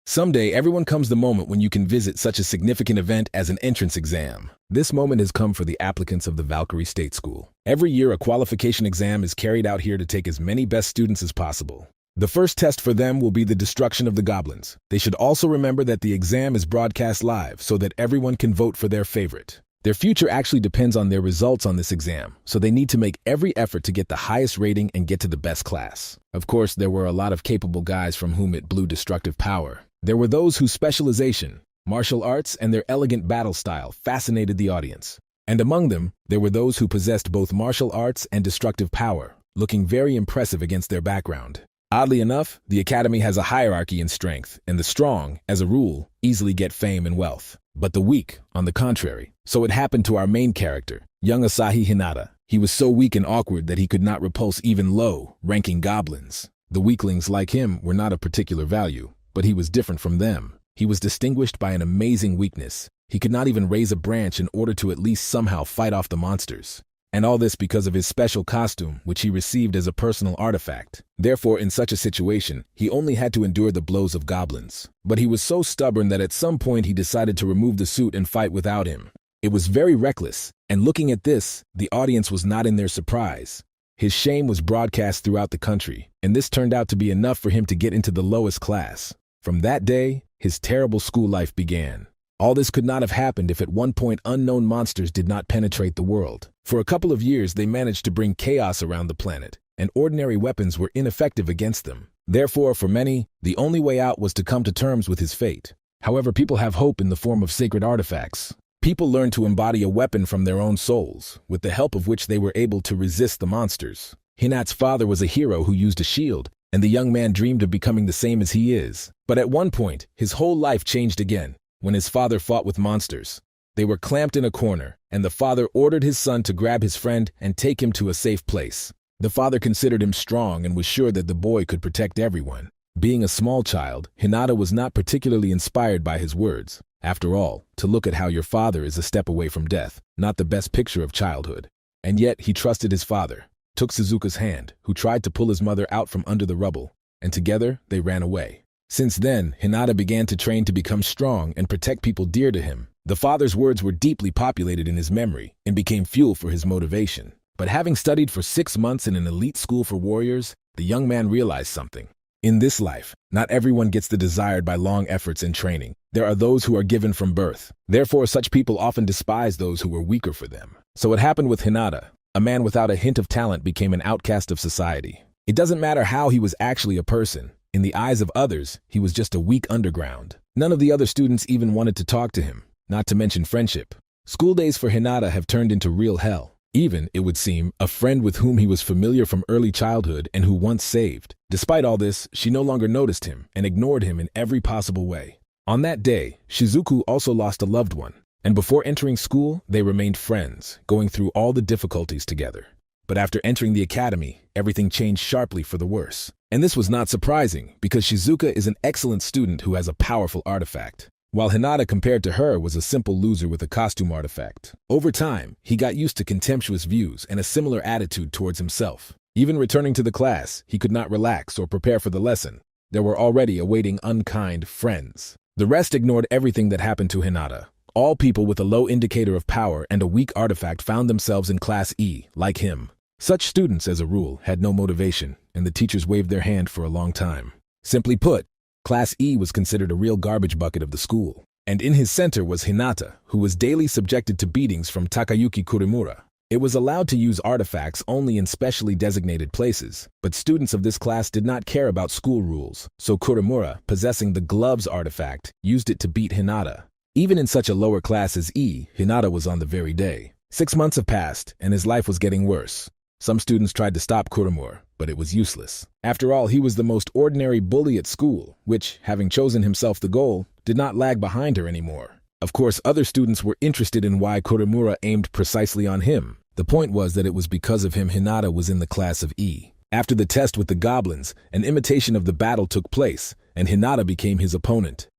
Someday, everyone comes the moment when you can visit such a significant event as an entrance exam. This moment has come for the applicants of the Valkyrie State School. Every year, a qualification exam is carried out here to take as many best students as possible. The first test for them will be the destruction of the goblins. They should also remember that the exam is broadcast live so that everyone can vote for their favorite. Their future actually depends on their results on this exam, so they need to make every effort to get the highest rating and get to the best class. Of course, there were a lot of capable guys from whom it blew destructive power. There were those whose specialization, martial arts, and their elegant battle style fascinated the audience. And among them, there were those who possessed both martial arts and destructive power, looking very impressive against their background. Oddly enough, the academy has a hierarchy in strength, and the strong, as a rule, easily get fame and wealth. But the weak, on the contrary. So it happened to our main character, young Asahi Hinata. He was so weak and awkward that he could not repulse even low-ranking goblins. The weaklings like him were not of particular value, but he was different from them. He was distinguished by an amazing weakness. He could not even raise a branch in order to at least somehow fight off the monsters. And all this because of his special costume, which he received as a personal artifact. Therefore, in such a situation, he only had to endure the blows of goblins. But he was so stubborn that at some point he decided to remove the suit and fight without him. It was very reckless, and looking at this, the audience was not in their surprise. His shame was broadcast throughout the country, and this turned out to be enough for him to get into the lowest class. From that day, his terrible school life began. All this could not have happened if at one point unknown monsters did not penetrate the world. For a couple of years, they managed to bring chaos around the planet, and ordinary weapons were ineffective against them. Therefore, for many, the only way out was to come to terms with his fate. However, people have hope in the form of sacred artifacts. People learn to embody a weapon from their own souls, with the help of which they were able to resist the monsters. Hinata's father was a hero who used a shield, and the young man dreamed of becoming the same as he is. But at one point, his whole life changed again. When his father fought with monsters, they were clamped in a corner, and the father ordered his son to grab his friend and take him to a safe place. The father considered him strong and was sure that the boy could protect everyone. Being a small child, Hinata was not particularly inspired by his words. After all, to look at how your father is a step away from death, not the best picture of childhood. And yet he trusted his father, took Suzuka's hand, who tried to pull his mother out from under the rubble, and together they ran away. Since then, Hinata began to train to become strong and protect people dear to him. The father's words were deeply populated in his memory and became fuel for his motivation. But having studied for 6 months in an elite school for warriors, the young man realized something. In this life, not everyone gets the desired by long efforts and training. There are those who are given from birth. Therefore, such people often despise those who were weaker for them. So it happened with Hinata. A man without a hint of talent became an outcast of society. It doesn't matter how he was actually a person. In the eyes of others, he was just a weak underground. None of the other students even wanted to talk to him, not to mention friendship. School days for Hinata have turned into real hell. Even, it would seem, a friend with whom he was familiar from early childhood and who once saved. Despite all this, she no longer noticed him and ignored him in every possible way. On that day, Shizuku also lost a loved one, and before entering school, they remained friends, going through all the difficulties together. But after entering the academy, everything changed sharply for the worse. And this was not surprising, because Shizuka is an excellent student who has a powerful artifact, while Hinata compared to her was a simple loser with a costume artifact. Over time, he got used to contemptuous views and a similar attitude towards himself. Even returning to the class, he could not relax or prepare for the lesson. There were already awaiting unkind friends. The rest ignored everything that happened to Hinata. All people with a low indicator of power and a weak artifact found themselves in Class E, like him. Such students, as a rule, had no motivation, and the teachers waved their hand for a long time. Simply put, Class E was considered a real garbage bucket of the school. And in his center was Hinata, who was daily subjected to beatings from Takayuki Kurimura. It was allowed to use artifacts only in specially designated places, but students of this class did not care about school rules, so Kurimura, possessing the gloves artifact, used it to beat Hinata. Even in such a lower class as E, Hinata was on the very day. 6 months have passed, and his life was getting worse. Some students tried to stop Kurimura, but it was useless. After all, he was the most ordinary bully at school, which, having chosen himself the goal, did not lag behind her anymore. Of course, other students were interested in why Kurimura aimed precisely on him. The point was that it was because of him Hinata was in the class of E. After the test with the goblins, an imitation of the battle took place, and Hinata became his opponent.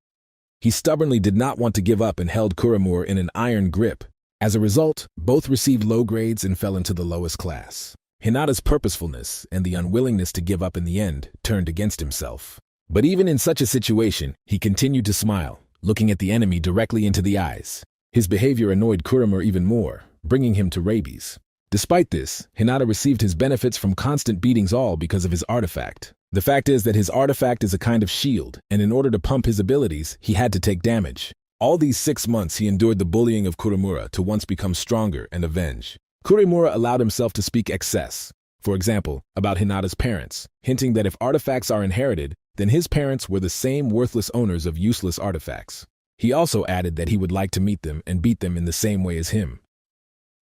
He stubbornly did not want to give up and held Kurimura in an iron grip. As a result, both received low grades and fell into the lowest class. Hinata's purposefulness and the unwillingness to give up in the end turned against himself. But even in such a situation, he continued to smile, looking at the enemy directly into the eyes. His behavior annoyed Kuromura even more, bringing him to rabies. Despite this, Hinata received his benefits from constant beatings, all because of his artifact. The fact is that his artifact is a kind of shield, and in order to pump his abilities, he had to take damage. All these 6 months he endured the bullying of Kuromura to once become stronger and avenge. Kuromura allowed himself to speak excess, for example, about Hinata's parents, hinting that if artifacts are inherited, then his parents were the same worthless owners of useless artifacts. He also added that he would like to meet them and beat them in the same way as him.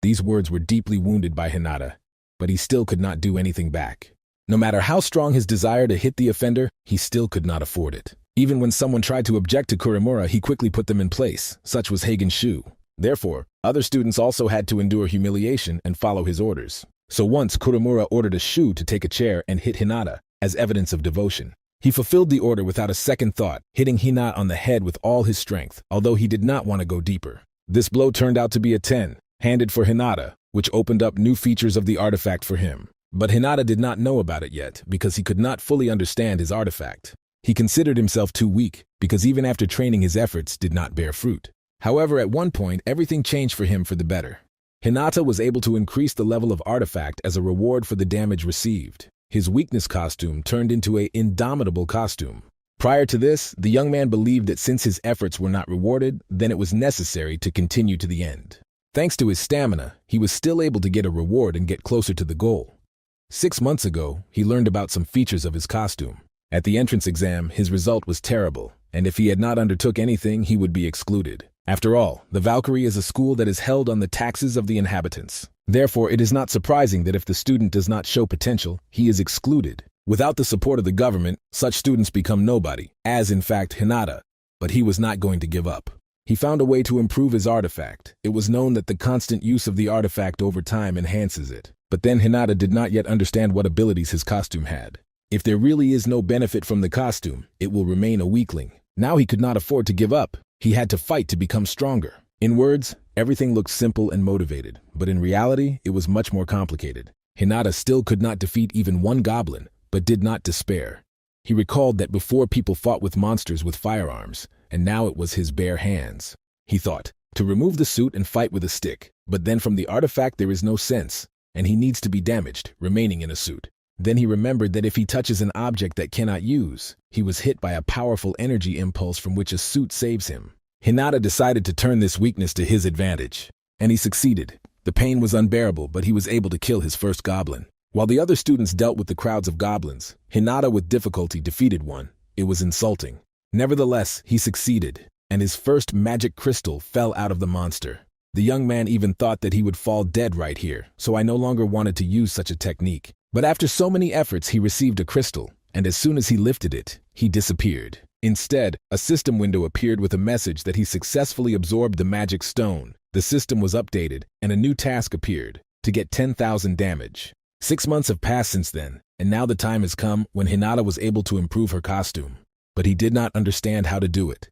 These words were deeply wounded by Hinata, but he still could not do anything back. No matter how strong his desire to hit the offender, he still could not afford it. Even when someone tried to object to Kuromura, he quickly put them in place. Such was Hagen Shu. Therefore, other students also had to endure humiliation and follow his orders. So once Kuromura ordered a Shu to take a chair and hit Hinata as evidence of devotion. He fulfilled the order without a second thought, hitting Hinata on the head with all his strength, although he did not want to go deeper. This blow turned out to be a 10, handed for Hinata, which opened up new features of the artifact for him. But Hinata did not know about it yet, because he could not fully understand his artifact. He considered himself too weak, because even after training his efforts did not bear fruit. However, at one point, everything changed for him for the better. Hinata was able to increase the level of artifact as a reward for the damage received. His weakness costume turned into an indomitable costume. Prior to this, the young man believed that since his efforts were not rewarded, then it was necessary to continue to the end. Thanks to his stamina, he was still able to get a reward and get closer to the goal. 6 months ago, he learned about some features of his costume. At the entrance exam, his result was terrible, and if he had not undertook anything, he would be excluded. After all, the Valkyrie is a school that is held on the taxes of the inhabitants. Therefore, it is not surprising that if the student does not show potential, he is excluded. Without the support of the government, such students become nobody, as in fact Hinata. But he was not going to give up. He found a way to improve his artifact. It was known that the constant use of the artifact over time enhances it. But then Hinata did not yet understand what abilities his costume had. If there really is no benefit from the costume, it will remain a weakling. Now he could not afford to give up. He had to fight to become stronger. In words, everything looked simple and motivated, but in reality, it was much more complicated. Hinata still could not defeat even one goblin, but did not despair. He recalled that before people fought with monsters with firearms, and now it was his bare hands. He thought, to remove the suit and fight with a stick, but then from the artifact there is no sense, and he needs to be damaged, remaining in a suit. Then he remembered that if he touches an object that cannot use, he was hit by a powerful energy impulse from which a suit saves him. Hinata decided to turn this weakness to his advantage, and he succeeded. The pain was unbearable, but he was able to kill his first goblin. While the other students dealt with the crowds of goblins, Hinata with difficulty defeated one. It was insulting. Nevertheless, he succeeded, and his first magic crystal fell out of the monster. The young man even thought that he would fall dead right here, so I no longer wanted to use such a technique. But after so many efforts, he received a crystal, and as soon as he lifted it, he disappeared. Instead, a system window appeared with a message that he successfully absorbed the magic stone. The system was updated, and a new task appeared, to get 10,000 damage. 6 months have passed since then, and now the time has come when Hinata was able to improve her costume. But he did not understand how to do it.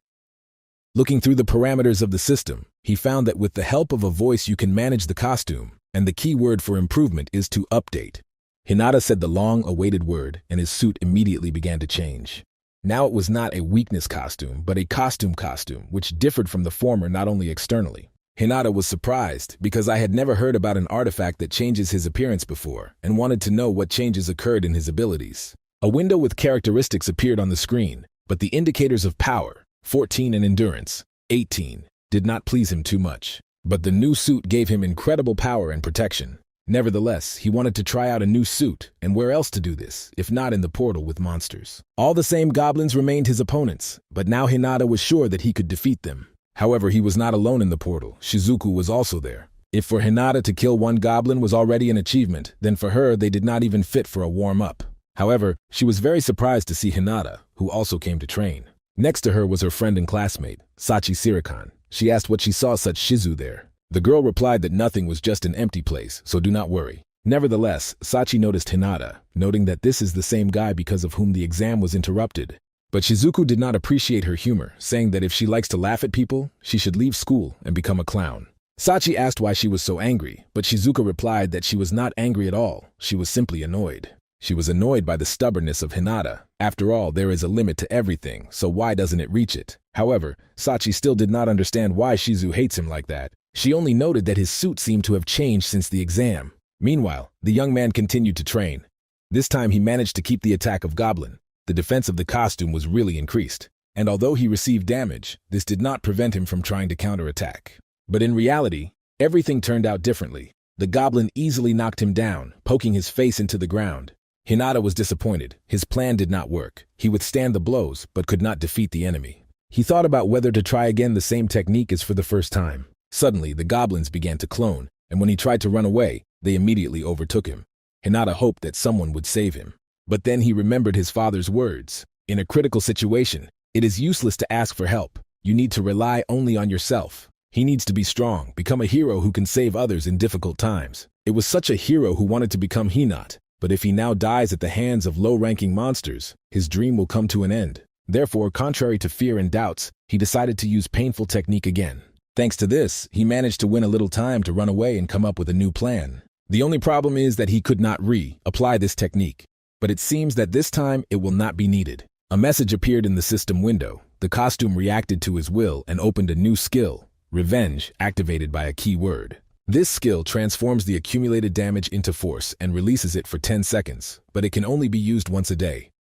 Looking through the parameters of the system, he found that with the help of a voice you can manage the costume, and the key word for improvement is to update. Hinata said the long-awaited word, and his suit immediately began to change. Now it was not a weakness costume, but a costume, which differed from the former not only externally. Hinata was surprised, because I had never heard about an artifact that changes his appearance before, and wanted to know what changes occurred in his abilities. A window with characteristics appeared on the screen, but the indicators of power, 14, and endurance, 18, did not please him too much. But the new suit gave him incredible power and protection. Nevertheless, he wanted to try out a new suit, and where else to do this, if not in the portal with monsters. All the same goblins remained his opponents, but now Hinata was sure that he could defeat them. However, he was not alone in the portal. Shizuku was also there. If for Hinata to kill one goblin was already an achievement, then for her they did not even fit for a warm-up. However, she was very surprised to see Hinata, who also came to train. Next to her was her friend and classmate, Sachi Sirikan. She asked what she saw such Shizu there. The girl replied that nothing was just an empty place, so do not worry. Nevertheless, Sachi noticed Hinata, noting that this is the same guy because of whom the exam was interrupted. But Shizuku did not appreciate her humor, saying that if she likes to laugh at people, she should leave school and become a clown. Sachi asked why she was so angry, but Shizuku replied that she was not angry at all, she was simply annoyed. She was annoyed by the stubbornness of Hinata, After all, there is a limit to everything, so why doesn't it reach it? However, Sachi still did not understand why Shizu hates him like that. She only noted that his suit seemed to have changed since the exam. Meanwhile, the young man continued to train. This time he managed to keep the attack of Goblin. The defense of the costume was really increased, and although he received damage, this did not prevent him from trying to counterattack. But in reality, everything turned out differently. The Goblin easily knocked him down, poking his face into the ground. Hinata was disappointed. His plan did not work. He withstood the blows, but could not defeat the enemy. He thought about whether to try again the same technique as for the first time. Suddenly, the goblins began to clone, and when he tried to run away, they immediately overtook him. Hinata hoped that someone would save him. But then he remembered his father's words. In a critical situation, it is useless to ask for help. You need to rely only on yourself. He needs to be strong, become a hero who can save others in difficult times. It was such a hero who wanted to become Hinata. But if he now dies at the hands of low-ranking monsters, his dream will come to an end. Therefore, contrary to fear and doubts, he decided to use painful technique again. Thanks to this, he managed to win a little time to run away and come up with a new plan. The only problem is that he could not apply this technique. But it seems that this time it will not be needed. A message appeared in the system window. The costume reacted to his will and opened a new skill, Revenge, activated by a keyword. This skill transforms the accumulated damage into force and releases it for 10 seconds, but it can only be used once a day.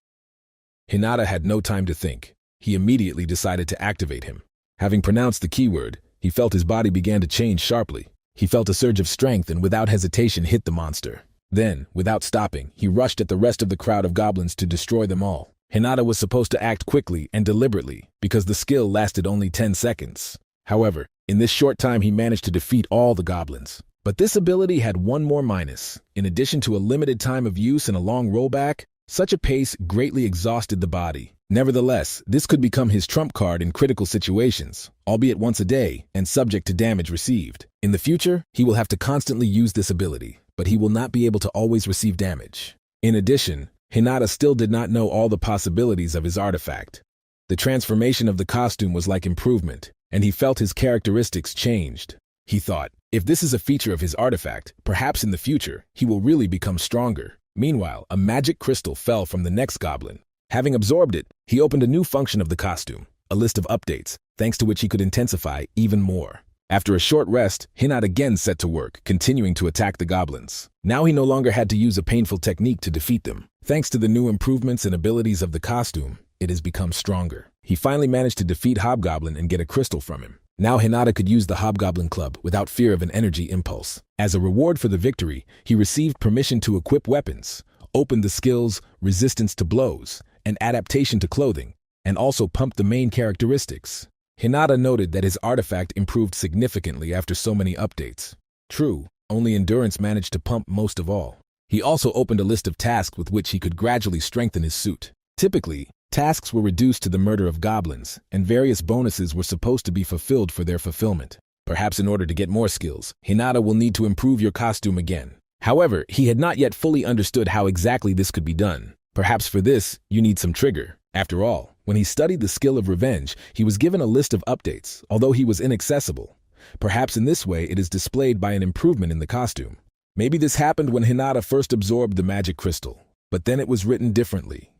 Hinata had no time to think. He immediately decided to activate him. Having pronounced the keyword, he felt his body began to change sharply. He felt a surge of strength and without hesitation hit the monster. Then, without stopping, he rushed at the rest of the crowd of goblins to destroy them all. Hinata was supposed to act quickly and deliberately because the skill lasted only 10 seconds. However, in this short time he managed to defeat all the goblins. But this ability had one more minus. In addition to a limited time of use and a long rollback, such a pace greatly exhausted the body. Nevertheless, this could become his trump card in critical situations, albeit once a day and subject to damage received. In the future, he will have to constantly use this ability, but he will not be able to always receive damage. In addition, Hinata still did not know all the possibilities of his artifact. The transformation of the costume was like improvement, and he felt his characteristics changed. He thought, if this is a feature of his artifact, perhaps in the future, he will really become stronger. Meanwhile, a magic crystal fell from the next goblin. Having absorbed it, he opened a new function of the costume, a list of updates, thanks to which he could intensify even more. After a short rest, Hinata again set to work, continuing to attack the goblins. Now he no longer had to use a painful technique to defeat them. Thanks to the new improvements and abilities of the costume, it has become stronger. He finally managed to defeat Hobgoblin and get a crystal from him. Now Hinata could use the Hobgoblin Club without fear of an energy impulse. As a reward for the victory, he received permission to equip weapons, open the skills Resistance to Blows, and Adaptation to Clothing, and also pumped the main characteristics. Hinata noted that his artifact improved significantly after so many updates. True, only Endurance managed to pump most of all. He also opened a list of tasks with which he could gradually strengthen his suit. Typically, tasks were reduced to the murder of goblins, and various bonuses were supposed to be fulfilled for their fulfillment. Perhaps in order to get more skills, Hinata will need to improve your costume again. However, he had not yet fully understood how exactly this could be done. Perhaps for this, you need some trigger. After all, when he studied the skill of Revenge, he was given a list of updates, although he was inaccessible. Perhaps in this way it is displayed by an improvement in the costume. Maybe this happened when Hinata first absorbed the magic crystal, but then it was written differently.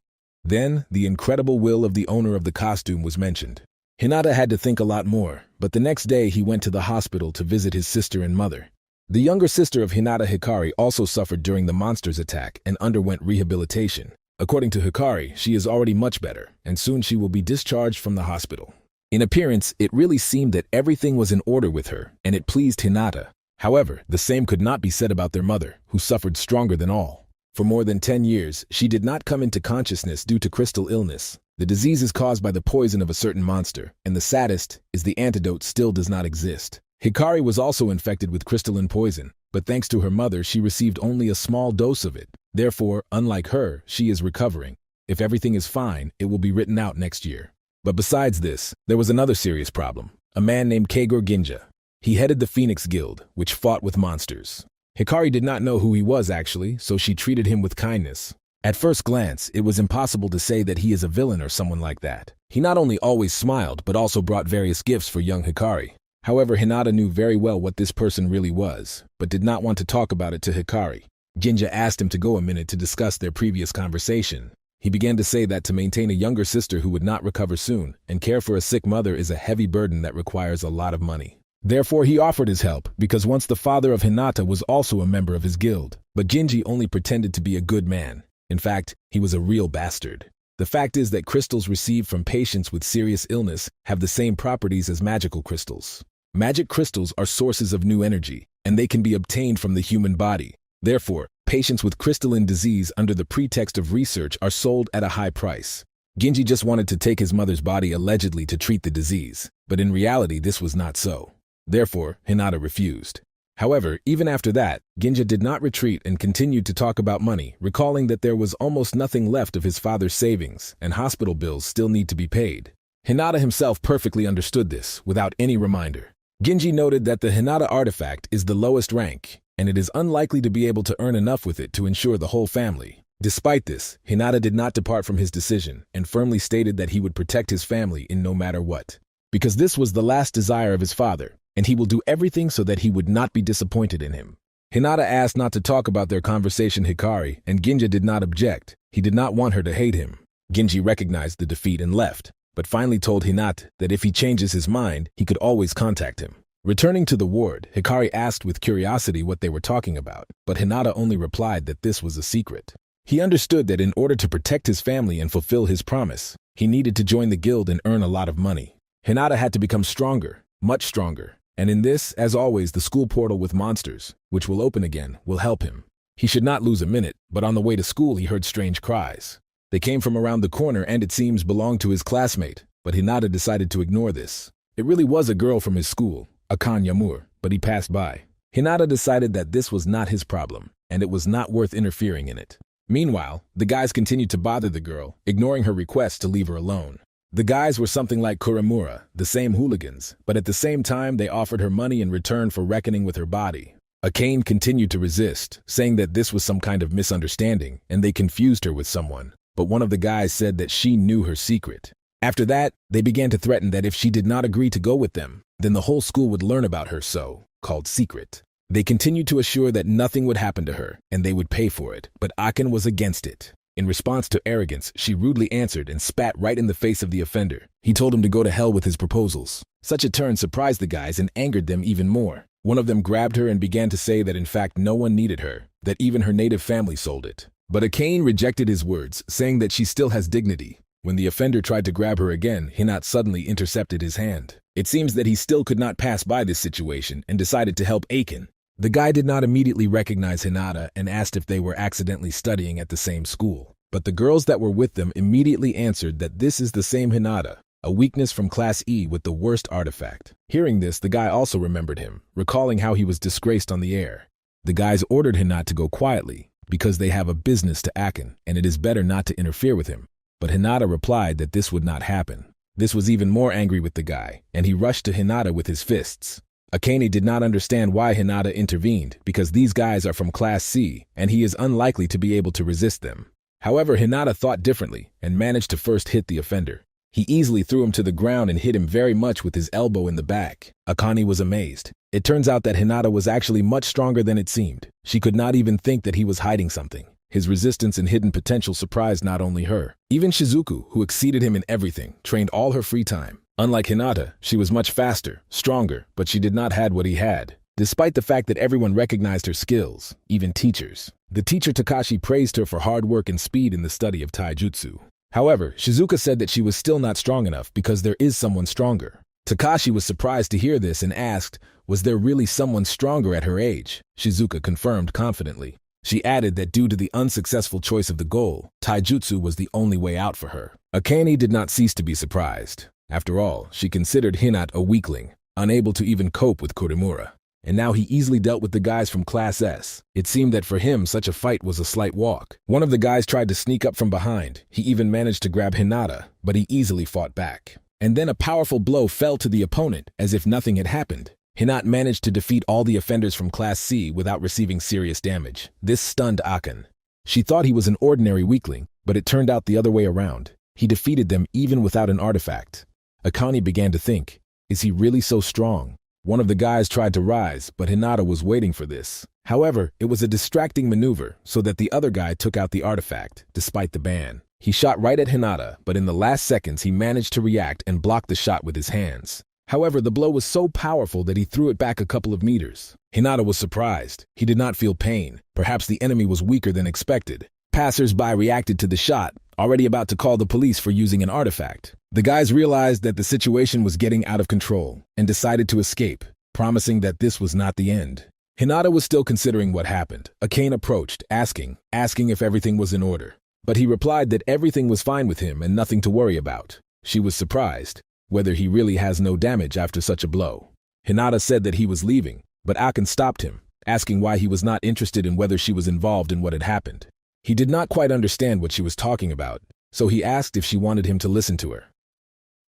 Then, the incredible will of the owner of the costume was mentioned. Hinata had to think a lot more, but the next day he went to the hospital to visit his sister and mother. The younger sister of Hinata, Hikari, also suffered during the monster's attack and underwent rehabilitation. According to Hikari, she is already much better, and soon she will be discharged from the hospital. In appearance, it really seemed that everything was in order with her, and it pleased Hinata. However, the same could not be said about their mother, who suffered stronger than all. For more than 10 years, she did not come into consciousness due to crystal illness. The disease is caused by the poison of a certain monster, and the saddest is the antidote still does not exist. Hikari was also infected with crystalline poison, but thanks to her mother, she received only a small dose of it. Therefore, unlike her, she is recovering. If everything is fine, it will be written out next year. But besides this, there was another serious problem. A man named Kagor Ginja. He headed the Phoenix Guild, which fought with monsters. Hikari did not know who he was actually, so she treated him with kindness. At first glance, it was impossible to say that he is a villain or someone like that. He not only always smiled, but also brought various gifts for young Hikari. However, Hinata knew very well what this person really was, but did not want to talk about it to Hikari. Ginja asked him to go a minute to discuss their previous conversation. He began to say that to maintain a younger sister who would not recover soon and care for a sick mother is a heavy burden that requires a lot of money. Therefore, he offered his help because once the father of Hinata was also a member of his guild. But Ginji only pretended to be a good man. In fact, he was a real bastard. The fact is that crystals received from patients with serious illness have the same properties as magical crystals. Magic crystals are sources of new energy, and they can be obtained from the human body. Therefore, patients with crystalline disease under the pretext of research are sold at a high price. Ginji just wanted to take his mother's body allegedly to treat the disease, but in reality this was not so. Therefore, Hinata refused. However, even after that, Ginja did not retreat and continued to talk about money, recalling that there was almost nothing left of his father's savings, and hospital bills still need to be paid. Hinata himself perfectly understood this, without any reminder. Ginji noted that the Hinata artifact is the lowest rank, and it is unlikely to be able to earn enough with it to ensure the whole family. Despite this, Hinata did not depart from his decision, and firmly stated that he would protect his family in no matter what. Because this was the last desire of his father, and he will do everything so that he would not be disappointed in him. Hinata asked not to talk about their conversation Hikari, and Ginja did not object. He did not want her to hate him. Ginji recognized the defeat and left, but finally told Hinata that if he changes his mind, he could always contact him. Returning to the ward, Hikari asked with curiosity what they were talking about, but Hinata only replied that this was a secret. He understood that in order to protect his family and fulfill his promise, he needed to join the guild and earn a lot of money. Hinata had to become stronger, much stronger. And in this, as always, the school portal with monsters, which will open again, will help him. He should not lose a minute, but on the way to school he heard strange cries. They came from around the corner and it seems belonged to his classmate, but Hinata decided to ignore this. It really was a girl from his school, Akane Yamur, but he passed by. Hinata decided that this was not his problem, and it was not worth interfering in it. Meanwhile, the guys continued to bother the girl, ignoring her request to leave her alone. The guys were something like Kuramura, the same hooligans, but at the same time they offered her money in return for reckoning with her body. Akane continued to resist, saying that this was some kind of misunderstanding and they confused her with someone, but one of the guys said that she knew her secret. After that, they began to threaten that if she did not agree to go with them, then the whole school would learn about her so-called secret. They continued to assure that nothing would happen to her and they would pay for it, but Akane was against it. In response to arrogance, she rudely answered and spat right in the face of the offender. He told him to go to hell with his proposals. Such a turn surprised the guys and angered them even more. One of them grabbed her and began to say that in fact no one needed her, that even her native family sold it. But Akane rejected his words, saying that she still has dignity. When the offender tried to grab her again, Hinata suddenly intercepted his hand. It seems that he still could not pass by this situation and decided to help Akane. The guy did not immediately recognize Hinata and asked if they were accidentally studying at the same school. But the girls that were with them immediately answered that this is the same Hinata, a weakness from Class E with the worst artifact. Hearing this, the guy also remembered him, recalling how he was disgraced on the air. The guys ordered Hinata to go quietly, because they have a business to Akane, and it is better not to interfere with him. But Hinata replied that this would not happen. This was even more angry with the guy, and he rushed to Hinata with his fists. Akane did not understand why Hinata intervened, because these guys are from Class C, and he is unlikely to be able to resist them. However, Hinata thought differently, and managed to first hit the offender. He easily threw him to the ground and hit him very much with his elbow in the back. Akane was amazed. It turns out that Hinata was actually much stronger than it seemed. She could not even think that he was hiding something. His resistance and hidden potential surprised not only her. Even Shizuku, who exceeded him in everything, trained all her free time. Unlike Hinata, she was much faster, stronger, but she did not have what he had. Despite the fact that everyone recognized her skills, even teachers. The teacher Takashi praised her for hard work and speed in the study of taijutsu. However, Shizuka said that she was still not strong enough because there is someone stronger. Takashi was surprised to hear this and asked, was there really someone stronger at her age? Shizuka confirmed confidently. She added that due to the unsuccessful choice of the goal, taijutsu was the only way out for her. Akane did not cease to be surprised. After all, she considered Hinata a weakling, unable to even cope with Kuramura. And now he easily dealt with the guys from Class S. It seemed that for him, such a fight was a slight walk. One of the guys tried to sneak up from behind. He even managed to grab Hinata, but he easily fought back. And then a powerful blow fell to the opponent, as if nothing had happened. Hinata managed to defeat all the offenders from Class C without receiving serious damage. This stunned Akane. She thought he was an ordinary weakling, but it turned out the other way around. He defeated them even without an artifact. Akane began to think, is he really so strong? One of the guys tried to rise, but Hinata was waiting for this. However, it was a distracting maneuver so that the other guy took out the artifact, despite the ban. He shot right at Hinata, but in the last seconds he managed to react and block the shot with his hands. However, the blow was so powerful that he threw it back a couple of meters. Hinata was surprised. He did not feel pain. Perhaps the enemy was weaker than expected. Passers-by reacted to the shot, already about to call the police for using an artifact. The guys realized that the situation was getting out of control and decided to escape, promising that this was not the end. Hinata was still considering what happened. Akane approached, asking if everything was in order. But he replied that everything was fine with him and nothing to worry about. She was surprised, whether he really has no damage after such a blow. Hinata said that he was leaving, but Akane stopped him, asking why he was not interested in whether she was involved in what had happened. He did not quite understand what she was talking about, so he asked if she wanted him to listen to her.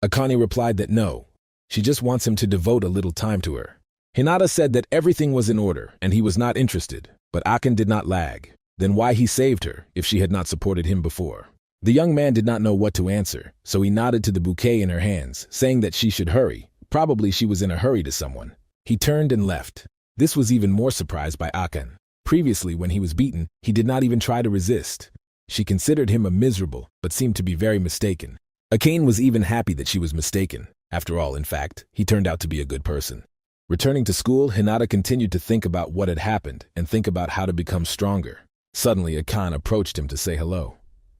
Akane replied that no, she just wants him to devote a little time to her. Hinata said that everything was in order and he was not interested, but Akane did not lag. Then why he saved her if she had not supported him before? The young man did not know what to answer, so he nodded to the bouquet in her hands, saying that she should hurry. Probably she was in a hurry to someone. He turned and left. This was even more surprised by Akane. Previously, when he was beaten, he did not even try to resist. She considered him a miserable, but seemed to be very mistaken. Akane was even happy that she was mistaken. After all, in fact, he turned out to be a good person. Returning to school, Hinata continued to think about what had happened and think about how to become stronger. Suddenly, Akane approached him to say hello.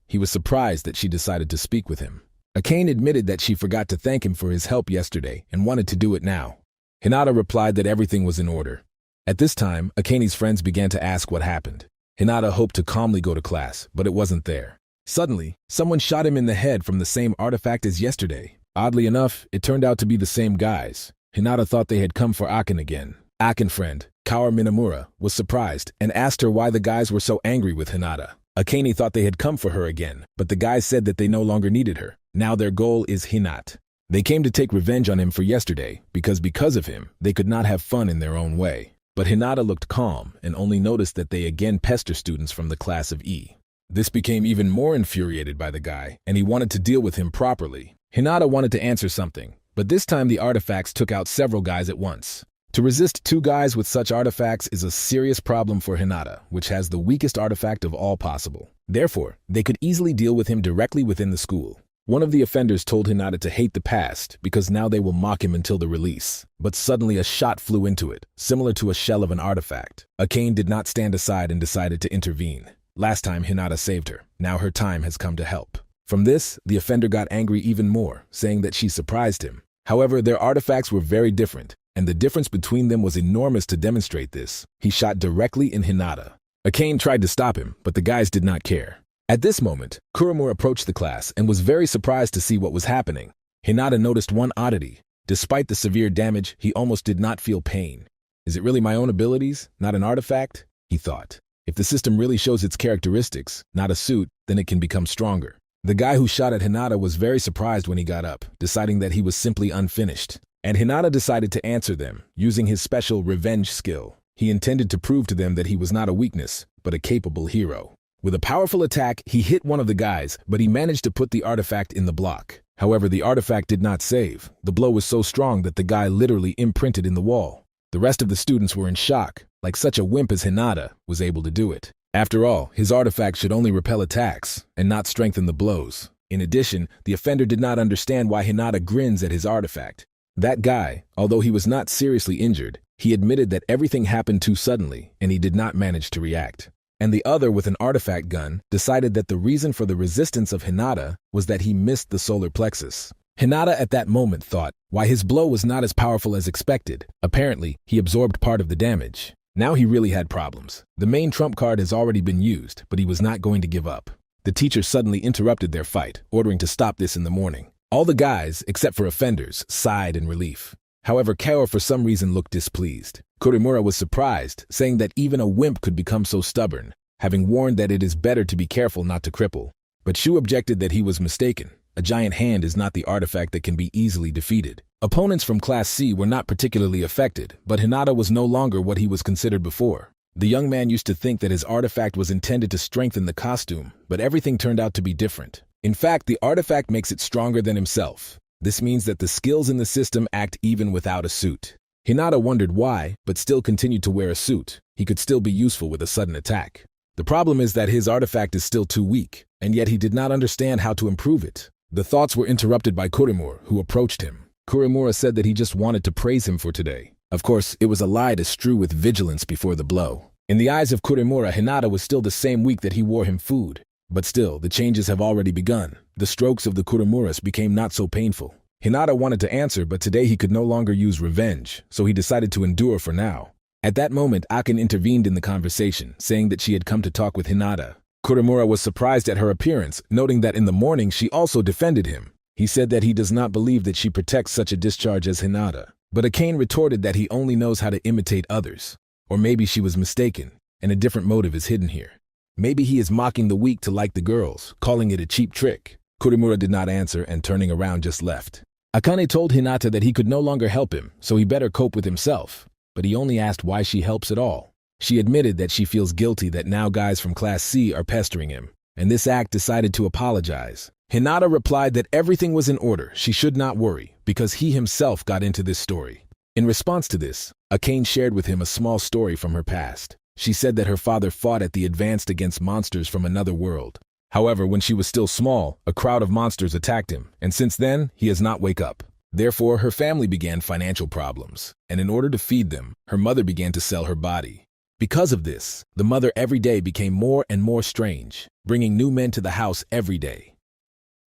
He was surprised that she decided to speak with him. Akane admitted that she forgot to thank him for his help yesterday and wanted to do it now. Hinata replied that everything was in order. At this time, Akane's friends began to ask what happened. Hinata hoped to calmly go to class, but it wasn't there. Suddenly, someone shot him in the head from the same artifact as yesterday. Oddly enough, it turned out to be the same guys. Hinata thought they had come for Akane again. Akane friend, Kaoru Minamura, was surprised and asked her why the guys were so angry with Hinata. Akane thought they had come for her again, but the guys said that they no longer needed her. Now their goal is Hinata. They came to take revenge on him for yesterday, because of him, they could not have fun in their own way. But Hinata looked calm and only noticed that they again pester students from the class of E. This became even more infuriated by the guy, and he wanted to deal with him properly. Hinata wanted to answer something, but this time the artifacts took out several guys at once. To resist two guys with such artifacts is a serious problem for Hinata, which has the weakest artifact of all possible. Therefore, they could easily deal with him directly within the school. One of the offenders told Hinata to hate the past because now they will mock him until the release. But suddenly a shot flew into it, similar to a shell of an artifact. Akane did not stand aside and decided to intervene. Last time Hinata saved her, now her time has come to help. From this, the offender got angry even more, saying that she surprised him. However, their artifacts were very different, and the difference between them was enormous. To demonstrate this, he shot directly in Hinata. Akane tried to stop him, but the guys did not care. At this moment, Kuromura approached the class and was very surprised to see what was happening. Hinata noticed one oddity. Despite the severe damage, he almost did not feel pain. Is it really my own abilities, not an artifact? He thought. If the system really shows its characteristics, not a suit, then it can become stronger. The guy who shot at Hinata was very surprised when he got up, deciding that he was simply unfinished. And Hinata decided to answer them, using his special revenge skill. He intended to prove to them that he was not a weakness, but a capable hero. With a powerful attack, he hit one of the guys, but he managed to put the artifact in the block. However, the artifact did not save. The blow was so strong that the guy literally imprinted in the wall. The rest of the students were in shock, like such a wimp as Hinata was able to do it. After all, his artifact should only repel attacks, and not strengthen the blows. In addition, the offender did not understand why Hinata grins at his artifact. That guy, although he was not seriously injured, he admitted that everything happened too suddenly, and he did not manage to react. And the other with an artifact gun decided that the reason for the resistance of Hinata was that he missed the solar plexus. Hinata at that moment thought why his blow was not as powerful as expected. Apparently, he absorbed part of the damage. Now he really had problems. The main trump card has already been used, but he was not going to give up. The teacher suddenly interrupted their fight, ordering to stop this in the morning. All the guys, except for offenders, sighed in relief. However, Kaoru for some reason looked displeased. Kuromura was surprised, saying that even a wimp could become so stubborn, having warned that it is better to be careful not to cripple. But Shu objected that he was mistaken. A giant hand is not the artifact that can be easily defeated. Opponents from Class C were not particularly affected, but Hinata was no longer what he was considered before. The young man used to think that his artifact was intended to strengthen the costume, but everything turned out to be different. In fact, the artifact makes it stronger than himself. This means that the skills in the system act even without a suit. Hinata wondered why, but still continued to wear a suit. He could still be useful with a sudden attack. The problem is that his artifact is still too weak, and yet he did not understand how to improve it. The thoughts were interrupted by Kurimura, who approached him. Kurimura said that he just wanted to praise him for today. Of course, it was a lie to strew with vigilance before the blow. In the eyes of Kurimura, Hinata was still the same week that he wore him food. But still, the changes have already begun. The strokes of the Kurimuras became not so painful. Hinata wanted to answer, but today he could no longer use revenge, so he decided to endure for now. At that moment, Akin intervened in the conversation, saying that she had come to talk with Hinata. Kurimura was surprised at her appearance, noting that in the morning she also defended him. He said that he does not believe that she protects such a discharge as Hinata. But Akane retorted that he only knows how to imitate others. Or maybe she was mistaken, and a different motive is hidden here. Maybe he is mocking the weak to like the girls, calling it a cheap trick. Kurimura did not answer and turning around just left. Akane told Hinata that he could no longer help him, so he better cope with himself. But he only asked why she helps at all. She admitted that she feels guilty that now guys from Class C are pestering him, and this act decided to apologize. Hinata replied that everything was in order, she should not worry, because he himself got into this story. In response to this, Akane shared with him a small story from her past. She said that her father fought at the advanced against monsters from another world. However, when she was still small, a crowd of monsters attacked him, and since then, he has not wake up. Therefore, her family began financial problems, and in order to feed them, her mother began to sell her body. Because of this, the mother every day became more and more strange, bringing new men to the house every day.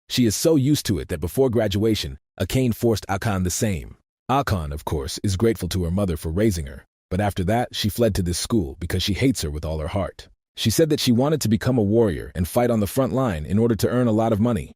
She is so used to it that before graduation, Akane forced Akan the same. Akan, of course, is grateful to her mother for raising her, but after that, she fled to this school because she hates her with all her heart. She said that she wanted to become a warrior and fight on the front line in order to earn a lot of money.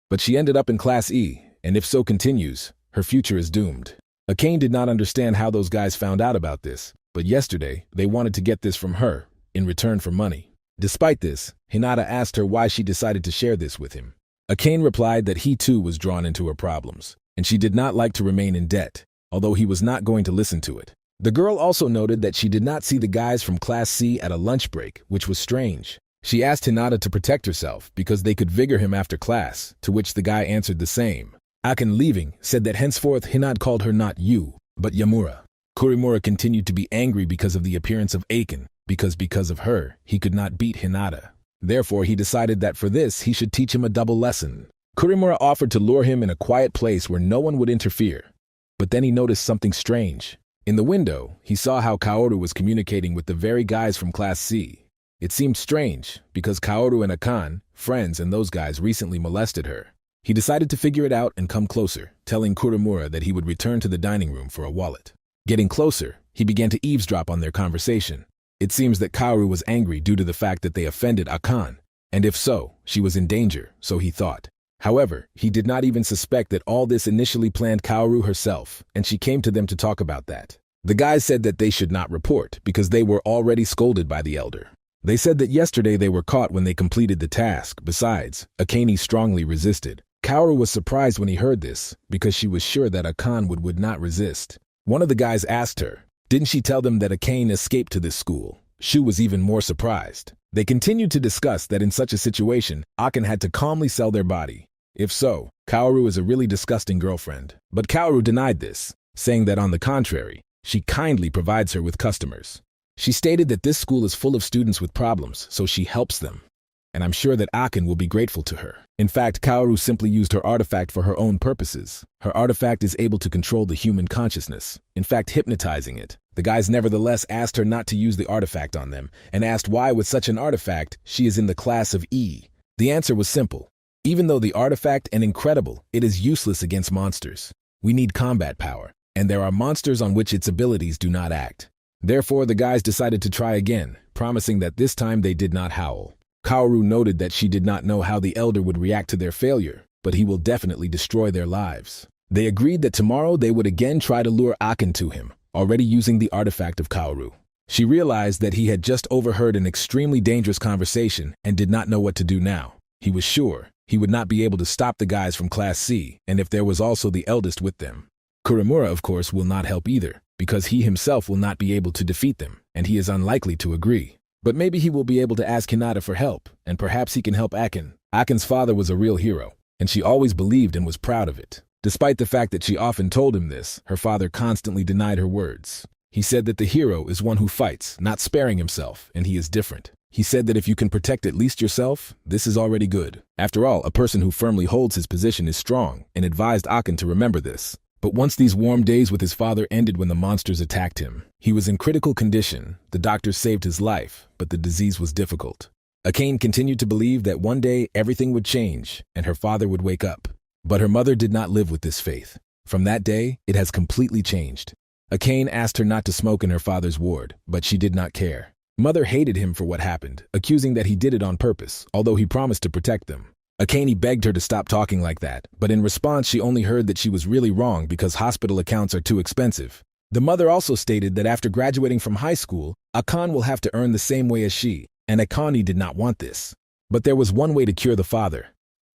But she ended up in Class E, and if so continues, her future is doomed. Akane did not understand how those guys found out about this, but yesterday, they wanted to get this from her, in return for money. Despite this, Hinata asked her why she decided to share this with him. Akane replied that he too was drawn into her problems, and she did not like to remain in debt, although he was not going to listen to it. The girl also noted that she did not see the guys from Class C at a lunch break, which was strange. She asked Hinata to protect herself because they could vigor him after class, to which the guy answered the same. Akin, leaving, said that henceforth Hinata called her not you, but Yamura. Kurimura continued to be angry because of the appearance of Akin, because of her, he could not beat Hinata. Therefore, he decided that for this, he should teach him a double lesson. Kurimura offered to lure him in a quiet place where no one would interfere. But then he noticed something strange. In the window, he saw how Kaoru was communicating with the very guys from Class C. It seemed strange, because Kaoru and Akan, friends and those guys recently molested her. He decided to figure it out and come closer, telling Kurimura that he would return to the dining room for a wallet. Getting closer, he began to eavesdrop on their conversation. It seems that Kaoru was angry due to the fact that they offended Akan, and if so, she was in danger, so he thought. However, he did not even suspect that all this initially planned Kaoru herself, and she came to them to talk about that. The guys said that they should not report because they were already scolded by the elder. They said that yesterday they were caught when they completed the task. Besides, Akane strongly resisted. Kaoru was surprised when he heard this because she was sure that Akan would not resist. One of the guys asked her, didn't she tell them that Akane escaped to this school? Shu was even more surprised. They continued to discuss that in such a situation, Akan had to calmly sell their body. If so, Kaoru is a really disgusting girlfriend. But Kaoru denied this, saying that on the contrary, she kindly provides her with customers. She stated that this school is full of students with problems, so she helps them. And I'm sure that Akin will be grateful to her. In fact, Kaoru simply used her artifact for her own purposes. Her artifact is able to control the human consciousness, in fact hypnotizing it. The guys nevertheless asked her not to use the artifact on them, and asked why with such an artifact she is in the class of E. The answer was simple. Even though the artifact is incredible, it is useless against monsters. We need combat power, and there are monsters on which its abilities do not act. Therefore, the guys decided to try again, promising that this time they did not howl. Kaoru noted that she did not know how the elder would react to their failure, but he will definitely destroy their lives. They agreed that tomorrow they would again try to lure Akin to him, already using the artifact of Kaoru. She realized that he had just overheard an extremely dangerous conversation and did not know what to do now. He was sure he would not be able to stop the guys from Class C, and if there was also the eldest with them. Kurimura, of course, will not help either, because he himself will not be able to defeat them, and he is unlikely to agree. But maybe he will be able to ask Hinata for help, and perhaps he can help Akin. Akin's father was a real hero, and she always believed and was proud of it. Despite the fact that she often told him this, her father constantly denied her words. He said that the hero is one who fights, not sparing himself, and he is different. He said that if you can protect at least yourself, this is already good. After all, a person who firmly holds his position is strong, and advised Akin to remember this. But once these warm days with his father ended when the monsters attacked him, he was in critical condition. The doctors saved his life, but the disease was difficult. Akin continued to believe that one day everything would change and her father would wake up. But her mother did not live with this faith. From that day, it has completely changed. Akin asked her not to smoke in her father's ward, but she did not care. Mother hated him for what happened, accusing that he did it on purpose, although he promised to protect them. Akin begged her to stop talking like that, but in response she only heard that she was really wrong because hospital accounts are too expensive. The mother also stated that after graduating from high school, Akin will have to earn the same way as she, and Akani did not want this. But there was one way to cure the father.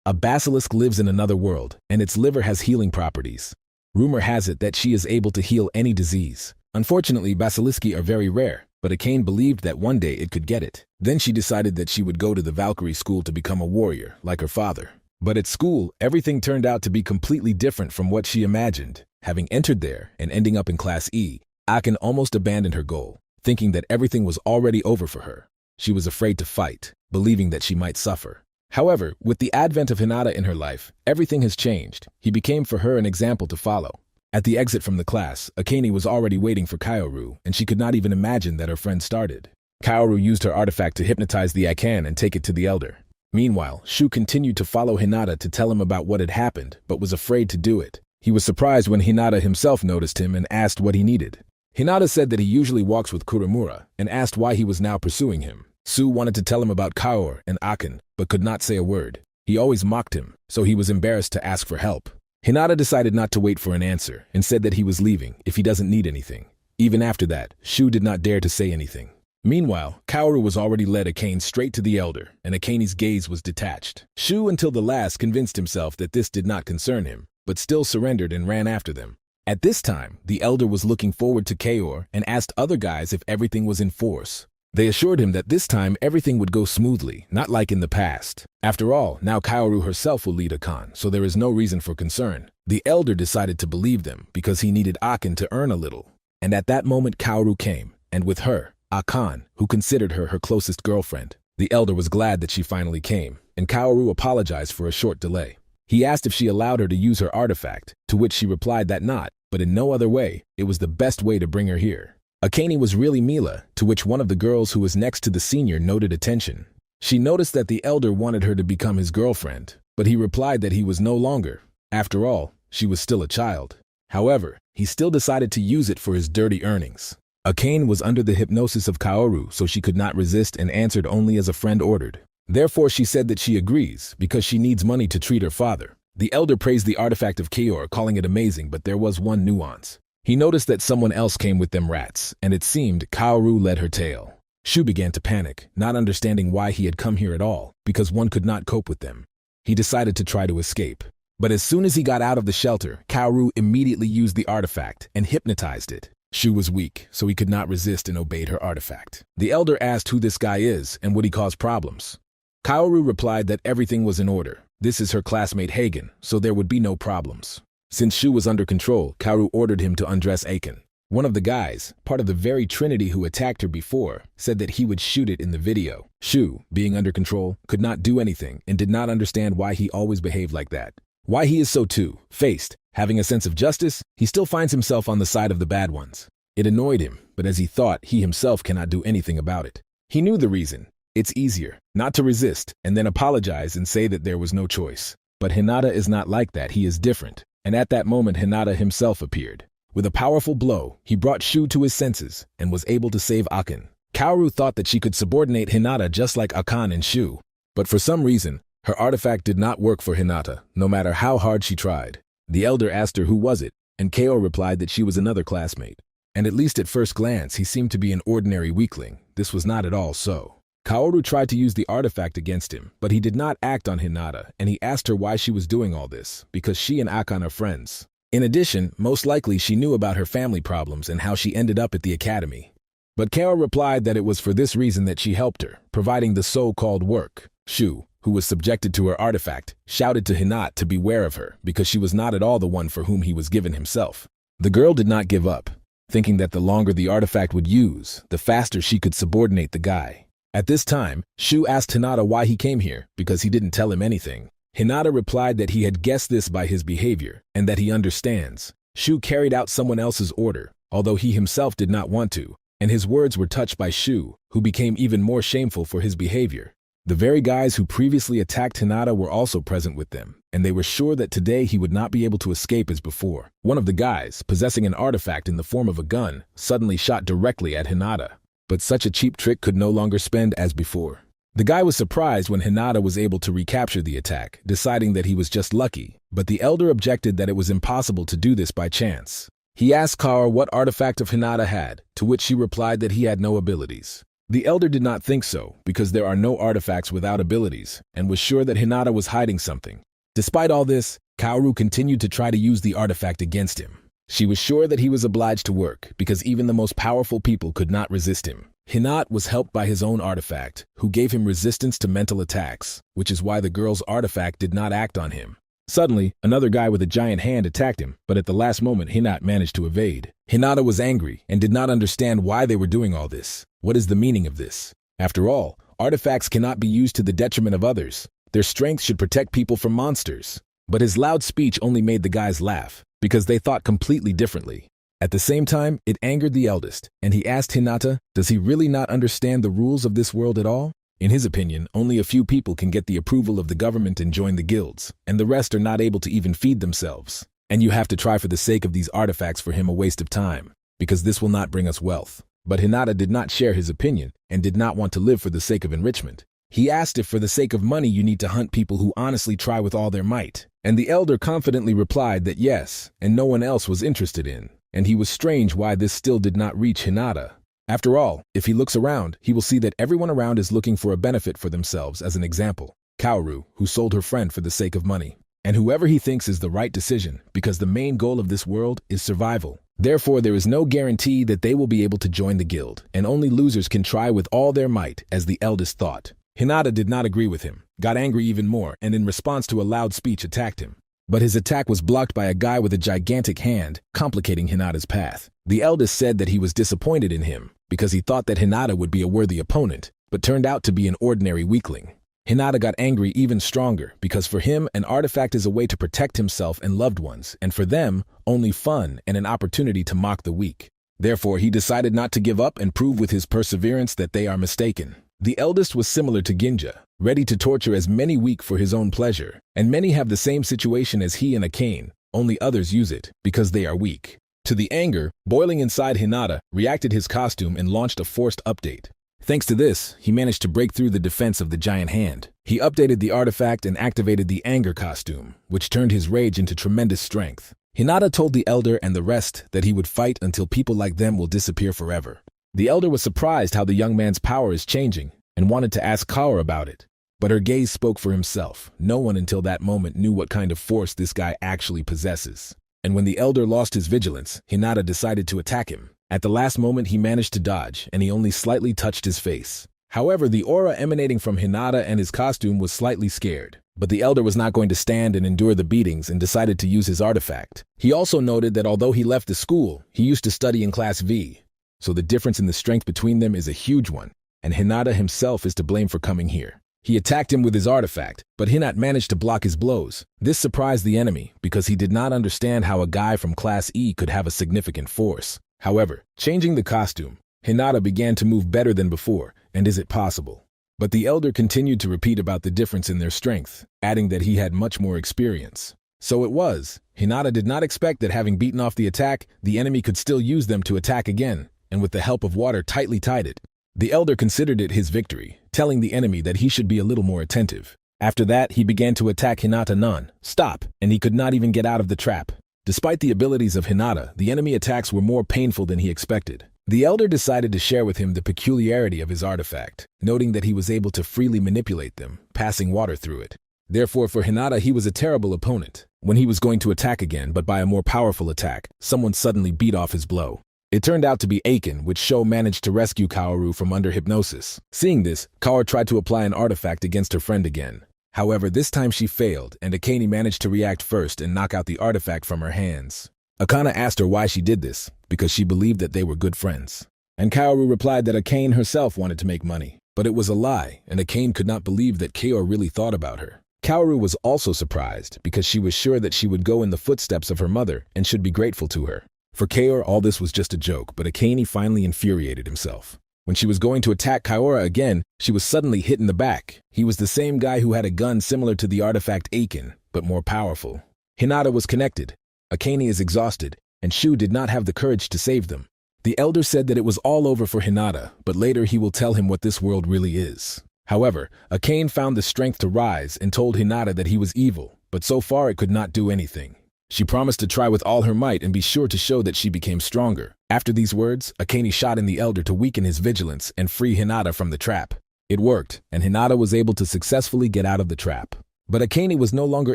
A basilisk lives in another world, and its liver has healing properties. Rumor has it that she is able to heal any disease. Unfortunately, basiliski are very rare, but Akin believed that one day it could get it. Then she decided that she would go to the Valkyrie school to become a warrior, like her father. But at school, everything turned out to be completely different from what she imagined. Having entered there and ending up in Class E, Akin almost abandoned her goal, thinking that everything was already over for her. She was afraid to fight, believing that she might suffer. However, with the advent of Hinata in her life, everything has changed. He became for her an example to follow. At the exit from the class, Akane was already waiting for Kaoru, and she could not even imagine that her friend started. Kaoru used her artifact to hypnotize the Akan and take it to the elder. Meanwhile, Shu continued to follow Hinata to tell him about what had happened, but was afraid to do it. He was surprised when Hinata himself noticed him and asked what he needed. Hinata said that he usually walks with Kuromura, and asked why he was now pursuing him. Su wanted to tell him about Kaor and Akan, but could not say a word. He always mocked him, so he was embarrassed to ask for help. Hinata decided not to wait for an answer, and said that he was leaving if he doesn't need anything. Even after that, Shu did not dare to say anything. Meanwhile, Kaoru was already led Akane straight to the elder, and Akane's gaze was detached. Shu until the last convinced himself that this did not concern him, but still surrendered and ran after them. At this time, the elder was looking forward to Kaor and asked other guys if everything was in force. They assured him that this time everything would go smoothly, not like in the past. After all, now Kaoru herself will lead Akan, so there is no reason for concern. The elder decided to believe them because he needed Akan to earn a little. And at that moment Kaoru came, and with her, Akan, who considered her closest girlfriend. The elder was glad that she finally came, and Kaoru apologized for a short delay. He asked if she allowed her to use her artifact, to which she replied that not, but in no other way, it was the best way to bring her here. Akane was really Mila, to which one of the girls who was next to the senior noted attention. She noticed that the elder wanted her to become his girlfriend, but he replied that he was no longer. After all, she was still a child. However, he still decided to use it for his dirty earnings. Akane was under the hypnosis of Kaoru, so she could not resist and answered only as a friend ordered. Therefore, she said that she agrees, because she needs money to treat her father. The elder praised the artifact of Kaor, calling it amazing, but there was one nuance. He noticed that someone else came with them rats, and it seemed Kaoru led her tail. Shu began to panic, not understanding why he had come here at all, because one could not cope with them. He decided to try to escape. But as soon as he got out of the shelter, Kaoru immediately used the artifact and hypnotized it. Shu was weak, so he could not resist and obeyed her artifact. The elder asked who this guy is and would he cause problems. Kaoru replied that everything was in order. This is her classmate Hagen, so there would be no problems. Since Shu was under control, Kaoru ordered him to undress Akan. One of the guys, part of the very trinity who attacked her before, said that he would shoot it in the video. Shu, being under control, could not do anything and did not understand why he always behaved like that. Why he is so two-faced. Having a sense of justice, he still finds himself on the side of the bad ones. It annoyed him, but as he thought, he himself cannot do anything about it. He knew the reason. It's easier not to resist and then apologize and say that there was no choice. But Hinata is not like that, he is different. And at that moment Hinata himself appeared. With a powerful blow, he brought Shu to his senses and was able to save Akan. Kaoru thought that she could subordinate Hinata just like Akan and Shu. But for some reason, her artifact did not work for Hinata, no matter how hard she tried. The elder asked her who was it, and Kaor replied that she was another classmate. And at least at first glance, he seemed to be an ordinary weakling. This was not at all so. Kaoru tried to use the artifact against him, but he did not act on Hinata, and he asked her why she was doing all this, because she and Akan are friends. In addition, most likely she knew about her family problems and how she ended up at the academy. But Kaor replied that it was for this reason that she helped her, providing the so-called work. Shu, who was subjected to her artifact, shouted to Hinata to beware of her because she was not at all the one for whom he was given himself. The girl did not give up, thinking that the longer the artifact would use, the faster she could subordinate the guy. At this time, Shu asked Hinata why he came here, because he didn't tell him anything. Hinata replied that he had guessed this by his behavior, and that he understands. Shu carried out someone else's order, although he himself did not want to, and his words were touched by Shu, who became even more shameful for his behavior. The very guys who previously attacked Hinata were also present with them, and they were sure that today he would not be able to escape as before. One of the guys, possessing an artifact in the form of a gun, suddenly shot directly at Hinata. But such a cheap trick could no longer spend as before. The guy was surprised when Hinata was able to recapture the attack, deciding that he was just lucky, but the elder objected that it was impossible to do this by chance. He asked Kaoru what artifact of Hinata had, to which she replied that he had no abilities. The elder did not think so, because there are no artifacts without abilities, and was sure that Hinata was hiding something. Despite all this, Kaoru continued to try to use the artifact against him. She was sure that he was obliged to work, because even the most powerful people could not resist him. Hinata was helped by his own artifact, who gave him resistance to mental attacks, which is why the girl's artifact did not act on him. Suddenly, another guy with a giant hand attacked him, but at the last moment Hinata managed to evade. Hinata was angry and did not understand why they were doing all this. What is the meaning of this? After all, artifacts cannot be used to the detriment of others. Their strength should protect people from monsters. But his loud speech only made the guys laugh, because they thought completely differently. At the same time, it angered the eldest, and he asked Hinata, does he really not understand the rules of this world at all? In his opinion, only a few people can get the approval of the government and join the guilds, and the rest are not able to even feed themselves. And you have to try for the sake of these artifacts for him a waste of time, because this will not bring us wealth. But Hinata did not share his opinion, and did not want to live for the sake of enrichment. He asked if for the sake of money you need to hunt people who honestly try with all their might. And the elder confidently replied that yes, and no one else was interested in. And he was strange why this still did not reach Hinata. After all, if he looks around, he will see that everyone around is looking for a benefit for themselves. As an example, Kaoru, who sold her friend for the sake of money. And whoever he thinks is the right decision, because the main goal of this world is survival. Therefore, there is no guarantee that they will be able to join the guild, and only losers can try with all their might, as the eldest thought. Hinata did not agree with him, got angry even more, and in response to a loud speech attacked him. But his attack was blocked by a guy with a gigantic hand, complicating Hinata's path. The eldest said that he was disappointed in him, because he thought that Hinata would be a worthy opponent, but turned out to be an ordinary weakling. Hinata got angry even stronger, because for him, an artifact is a way to protect himself and loved ones, and for them, only fun and an opportunity to mock the weak. Therefore, he decided not to give up and prove with his perseverance that they are mistaken. The eldest was similar to Ginja, ready to torture as many weak for his own pleasure, and many have the same situation as he and Akane, only others use it because they are weak. To the anger, boiling inside Hinata, reacted his costume and launched a forced update. Thanks to this, he managed to break through the defense of the giant hand. He updated the artifact and activated the anger costume, which turned his rage into tremendous strength. Hinata told the elder and the rest that he would fight until people like them will disappear forever. The elder was surprised how the young man's power is changing and wanted to ask Kaoru about it. But her gaze spoke for himself. No one until that moment knew what kind of force this guy actually possesses. And when the elder lost his vigilance, Hinata decided to attack him. At the last moment he managed to dodge, and he only slightly touched his face. However, the aura emanating from Hinata and his costume was slightly scared. But the elder was not going to stand and endure the beatings and decided to use his artifact. He also noted that although he left the school, he used to study in Class V. So the difference in the strength between them is a huge one, and Hinata himself is to blame for coming here. He attacked him with his artifact, but Hinata managed to block his blows. This surprised the enemy because he did not understand how a guy from Class E could have a significant force. However, changing the costume, Hinata began to move better than before, and is it possible? But the elder continued to repeat about the difference in their strength, adding that he had much more experience. So it was. Hinata did not expect that having beaten off the attack, the enemy could still use them to attack again, and with the help of water tightly tied it. The elder considered it his victory, telling the enemy that he should be a little more attentive. After that, he began to attack Hinata non-stop, and he could not even get out of the trap. Despite the abilities of Hinata, the enemy attacks were more painful than he expected. The elder decided to share with him the peculiarity of his artifact, noting that he was able to freely manipulate them, passing water through it. Therefore, for Hinata, he was a terrible opponent. When he was going to attack again, but by a more powerful attack, someone suddenly beat off his blow. It turned out to be Aiken, which Sho managed to rescue Kaoru from under hypnosis. Seeing this, Kaoru tried to apply an artifact against her friend again. However, this time she failed, and Akane managed to react first and knock out the artifact from her hands. Akane asked her why she did this, because she believed that they were good friends. And Kaoru replied that Akane herself wanted to make money. But it was a lie, and Akane could not believe that Kaoru really thought about her. Kaoru was also surprised because she was sure that she would go in the footsteps of her mother and should be grateful to her. For Kaoru, all this was just a joke, but Akane finally infuriated himself. When she was going to attack Kaoru again, she was suddenly hit in the back. He was the same guy who had a gun similar to the artifact Aiken, but more powerful. Hinata was connected. Akane is exhausted, and Shu did not have the courage to save them. The elder said that it was all over for Hinata, but later he will tell him what this world really is. However, Akane found the strength to rise and told Hinata that he was evil, but so far it could not do anything. She promised to try with all her might and be sure to show that she became stronger. After these words, Akane shot in the elder to weaken his vigilance and free Hinata from the trap. It worked, and Hinata was able to successfully get out of the trap. But Akane was no longer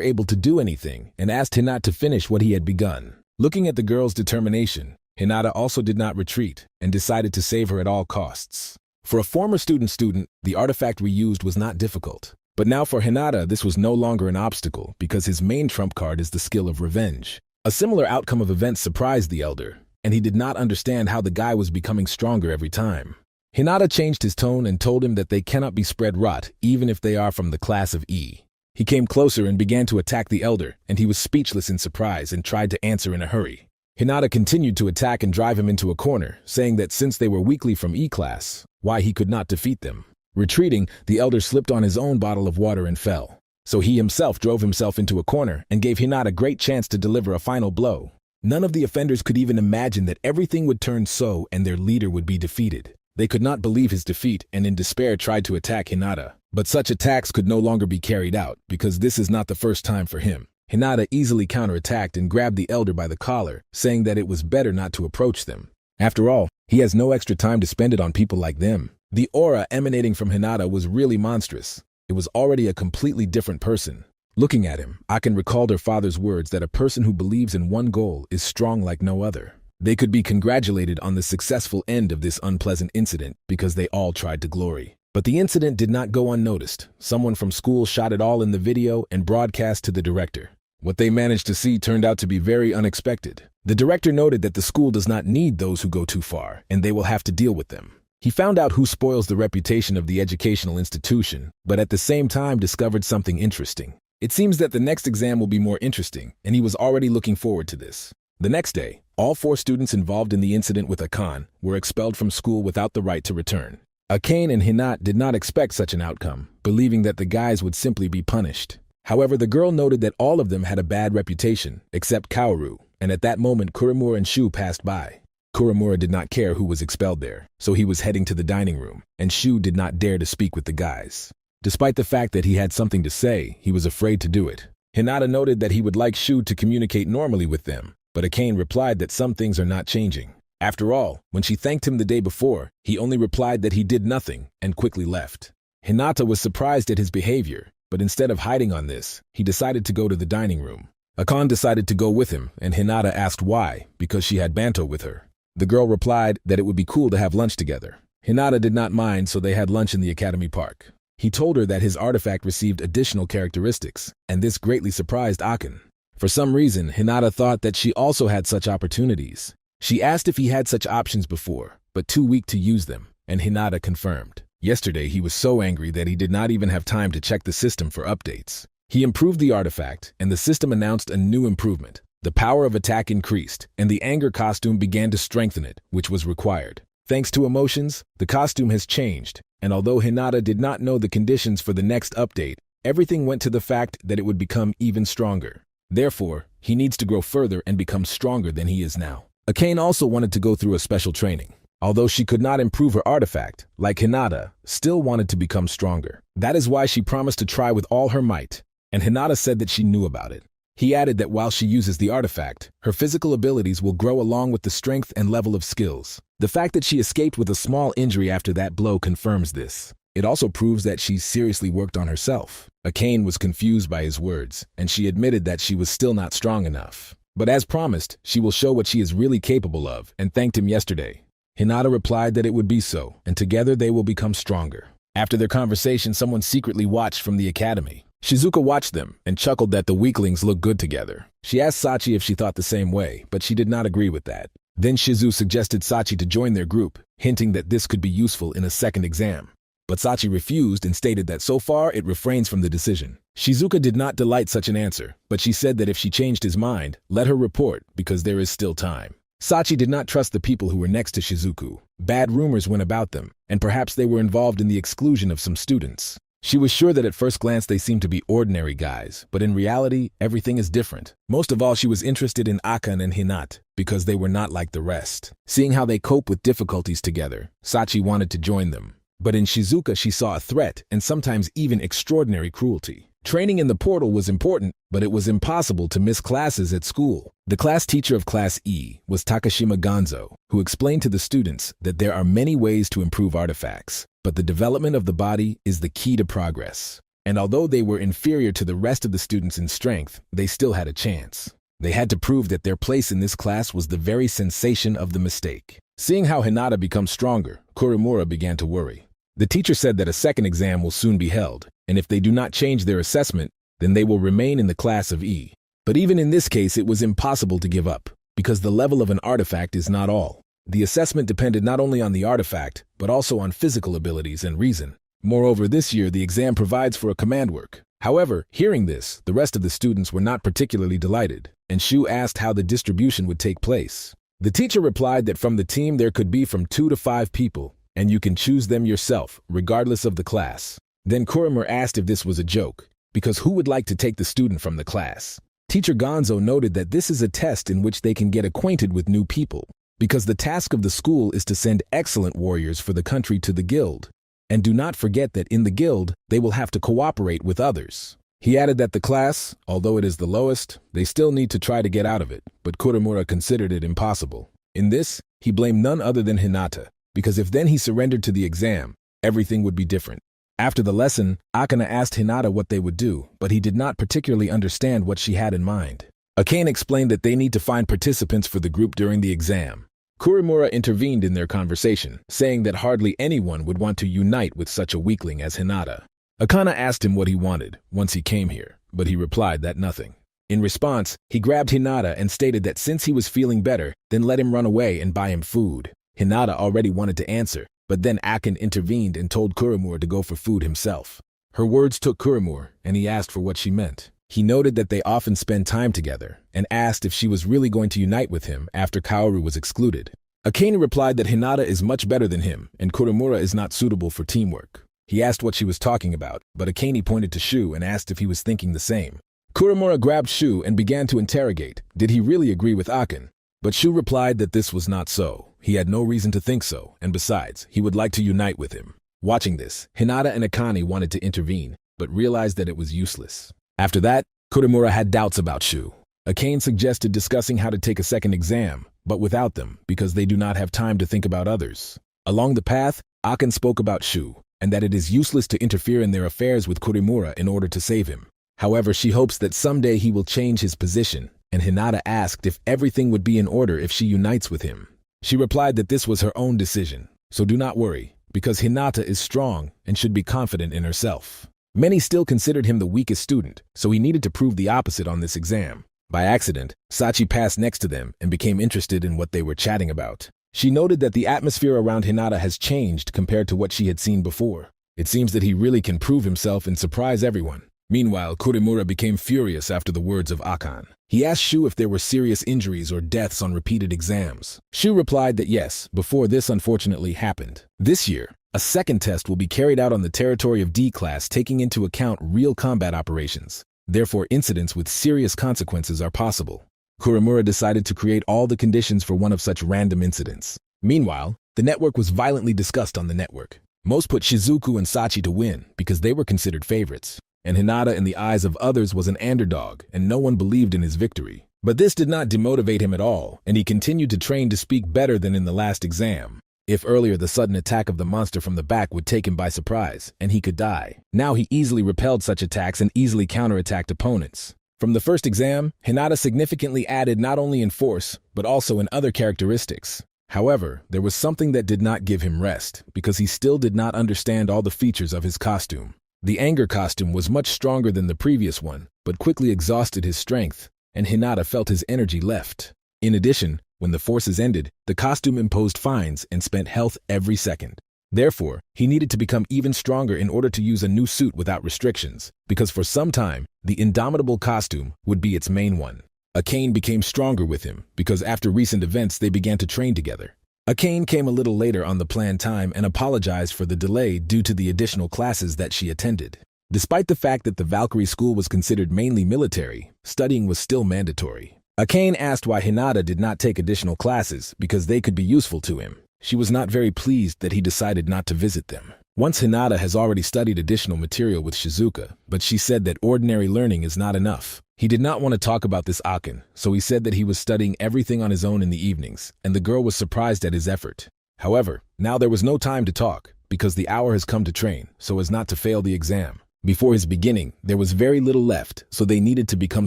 able to do anything and asked Hinata to finish what he had begun. Looking at the girl's determination, Hinata also did not retreat and decided to save her at all costs. For a former student, the artifact reused was not difficult. But now for Hinata, this was no longer an obstacle because his main trump card is the skill of revenge. A similar outcome of events surprised the elder, and he did not understand how the guy was becoming stronger every time. Hinata changed his tone and told him that they cannot be spread rot, even if they are from the class of E. He came closer and began to attack the elder, and he was speechless in surprise and tried to answer in a hurry. Hinata continued to attack and drive him into a corner, saying that since they were weakly from E class, why he could not defeat them. Retreating, the elder slipped on his own bottle of water and fell. So he himself drove himself into a corner and gave Hinata a great chance to deliver a final blow. None of the offenders could even imagine that everything would turn so and their leader would be defeated. They could not believe his defeat and in despair tried to attack Hinata. But such attacks could no longer be carried out because this is not the first time for him. Hinata easily counterattacked and grabbed the elder by the collar, saying that it was better not to approach them. After all, he has no extra time to spend it on people like them. The aura emanating from Hinata was really monstrous. It was already a completely different person. Looking at him, Akane recalled her father's words that a person who believes in one goal is strong like no other. They could be congratulated on the successful end of this unpleasant incident because they all tried to glory. But the incident did not go unnoticed. Someone from school shot it all in the video and broadcast to the director. What they managed to see turned out to be very unexpected. The director noted that the school does not need those who go too far, and they will have to deal with them. He found out who spoils the reputation of the educational institution, but at the same time discovered something interesting. It seems that the next exam will be more interesting, and he was already looking forward to this. The next day, all 4 students involved in the incident with Akane were expelled from school without the right to return. Akane and Hinata did not expect such an outcome, believing that the guys would simply be punished. However, the girl noted that all of them had a bad reputation, except Kaoru, and at that moment Kuromura and Shu passed by. Kuromura did not care who was expelled there, so he was heading to the dining room, and Shu did not dare to speak with the guys. Despite the fact that he had something to say, he was afraid to do it. Hinata noted that he would like Shu to communicate normally with them, but Akane replied that some things are not changing. After all, when she thanked him the day before, he only replied that he did nothing and quickly left. Hinata was surprised at his behavior, but instead of hiding on this, he decided to go to the dining room. Akane decided to go with him, and Hinata asked why, because she had Banto with her. The girl replied that it would be cool to have lunch together. Hinata did not mind, so they had lunch in the Academy Park. He told her that his artifact received additional characteristics, and this greatly surprised Akane. For some reason, Hinata thought that she also had such opportunities. She asked if he had such options before, but too weak to use them, and Hinata confirmed. Yesterday, he was so angry that he did not even have time to check the system for updates. He improved the artifact, and the system announced a new improvement. The power of attack increased, and the anger costume began to strengthen it, which was required. Thanks to emotions, the costume has changed, and although Hinata did not know the conditions for the next update, everything went to the fact that it would become even stronger. Therefore, he needs to grow further and become stronger than he is now. Akane also wanted to go through a special training. Although she could not improve her artifact, like Hinata, still wanted to become stronger. That is why she promised to try with all her might, and Hinata said that she knew about it. He added that while she uses the artifact, her physical abilities will grow along with the strength and level of skills. The fact that she escaped with a small injury after that blow confirms this. It also proves that she seriously worked on herself. Akane was confused by his words, and she admitted that she was still not strong enough. But as promised, she will show what she is really capable of, and thanked him yesterday. Hinata replied that it would be so, and together they will become stronger. After their conversation, someone secretly watched from the academy. Shizuka watched them and chuckled that the weaklings looked good together. She asked Sachi if she thought the same way, but she did not agree with that. Then Shizu suggested Sachi to join their group, hinting that this could be useful in a second exam. but Sachi refused and stated that so far it refrains from the decision. Shizuka did not delight such an answer, but she said that if she changed his mind, let her report because there is still time. Sachi did not trust the people who were next to Shizuku. Bad rumors went about them, and perhaps they were involved in the exclusion of some students. She was sure that at first glance they seemed to be ordinary guys, but in reality, everything is different. Most of all, she was interested in Akane and Hinata, because they were not like the rest. Seeing how they cope with difficulties together, Sachi wanted to join them. But in Shizuka she saw a threat and sometimes even extraordinary cruelty. Training in the portal was important, but it was impossible to miss classes at school. The class teacher of Class E was Takashima Gonzo, who explained to the students that there are many ways to improve artifacts, but the development of the body is the key to progress. And although they were inferior to the rest of the students in strength, they still had a chance. They had to prove that their place in this class was the very sensation of the mistake. Seeing how Hinata becomes stronger, Kuromura began to worry. The teacher said that a second exam will soon be held, and if they do not change their assessment, then they will remain in the class of E. But even in this case, it was impossible to give up, because the level of an artifact is not all. The assessment depended not only on the artifact, but also on physical abilities and reason. Moreover, this year the exam provides for a command work. However, hearing this, the rest of the students were not particularly delighted, and Shu asked how the distribution would take place. The teacher replied that from the team there could be from 2 to 5 people, and you can choose them yourself, regardless of the class. Then Kuromura asked if this was a joke, because who would like to take the student from the class? Teacher Gonzo noted that this is a test in which they can get acquainted with new people, because the task of the school is to send excellent warriors for the country to the guild. And do not forget that in the guild, they will have to cooperate with others. He added that the class, although it is the lowest, they still need to try to get out of it, but Kuromura considered it impossible. In this, he blamed none other than Hinata, because if then he surrendered to the exam, everything would be different. After the lesson, Akane asked Hinata what they would do, but he did not particularly understand what she had in mind. Akane explained that they need to find participants for the group during the exam. Kuromura intervened in their conversation, saying that hardly anyone would want to unite with such a weakling as Hinata. Akane asked him what he wanted once he came here, but he replied that nothing. In response, he grabbed Hinata and stated that since he was feeling better, then let him run away and buy him food. Hinata already wanted to answer, but then Akane intervened and told Kuromura to go for food himself. Her words took Kuromura, and he asked for what she meant. He noted that they often spend time together, and asked if she was really going to unite with him after Kaoru was excluded. Akane replied that Hinata is much better than him, and Kuromura is not suitable for teamwork. He asked what she was talking about, but Akane pointed to Shu and asked if he was thinking the same. Kuromura grabbed Shu and began to interrogate, did he really agree with Akane? But Shu replied that this was not so. He had no reason to think so, and besides, he would like to unite with him. Watching this, Hinata and Akane wanted to intervene, but realized that it was useless. After that, Kuromura had doubts about Shu. Akane suggested discussing how to take a second exam, but without them, because they do not have time to think about others. Along the path, Akane spoke about Shu, and that it is useless to interfere in their affairs with Kuromura in order to save him. However, she hopes that someday he will change his position, and Hinata asked if everything would be in order if she unites with him. She replied that this was her own decision, so do not worry, because Hinata is strong and should be confident in herself. Many still considered him the weakest student, so he needed to prove the opposite on this exam. By accident, Sachi passed next to them and became interested in what they were chatting about. She noted that the atmosphere around Hinata has changed compared to what she had seen before. It seems that he really can prove himself and surprise everyone. Meanwhile, Kuromura became furious after the words of Akane. He asked Shu if there were serious injuries or deaths on repeated exams. Shu replied that yes, before this unfortunately happened. This year, a second test will be carried out on the territory of D-Class taking into account real combat operations. Therefore, incidents with serious consequences are possible. Kuromura decided to create all the conditions for one of such random incidents. Meanwhile, the network was violently discussed on the network. Most put Shizuku and Sachi to win because they were considered favorites. And Hinata in the eyes of others was an underdog, and no one believed in his victory. But this did not demotivate him at all, and he continued to train to speak better than in the last exam. If earlier the sudden attack of the monster from the back would take him by surprise, and he could die, now he easily repelled such attacks and easily counterattacked opponents. From the first exam, Hinata significantly added not only in force, but also in other characteristics. However, there was something that did not give him rest, because he still did not understand all the features of his costume. The anger costume was much stronger than the previous one, but quickly exhausted his strength, and Hinata felt his energy left. In addition, when the forces ended, the costume imposed fines and spent health every second. Therefore, he needed to become even stronger in order to use a new suit without restrictions, because for some time, the indomitable costume would be its main one. Akane became stronger with him, because after recent events they began to train together. Akane came a little later on the planned time and apologized for the delay due to the additional classes that she attended. Despite the fact that the Valkyrie school was considered mainly military, studying was still mandatory. Akane asked why Hinata did not take additional classes because they could be useful to him. She was not very pleased that he decided not to visit them. Once Hinata has already studied additional material with Shizuka, but she said that ordinary learning is not enough. He did not want to talk about this Akane, so he said that he was studying everything on his own in the evenings, and the girl was surprised at his effort. However, now there was no time to talk, because the hour has come to train, so as not to fail the exam. Before his beginning, there was very little left, so they needed to become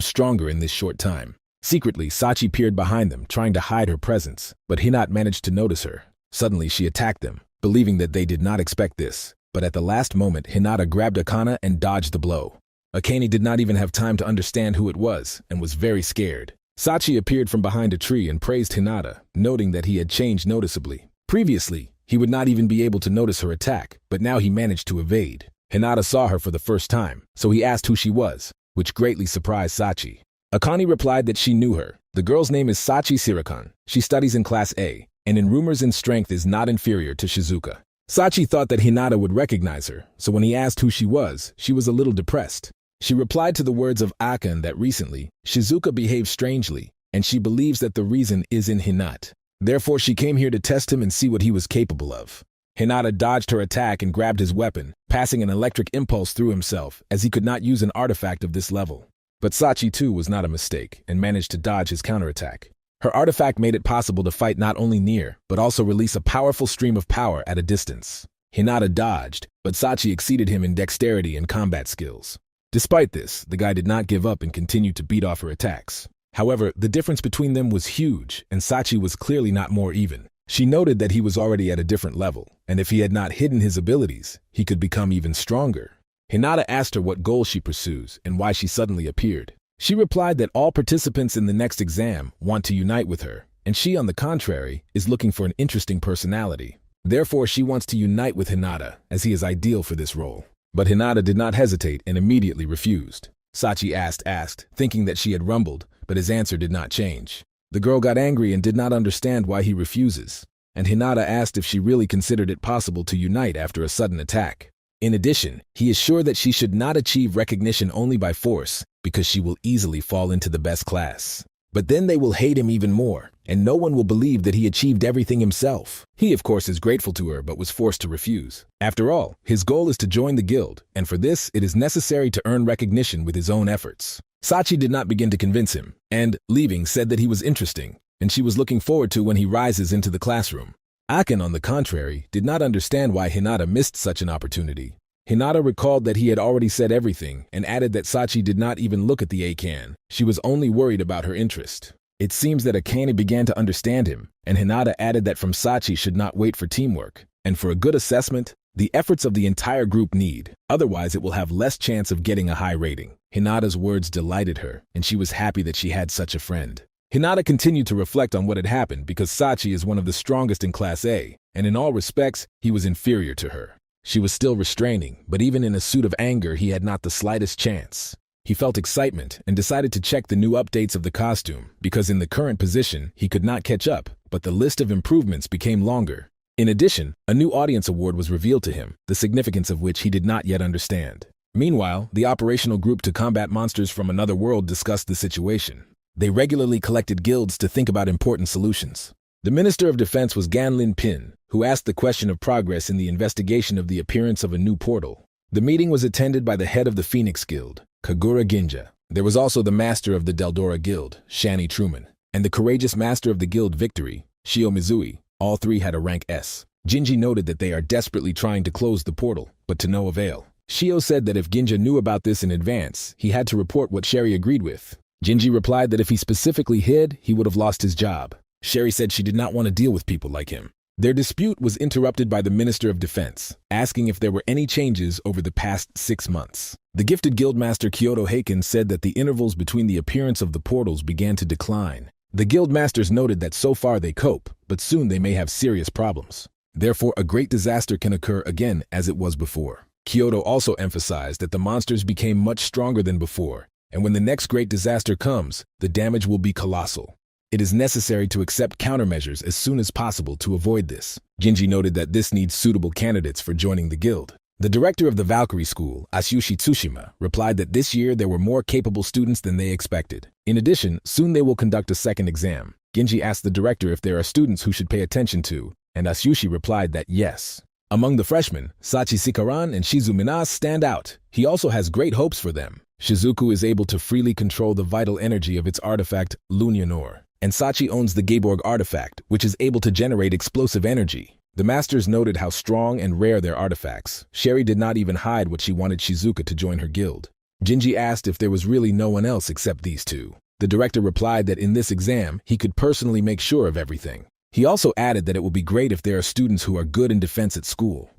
stronger in this short time. Secretly, Sachi peered behind them, trying to hide her presence, but Hinata managed to notice her. Suddenly, she attacked them, believing that they did not expect this. But at the last moment, Hinata grabbed Akane and dodged the blow. Akane did not even have time to understand who it was, and was very scared. Sachi appeared from behind a tree and praised Hinata, noting that he had changed noticeably. Previously, he would not even be able to notice her attack, but now he managed to evade. Hinata saw her for the first time, so he asked who she was, which greatly surprised Sachi. Akane replied that she knew her. The girl's name is Sachi Sirikon. She studies in Class A, and in rumors and strength is not inferior to Shizuka. Sachi thought that Hinata would recognize her, so when he asked who she was a little depressed. She replied to the words of Akane that recently, Shizuka behaved strangely, and she believes that the reason is in Hinata. Therefore, she came here to test him and see what he was capable of. Hinata dodged her attack and grabbed his weapon, passing an electric impulse through himself, as he could not use an artifact of this level. But Sachi too was not a mistake, and managed to dodge his counterattack. Her artifact made it possible to fight not only near, but also release a powerful stream of power at a distance. Hinata dodged, but Sachi exceeded him in dexterity and combat skills. Despite this, the guy did not give up and continued to beat off her attacks. However, the difference between them was huge, and Sachi was clearly not more even. She noted that he was already at a different level, and if he had not hidden his abilities, he could become even stronger. Hinata asked her what goal she pursues and why she suddenly appeared. She replied that all participants in the next exam want to unite with her, and she, on the contrary, is looking for an interesting personality. Therefore, she wants to unite with Hinata, as he is ideal for this role. But Hinata did not hesitate and immediately refused. Sachi asked, thinking that she had rumbled, but his answer did not change. The girl got angry and did not understand why he refuses, and Hinata asked if she really considered it possible to unite after a sudden attack. In addition, he is sure that she should not achieve recognition only by force, because she will easily fall into the best class. But then they will hate him even more, and no one will believe that he achieved everything himself. He, of course, is grateful to her, but was forced to refuse. After all, his goal is to join the guild, and for this, it is necessary to earn recognition with his own efforts. Sachi did not begin to convince him, and, leaving, said that he was interesting, and she was looking forward to when he rises into the classroom. Akane, on the contrary, did not understand why Hinata missed such an opportunity. Hinata recalled that he had already said everything and added that Sachi did not even look at the Akane. She was only worried about her interest. It seems that Akane began to understand him, and Hinata added that from Sachi should not wait for teamwork, and for a good assessment, the efforts of the entire group need, otherwise it will have less chance of getting a high rating. Hinata's words delighted her, and she was happy that she had such a friend. Hinata continued to reflect on what had happened because Sachi is one of the strongest in Class A, and in all respects, he was inferior to her. She was still restraining, but even in a suit of anger, he had not the slightest chance. He felt excitement and decided to check the new updates of the costume, because in the current position, he could not catch up, but the list of improvements became longer. In addition, a new audience award was revealed to him, the significance of which he did not yet understand. Meanwhile, the operational group to combat monsters from another world discussed the situation. They regularly collected guilds to think about important solutions. The Minister of Defense was Ganlin Pin, who asked the question of progress in the investigation of the appearance of a new portal. The meeting was attended by the head of the Phoenix Guild, Kagura Ginja. There was also the master of the Deldora Guild, Shani Truman, and the courageous master of the Guild Victory, Shio Mizui. All three had a rank S. Ginji noted that they are desperately trying to close the portal, but to no avail. Shio said that if Ginja knew about this in advance, he had to report what Sherry agreed with. Ginji replied that if he specifically hid, he would have lost his job. Sherry said she did not want to deal with people like him. Their dispute was interrupted by the Minister of Defense, asking if there were any changes over the past 6 months. The gifted guildmaster Kyoto Heiken said that the intervals between the appearance of the portals began to decline. The guildmasters noted that so far they cope, but soon they may have serious problems. Therefore, a great disaster can occur again as it was before. Kyoto also emphasized that the monsters became much stronger than before, and when the next great disaster comes, the damage will be colossal. It is necessary to accept countermeasures as soon as possible to avoid this. Ginji noted that this needs suitable candidates for joining the guild. The director of the Valkyrie School, Atsushi Tsushima, replied that this year there were more capable students than they expected. In addition, soon they will conduct a second exam. Ginji asked the director if there are students who should pay attention to, and Atsushi replied that yes. Among the freshmen, Sachi Sikaran and Shizu Minas stand out. He also has great hopes for them. Shizuku is able to freely control the vital energy of its artifact, Lunionor, and Sachi owns the Geiborg artifact, which is able to generate explosive energy. The masters noted how strong and rare their artifacts. Sherry did not even hide what she wanted Shizuka to join her guild. Ginji asked if there was really no one else except these two. The director replied that in this exam, he could personally make sure of everything. He also added that it will be great if there are students who are good in defense at school.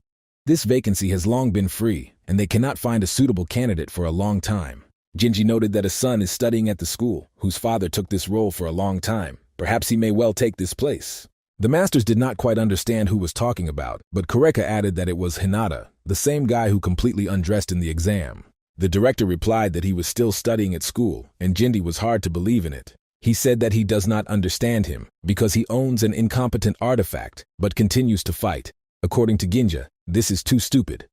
This vacancy has long been free, and they cannot find a suitable candidate for a long time. Ginji noted that a son is studying at the school, whose father took this role for a long time. Perhaps he may well take this place. The masters did not quite understand who was talking about, but Kureka added that it was Hinata, the same guy who completely undressed in the exam. The director replied that he was still studying at school, and Ginji was hard to believe in it. He said that he does not understand him, because he owns an incompetent artifact, but continues to fight. According to Ginja, this is too stupid.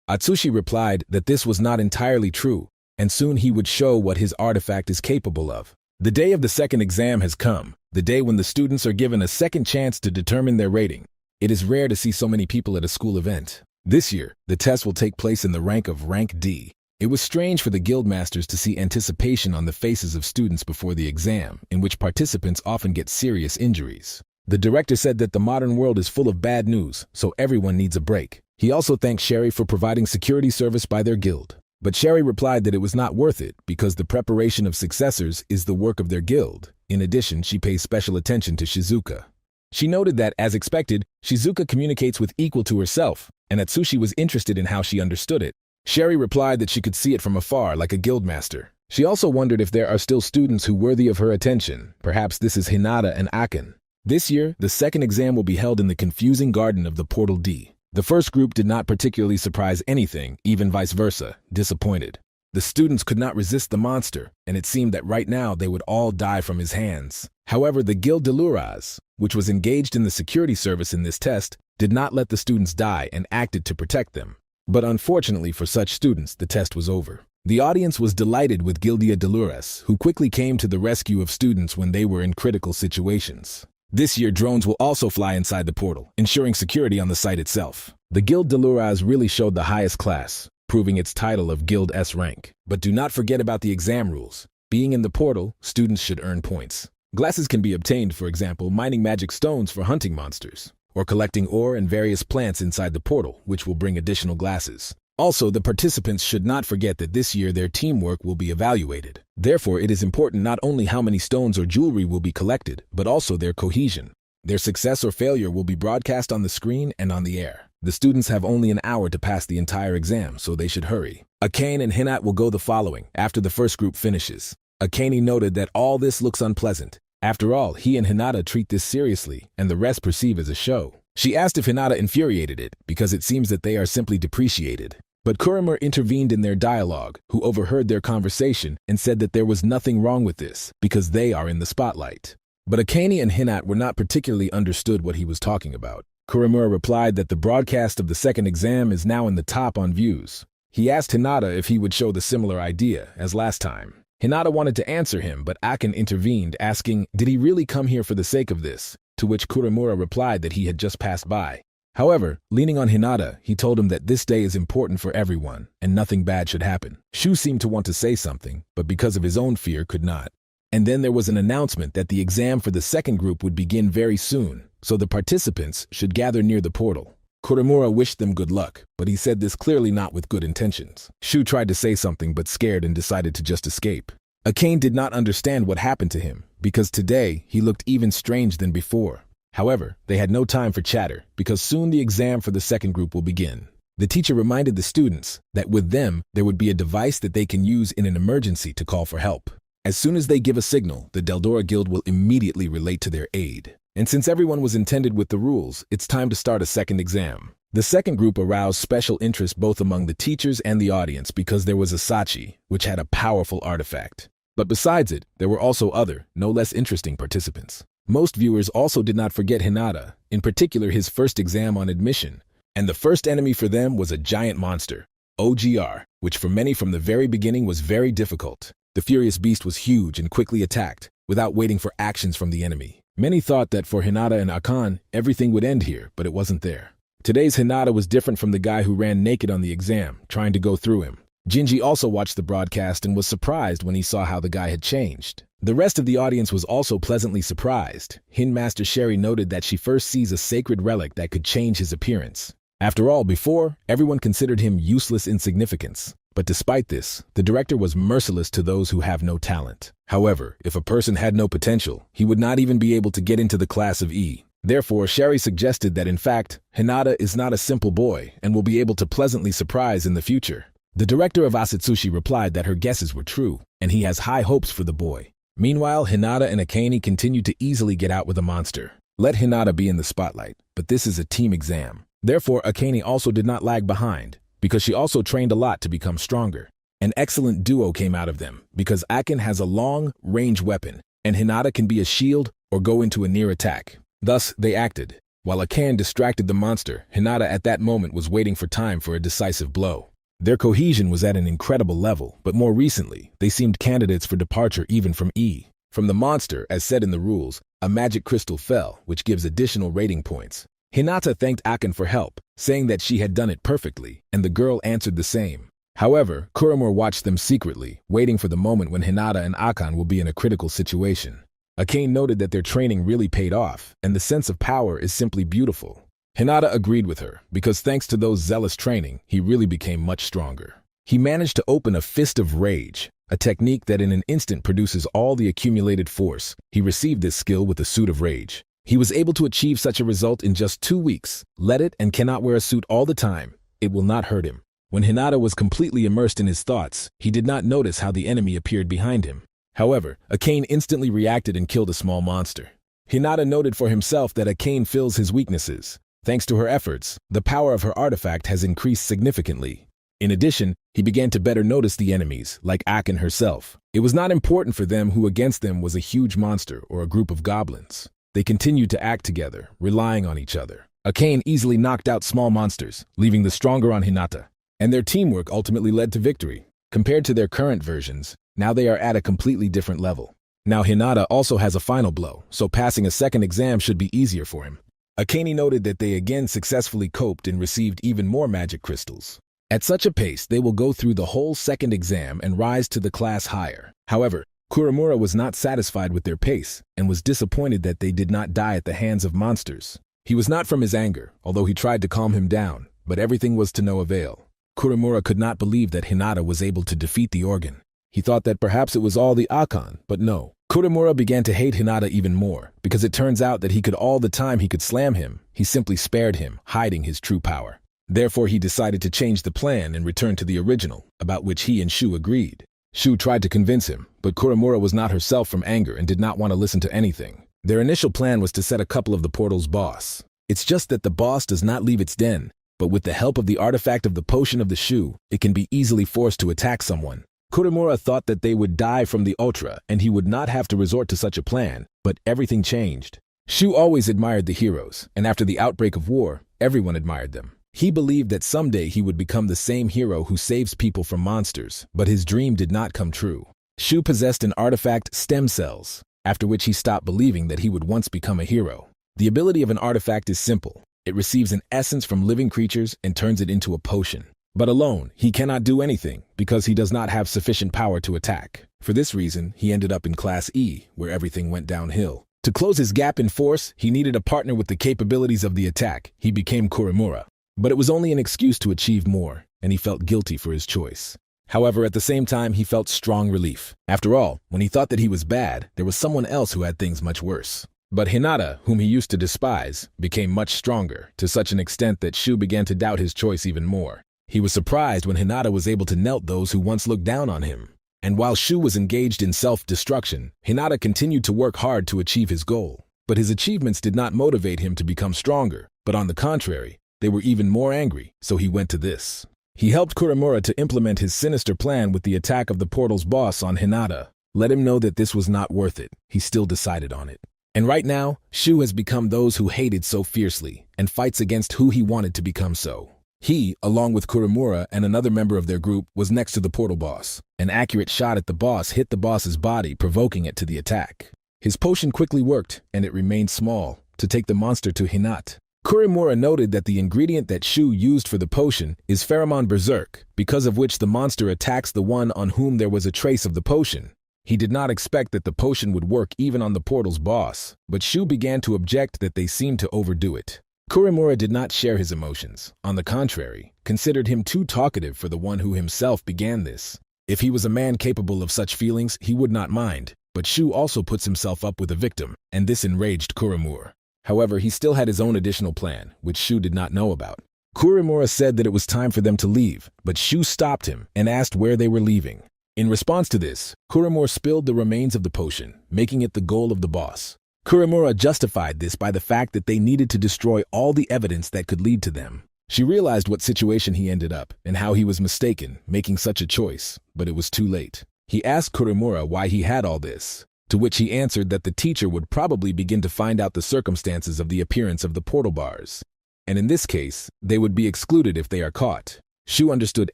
Atsushi replied that this was not entirely true, and soon he would show what his artifact is capable of. The day of the second exam has come, the day when the students are given a second chance to determine their rating. It is rare to see so many people at a school event. This year, the test will take place in the rank of Rank D. It was strange for the guildmasters to see anticipation on the faces of students before the exam, in which participants often get serious injuries. The director said that the modern world is full of bad news, so everyone needs a break. He also thanked Sherry for providing security service by their guild. But Sherry replied that it was not worth it because the preparation of successors is the work of their guild. In addition, she pays special attention to Shizuka. She noted that, as expected, Shizuka communicates with equal to herself, and Atsushi was interested in how she understood it. Sherry replied that she could see it from afar like a guildmaster. She also wondered if there are still students who worthy of her attention. Perhaps this is Hinata and Aken. This year, the second exam will be held in the confusing garden of the Portal D. The first group did not particularly surprise anything, even vice versa, disappointed. The students could not resist the monster, and it seemed that right now they would all die from his hands. However, the Guild de Luraz, which was engaged in the security service in this test, did not let the students die and acted to protect them. But unfortunately for such students, the test was over. The audience was delighted with Guildia de Luras, who quickly came to the rescue of students when they were in critical situations. This year, drones will also fly inside the portal, ensuring security on the site itself. The Guild de Luras really showed the highest class, proving its title of Guild S rank. But do not forget about the exam rules. Being in the portal, students should earn points. Glasses can be obtained, for example, mining magic stones for hunting monsters, or collecting ore and various plants inside the portal, which will bring additional glasses. Also, the participants should not forget that this year their teamwork will be evaluated. Therefore, it is important not only how many stones or jewelry will be collected, but also their cohesion. Their success or failure will be broadcast on the screen and on the air. The students have only an hour to pass the entire exam, so they should hurry. Akane and Hinat will go the following, after the first group finishes. Akane noted that all this looks unpleasant. After all, he and Hinata treat this seriously, and the rest perceive as a show. She asked if Hinata infuriated it, because it seems that they are simply depreciated. But Kuramura intervened in their dialogue, who overheard their conversation and said that there was nothing wrong with this, because they are in the spotlight. But Akane and Hinat were not particularly understood what he was talking about. Kuramura replied that the broadcast of the second exam is now in the top on views. He asked Hinata if he would show the similar idea as last time. Hinata wanted to answer him, but Aken intervened, asking, did he really come here for the sake of this? To which Kuramura replied that he had just passed by. However, leaning on Hinata, he told him that this day is important for everyone, and nothing bad should happen. Shu seemed to want to say something, but because of his own fear could not. And then there was an announcement that the exam for the second group would begin very soon, so the participants should gather near the portal. Kuramura wished them good luck, but he said this clearly not with good intentions. Shu tried to say something but scared and decided to just escape. Akane did not understand what happened to him, because today he looked even strange than before. However, they had no time for chatter, because soon the exam for the second group will begin. The teacher reminded the students that with them there would be a device that they can use in an emergency to call for help. As soon as they give a signal, the Deldora Guild will immediately relate to their aid. And since everyone was intended with the rules, it's time to start a second exam. The second group aroused special interest both among the teachers and the audience because there was a Sachi, which had a powerful artifact. But besides it, there were also other, no less interesting participants. Most viewers also did not forget Hinata, in particular his first exam on admission. And the first enemy for them was a giant monster, OGR, which for many from the very beginning was very difficult. The furious beast was huge and quickly attacked, without waiting for actions from the enemy. Many thought that for Hinata and Akane, everything would end here, but it wasn't there. Today's Hinata was different from the guy who ran naked on the exam, trying to go through him. Jinji also watched the broadcast and was surprised when he saw how the guy had changed. The rest of the audience was also pleasantly surprised. Hin Master Sherry noted that she first sees a sacred relic that could change his appearance. After all, before, everyone considered him useless insignificance. But despite this, the director was merciless to those who have no talent. However, if a person had no potential, he would not even be able to get into the class of E. Therefore, Sherry suggested that in fact, Hinata is not a simple boy and will be able to pleasantly surprise in the future. The director of Asatsushi replied that her guesses were true, and he has high hopes for the boy. Meanwhile, Hinata and Akane continued to easily get out with a monster. Let Hinata be in the spotlight, but this is a team exam. Therefore, Akane also did not lag behind, because she also trained a lot to become stronger. An excellent duo came out of them, because Akane has a long-range weapon, and Hinata can be a shield or go into a near attack. Thus, they acted. While Akane distracted the monster, Hinata at that moment was waiting for time for a decisive blow. Their cohesion was at an incredible level, but more recently, they seemed candidates for departure even from E. From the monster, as said in the rules, a magic crystal fell, which gives additional rating points. Hinata thanked Akane for help, saying that she had done it perfectly, and the girl answered the same. However, Kuromura watched them secretly, waiting for the moment when Hinata and Akane will be in a critical situation. Akane noted that their training really paid off, and the sense of power is simply beautiful. Hinata agreed with her, because thanks to those zealous training, he really became much stronger. He managed to open a Fist of Rage, a technique that in an instant produces all the accumulated force. He received this skill with a suit of rage. He was able to achieve such a result in just 2 weeks. Let it and cannot wear a suit all the time. It will not hurt him. When Hinata was completely immersed in his thoughts, he did not notice how the enemy appeared behind him. However, Akane instantly reacted and killed a small monster. Hinata noted for himself that Akane fills his weaknesses. Thanks to her efforts, the power of her artifact has increased significantly. In addition, he began to better notice the enemies, like Akane herself. It was not important for them who against them was a huge monster or a group of goblins. They continued to act together, relying on each other. Akane easily knocked out small monsters, leaving the stronger on Hinata. And their teamwork ultimately led to victory. Compared to their current versions, now they are at a completely different level. Now Hinata also has a final blow, so passing a second exam should be easier for him. Akane noted that they again successfully coped and received even more magic crystals. At such a pace, they will go through the whole second exam and rise to the class higher. However, Kuromura was not satisfied with their pace and was disappointed that they did not die at the hands of monsters. He was not from his anger, although he tried to calm him down, but everything was to no avail. Kuromura could not believe that Hinata was able to defeat the organ. He thought that perhaps it was all the Akane, but no. Kuromura began to hate Hinata even more, because it turns out that all the time he could slam him, he simply spared him, hiding his true power. Therefore, he decided to change the plan and return to the original, about which he and Shu agreed. Shu tried to convince him, but Kuromura was not herself from anger and did not want to listen to anything. Their initial plan was to set a couple of the portal's boss. It's just that the boss does not leave its den, but with the help of the artifact of the potion of the Shu, it can be easily forced to attack someone. Kuromura thought that they would die from the Ultra and he would not have to resort to such a plan, but everything changed. Shu always admired the heroes, and after the outbreak of war, everyone admired them. He believed that someday he would become the same hero who saves people from monsters, but his dream did not come true. Shu possessed an artifact, stem cells, after which he stopped believing that he would once become a hero. The ability of an artifact is simple. It receives an essence from living creatures and turns it into a potion. But alone, he cannot do anything because he does not have sufficient power to attack. For this reason, he ended up in Class E, where everything went downhill. To close his gap in force, he needed a partner with the capabilities of the attack. He became Kuromura. But it was only an excuse to achieve more, and he felt guilty for his choice. However, at the same time, he felt strong relief. After all, when he thought that he was bad, there was someone else who had things much worse. But Hinata, whom he used to despise, became much stronger, to such an extent that Shu began to doubt his choice even more. He was surprised when Hinata was able to knelt those who once looked down on him. And while Shu was engaged in self-destruction, Hinata continued to work hard to achieve his goal. But his achievements did not motivate him to become stronger, but on the contrary, they were even more angry, so he went to this. He helped Kuromura to implement his sinister plan with the attack of the portal's boss on Hinata. Let him know that this was not worth it. He still decided on it. And right now, Shu has become those who hated so fiercely and fights against who he wanted to become so. He, along with Kuromura and another member of their group, was next to the portal boss. An accurate shot at the boss hit the boss's body, provoking it to the attack. His potion quickly worked, and it remained small, to take the monster to Hinata. Kuromura noted that the ingredient that Shu used for the potion is Pheromone Berserk, because of which the monster attacks the one on whom there was a trace of the potion. He did not expect that the potion would work even on the portal's boss, but Shu began to object that they seemed to overdo it. Kuromura did not share his emotions. On the contrary, considered him too talkative for the one who himself began this. If he was a man capable of such feelings, he would not mind, but Shu also puts himself up with a victim, and this enraged Kuromura. However, he still had his own additional plan, which Shu did not know about. Kuromura said that it was time for them to leave, but Shu stopped him and asked where they were leaving. In response to this, Kuromura spilled the remains of the potion, making it the goal of the boss. Kuromura justified this by the fact that they needed to destroy all the evidence that could lead to them. She realized what situation he ended up and how he was mistaken, making such a choice, but it was too late. He asked Kuromura why he had all this, to which he answered that the teacher would probably begin to find out the circumstances of the appearance of the portal bars. And in this case, they would be excluded if they are caught. Shu understood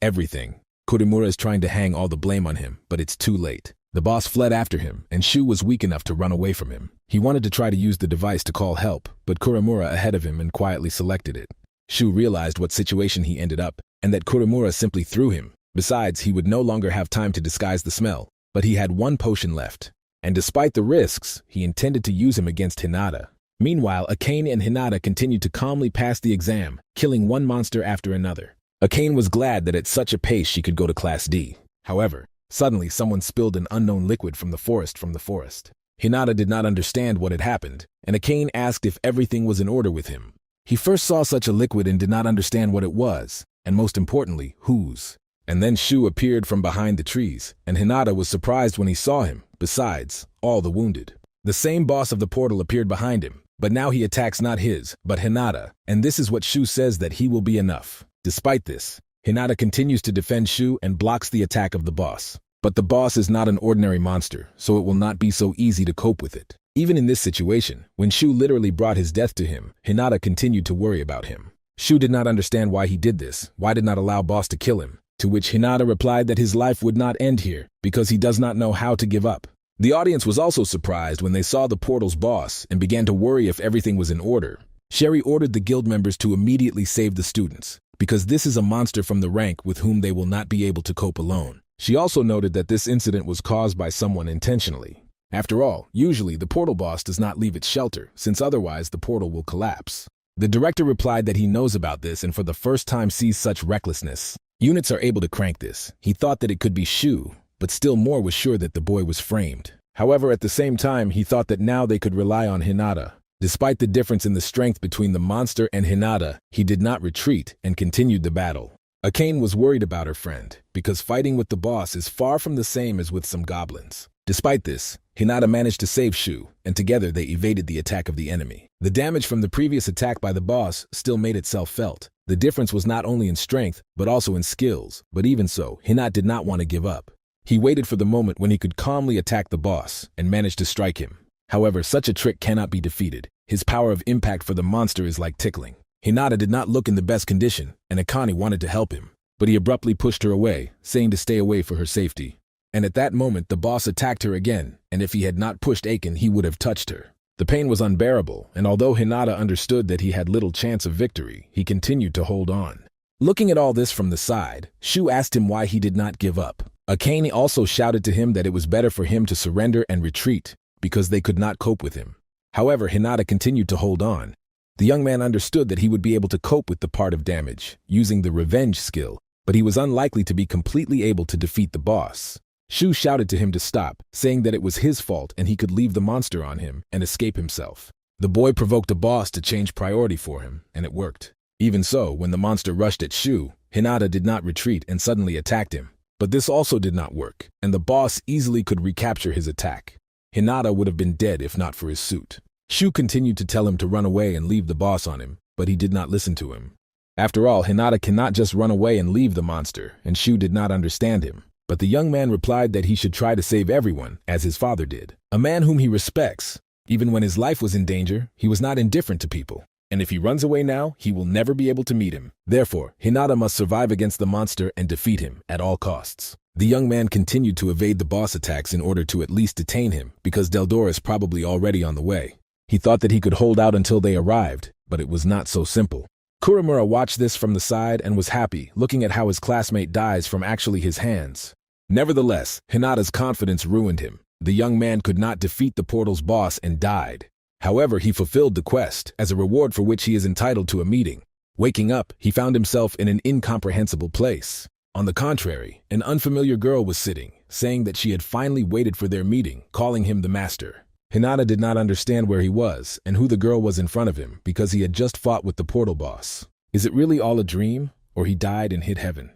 everything. Kuromura is trying to hang all the blame on him, but it's too late. The boss fled after him, and Shu was weak enough to run away from him. He wanted to try to use the device to call help, but Kuromura ahead of him and quietly selected it. Shu realized what situation he ended up, and that Kuromura simply threw him. Besides, he would no longer have time to disguise the smell, but he had one potion left. And despite the risks, he intended to use him against Hinata. Meanwhile, Akane and Hinata continued to calmly pass the exam, killing one monster after another. Akane was glad that at such a pace she could go to Class D. However, suddenly someone spilled an unknown liquid from the forest. Hinata did not understand what had happened, and Akane asked if everything was in order with him. He first saw such a liquid and did not understand what it was, and most importantly, whose. And then Shu appeared from behind the trees, and Hinata was surprised when he saw him. Besides, all the wounded. The same boss of the portal appeared behind him, but now he attacks not his, but Hinata, and this is what Shu says that he will be enough. Despite this, Hinata continues to defend Shu and blocks the attack of the boss. But the boss is not an ordinary monster, so it will not be so easy to cope with it. Even in this situation, when Shu literally brought his death to him, Hinata continued to worry about him. Shu did not understand why he did this, why did not allow boss to kill him, to which Hinata replied that his life would not end here, because he does not know how to give up. The audience was also surprised when they saw the portal's boss and began to worry if everything was in order. Sherry ordered the guild members to immediately save the students, because this is a monster from the rank with whom they will not be able to cope alone. She also noted that this incident was caused by someone intentionally. After all, usually the portal boss does not leave its shelter, since otherwise the portal will collapse. The director replied that he knows about this and for the first time sees such recklessness. Units are able to crank this. He thought that it could be Shu, but still more was sure that the boy was framed. However, at the same time, he thought that now they could rely on Hinata. Despite the difference in the strength between the monster and Hinata, he did not retreat and continued the battle. Akane was worried about her friend, because fighting with the boss is far from the same as with some goblins. Despite this, Hinata managed to save Shu, and together they evaded the attack of the enemy. The damage from the previous attack by the boss still made itself felt. The difference was not only in strength, but also in skills, but even so, Hinata did not want to give up. He waited for the moment when he could calmly attack the boss, and managed to strike him. However, such a trick cannot be defeated. His power of impact for the monster is like tickling. Hinata did not look in the best condition, and Akane wanted to help him, but he abruptly pushed her away, saying to stay away for her safety. And at that moment, the boss attacked her again, and if he had not pushed Akane, he would have touched her. The pain was unbearable, and although Hinata understood that he had little chance of victory, he continued to hold on. Looking at all this from the side, Shu asked him why he did not give up. Akane also shouted to him that it was better for him to surrender and retreat, because they could not cope with him. However, Hinata continued to hold on. The young man understood that he would be able to cope with the part of damage, using the revenge skill, but he was unlikely to be completely able to defeat the boss. Shu shouted to him to stop, saying that it was his fault and he could leave the monster on him and escape himself. The boy provoked a boss to change priority for him, and it worked. Even so, when the monster rushed at Shu, Hinata did not retreat and suddenly attacked him. But this also did not work, and the boss easily could recapture his attack. Hinata would have been dead if not for his suit. Shu continued to tell him to run away and leave the boss on him, but he did not listen to him. After all, Hinata cannot just run away and leave the monster, and Shu did not understand him. But the young man replied that he should try to save everyone, as his father did. A man whom he respects. Even when his life was in danger, he was not indifferent to people. And if he runs away now, he will never be able to meet him. Therefore, Hinata must survive against the monster and defeat him at all costs. The young man continued to evade the boss attacks in order to at least detain him, because Deldora is probably already on the way. He thought that he could hold out until they arrived, but it was not so simple. Kuromura watched this from the side and was happy, looking at how his classmate dies from actually his hands. Nevertheless, Hinata's confidence ruined him. The young man could not defeat the portal's boss and died. However, he fulfilled the quest, as a reward for which he is entitled to a meeting. Waking up, he found himself in an incomprehensible place. On the contrary, an unfamiliar girl was sitting, saying that she had finally waited for their meeting, calling him the master. Hinata did not understand where he was and who the girl was in front of him because he had just fought with the portal boss. Is it really all a dream, or he died and hit heaven?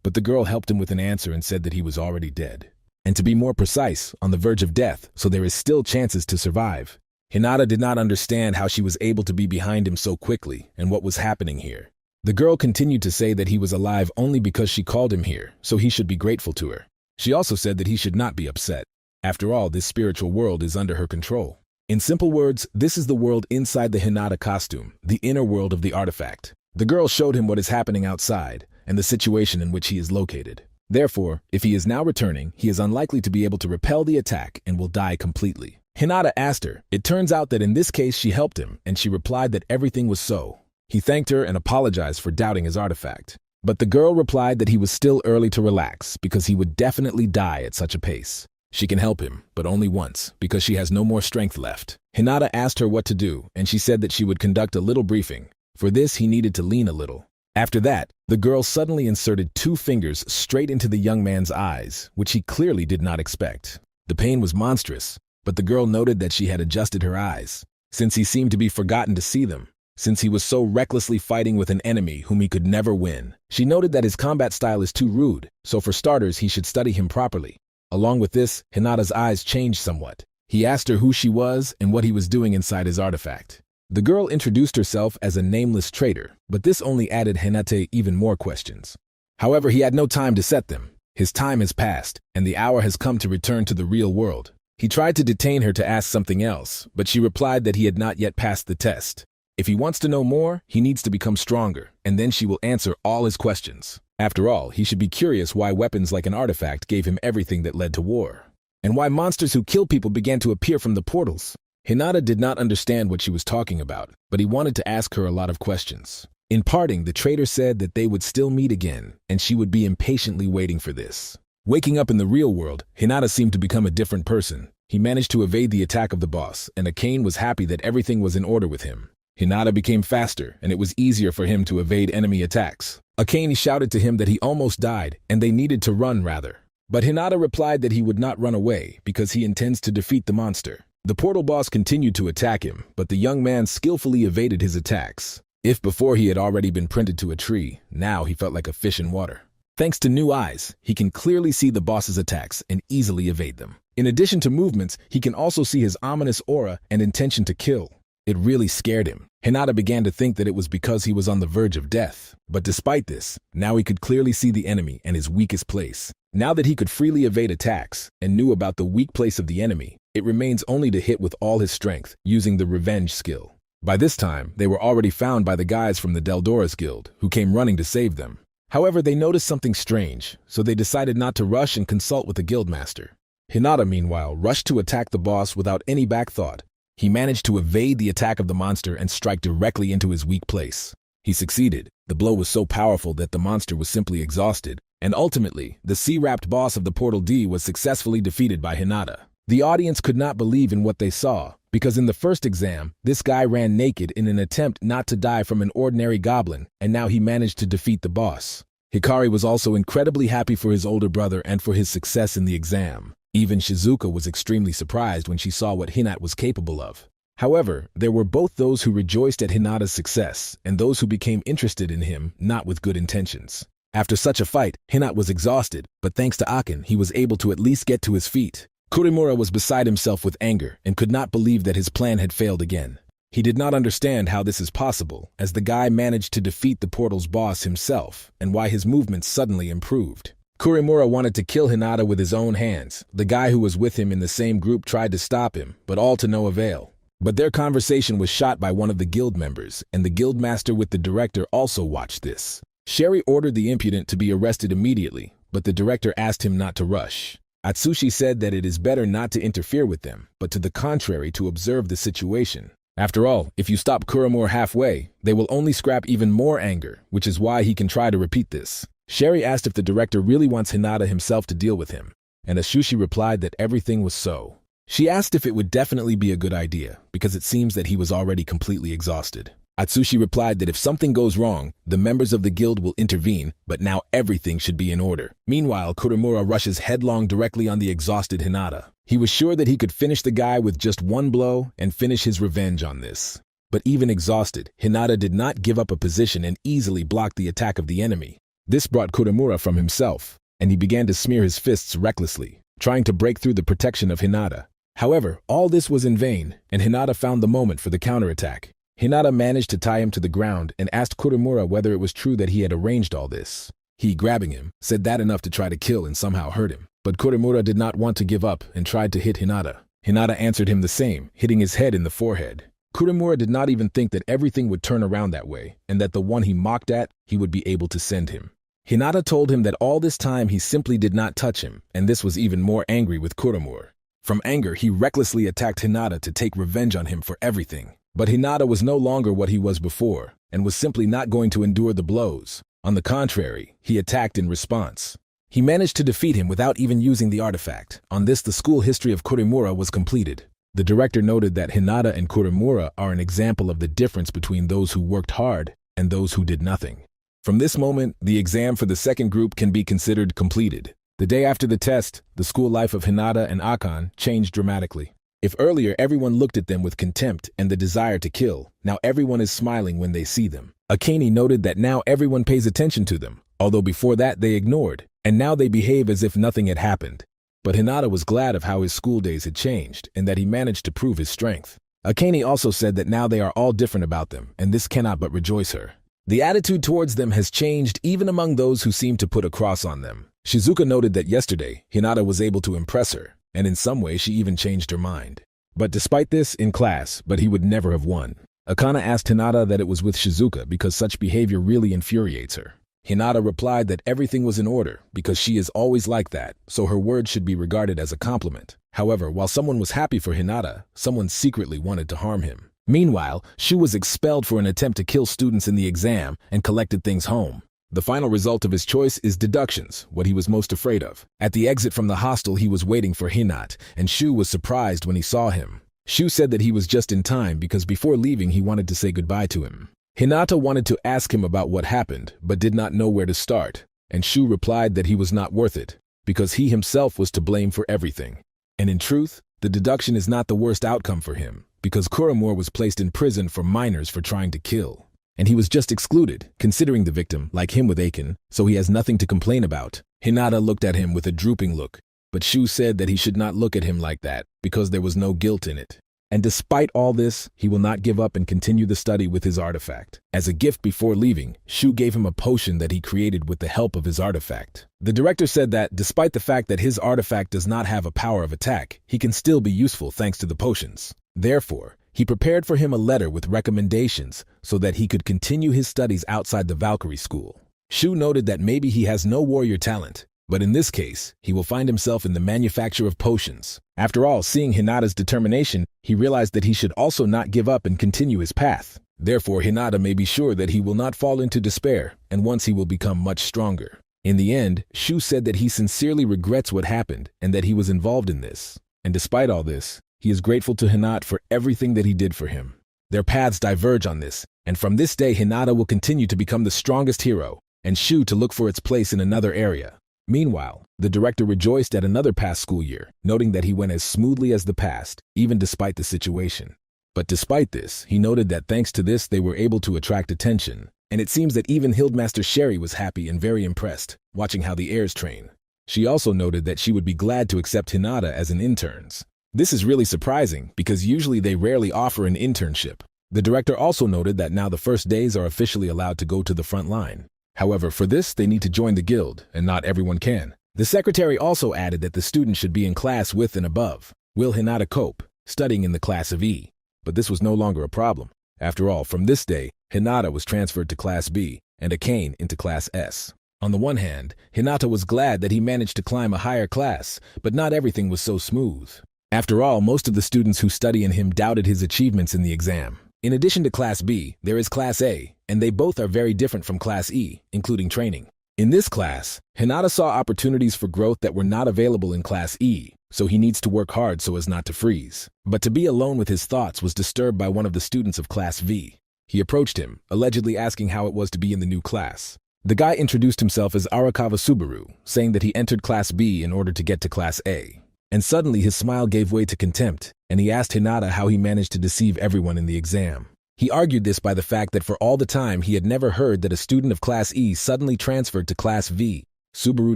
But the girl helped him with an answer and said that he was already dead. And to be more precise, on the verge of death, so there is still chances to survive. Hinata did not understand how she was able to be behind him so quickly and what was happening here. The girl continued to say that he was alive only because she called him here, so he should be grateful to her. She also said that he should not be upset. After all, this spiritual world is under her control. In simple words, this is the world inside the Hinata costume, the inner world of the artifact. The girl showed him what is happening outside and the situation in which he is located. Therefore, if he is now returning, he is unlikely to be able to repel the attack and will die completely. Hinata asked her. It turns out that in this case she helped him, and she replied that everything was so. He thanked her and apologized for doubting his artifact. But the girl replied that he was still early to relax because he would definitely die at such a pace. She can help him, but only once, because she has no more strength left. Hinata asked her what to do, and she said that she would conduct a little briefing. For this, he needed to lean a little. After that, the girl suddenly inserted 2 fingers straight into the young man's eyes, which he clearly did not expect. The pain was monstrous, but the girl noted that she had adjusted her eyes, since he seemed to be forgotten to see them, since he was so recklessly fighting with an enemy whom he could never win. She noted that his combat style is too rude, so for starters he should study him properly. Along with this, Hinata's eyes changed somewhat. He asked her who she was and what he was doing inside his artifact. The girl introduced herself as a nameless traitor, but this only added Hinata even more questions. However, he had no time to set them. His time has passed, and the hour has come to return to the real world. He tried to detain her to ask something else, but she replied that he had not yet passed the test. If he wants to know more, he needs to become stronger, and then she will answer all his questions. After all, he should be curious why weapons like an artifact gave him everything that led to war, and why monsters who kill people began to appear from the portals. Hinata did not understand what she was talking about, but he wanted to ask her a lot of questions. In parting, the traitor said that they would still meet again, and she would be impatiently waiting for this. Waking up in the real world, Hinata seemed to become a different person. He managed to evade the attack of the boss, and Akane was happy that everything was in order with him. Hinata became faster, and it was easier for him to evade enemy attacks. Akane shouted to him that he almost died, and they needed to run rather. But Hinata replied that he would not run away, because he intends to defeat the monster. The portal boss continued to attack him, but the young man skillfully evaded his attacks. If before he had already been printed to a tree, now he felt like a fish in water. Thanks to new eyes, he can clearly see the boss's attacks and easily evade them. In addition to movements, he can also see his ominous aura and intention to kill. It really scared him. Hinata began to think that it was because he was on the verge of death. But despite this, now he could clearly see the enemy and his weakest place. Now that he could freely evade attacks and knew about the weak place of the enemy, it remains only to hit with all his strength, using the revenge skill. By this time, they were already found by the guys from the Deldora's Guild, who came running to save them. However, they noticed something strange, so they decided not to rush and consult with the guildmaster. Hinata, meanwhile, rushed to attack the boss without any back thought. He managed to evade the attack of the monster and strike directly into his weak place. He succeeded. The blow was so powerful that the monster was simply exhausted, and ultimately, the sea-wrapped boss of the Portal D was successfully defeated by Hinata. The audience could not believe in what they saw, because in the first exam, this guy ran naked in an attempt not to die from an ordinary goblin, and now he managed to defeat the boss. Hikari was also incredibly happy for his older brother and for his success in the exam. Even Shizuka was extremely surprised when she saw what Hinata was capable of. However, there were both those who rejoiced at Hinata's success and those who became interested in him, not with good intentions. After such a fight, Hinata was exhausted, but thanks to Akin, he was able to at least get to his feet. Kurimura was beside himself with anger and could not believe that his plan had failed again. He did not understand how this is possible, as the guy managed to defeat the portal's boss himself, and why his movements suddenly improved. Kurimura wanted to kill Hinata with his own hands. The guy who was with him in the same group tried to stop him, but all to no avail. But their conversation was shot by one of the guild members, and the guild master with the director also watched this. Sherry ordered the impudent to be arrested immediately, but the director asked him not to rush. Atsushi said that it is better not to interfere with them, but to the contrary to observe the situation. After all, if you stop Kurimura halfway, they will only scrap even more anger, which is why he can try to repeat this. Sherry asked if the director really wants Hinata himself to deal with him, and Atsushi replied that everything was so. She asked if it would definitely be a good idea, because it seems that he was already completely exhausted. Atsushi replied that if something goes wrong, the members of the guild will intervene, but now everything should be in order. Meanwhile, Kurimura rushes headlong directly on the exhausted Hinata. He was sure that he could finish the guy with just one blow and finish his revenge on this. But even exhausted, Hinata did not give up a position and easily blocked the attack of the enemy. This brought Kurimura from himself, and he began to smear his fists recklessly, trying to break through the protection of Hinata. However, all this was in vain, and Hinata found the moment for the counterattack. Hinata managed to tie him to the ground and asked Kurimura whether it was true that he had arranged all this. He, grabbing him, said that enough to try to kill and somehow hurt him. But Kurimura did not want to give up and tried to hit Hinata. Hinata answered him the same, hitting his head in the forehead. Kurimura did not even think that everything would turn around that way, and that the one he mocked at, he would be able to send him. Hinata told him that all this time he simply did not touch him, and this was even more angry with Kurimura. From anger, he recklessly attacked Hinata to take revenge on him for everything. But Hinata was no longer what he was before, and was simply not going to endure the blows. On the contrary, he attacked in response. He managed to defeat him without even using the artifact. On this, the school history of Kurimura was completed. The director noted that Hinata and Kurimura are an example of the difference between those who worked hard and those who did nothing. From this moment, the exam for the second group can be considered completed. The day after the test, the school life of Hinata and Akane changed dramatically. If earlier everyone looked at them with contempt and the desire to kill, now everyone is smiling when they see them. Akane noted that now everyone pays attention to them, although before that they ignored, and now they behave as if nothing had happened. But Hinata was glad of how his school days had changed and that he managed to prove his strength. Akane also said that now they are all different about them, and this cannot but rejoice her. The attitude towards them has changed even among those who seem to put a cross on them. Shizuka noted that yesterday, Hinata was able to impress her, and in some way she even changed her mind. But despite this, in class, he would never have won. Akane asked Hinata that it was with Shizuka because such behavior really infuriates her. Hinata replied that everything was in order because she is always like that, so her words should be regarded as a compliment. However, while someone was happy for Hinata, someone secretly wanted to harm him. Meanwhile, Shu was expelled for an attempt to kill students in the exam and collected things home. The final result of his choice is deductions, what he was most afraid of. At the exit from the hostel, he was waiting for Hinata, and Shu was surprised when he saw him. Shu said that he was just in time because before leaving he wanted to say goodbye to him. Hinata wanted to ask him about what happened, but did not know where to start, and Shu replied that he was not worth it, because he himself was to blame for everything. And in truth, the deduction is not the worst outcome for him, because Kurimura was placed in prison for minors for trying to kill. And he was just excluded, considering the victim, like him with Akane, so he has nothing to complain about. Hinata looked at him with a drooping look, but Shu said that he should not look at him like that, because there was no guilt in it. And despite all this, he will not give up and continue the study with his artifact. As a gift before leaving, Shu gave him a potion that he created with the help of his artifact. The director said that, despite the fact that his artifact does not have a power of attack, he can still be useful thanks to the potions. Therefore, he prepared for him a letter with recommendations so that he could continue his studies outside the Valkyrie school. Shu noted that maybe he has no warrior talent, but in this case, he will find himself in the manufacture of potions. After all, seeing Hinata's determination, he realized that he should also not give up and continue his path. Therefore, Hinata may be sure that he will not fall into despair, and once he will become much stronger. In the end, Shu said that he sincerely regrets what happened and that he was involved in this. And despite all this, he is grateful to Hinata for everything that he did for him. Their paths diverge on this, and from this day Hinata will continue to become the strongest hero, and Shu to look for its place in another area. Meanwhile, the director rejoiced at another past school year, noting that he went as smoothly as the past, even despite the situation. But despite this, he noted that thanks to this they were able to attract attention, and it seems that even Guildmaster Sherry was happy and very impressed, watching how the heirs train. She also noted that she would be glad to accept Hinata as an intern. This is really surprising because usually they rarely offer an internship. The director also noted that now the first days are officially allowed to go to the front line. However, for this, they need to join the guild, and not everyone can. The secretary also added that the student should be in class with and above Will Hinata cope, studying in the class of E. But this was no longer a problem. After all, from this day, Hinata was transferred to Class B, and Akane into Class S. On the one hand, Hinata was glad that he managed to climb a higher class, but not everything was so smooth. After all, most of the students who study in him doubted his achievements in the exam. In addition to Class B, there is Class A, and they both are very different from Class E, including training. In this class, Hinata saw opportunities for growth that were not available in Class E, so he needs to work hard so as not to freeze. But to be alone with his thoughts was disturbed by one of the students of Class V. He approached him, allegedly asking how it was to be in the new class. The guy introduced himself as Arakawa Subaru, saying that he entered Class B in order to get to Class A. And suddenly his smile gave way to contempt, and he asked Hinata how he managed to deceive everyone in the exam. He argued this by the fact that for all the time he had never heard that a student of Class E suddenly transferred to Class V. Subaru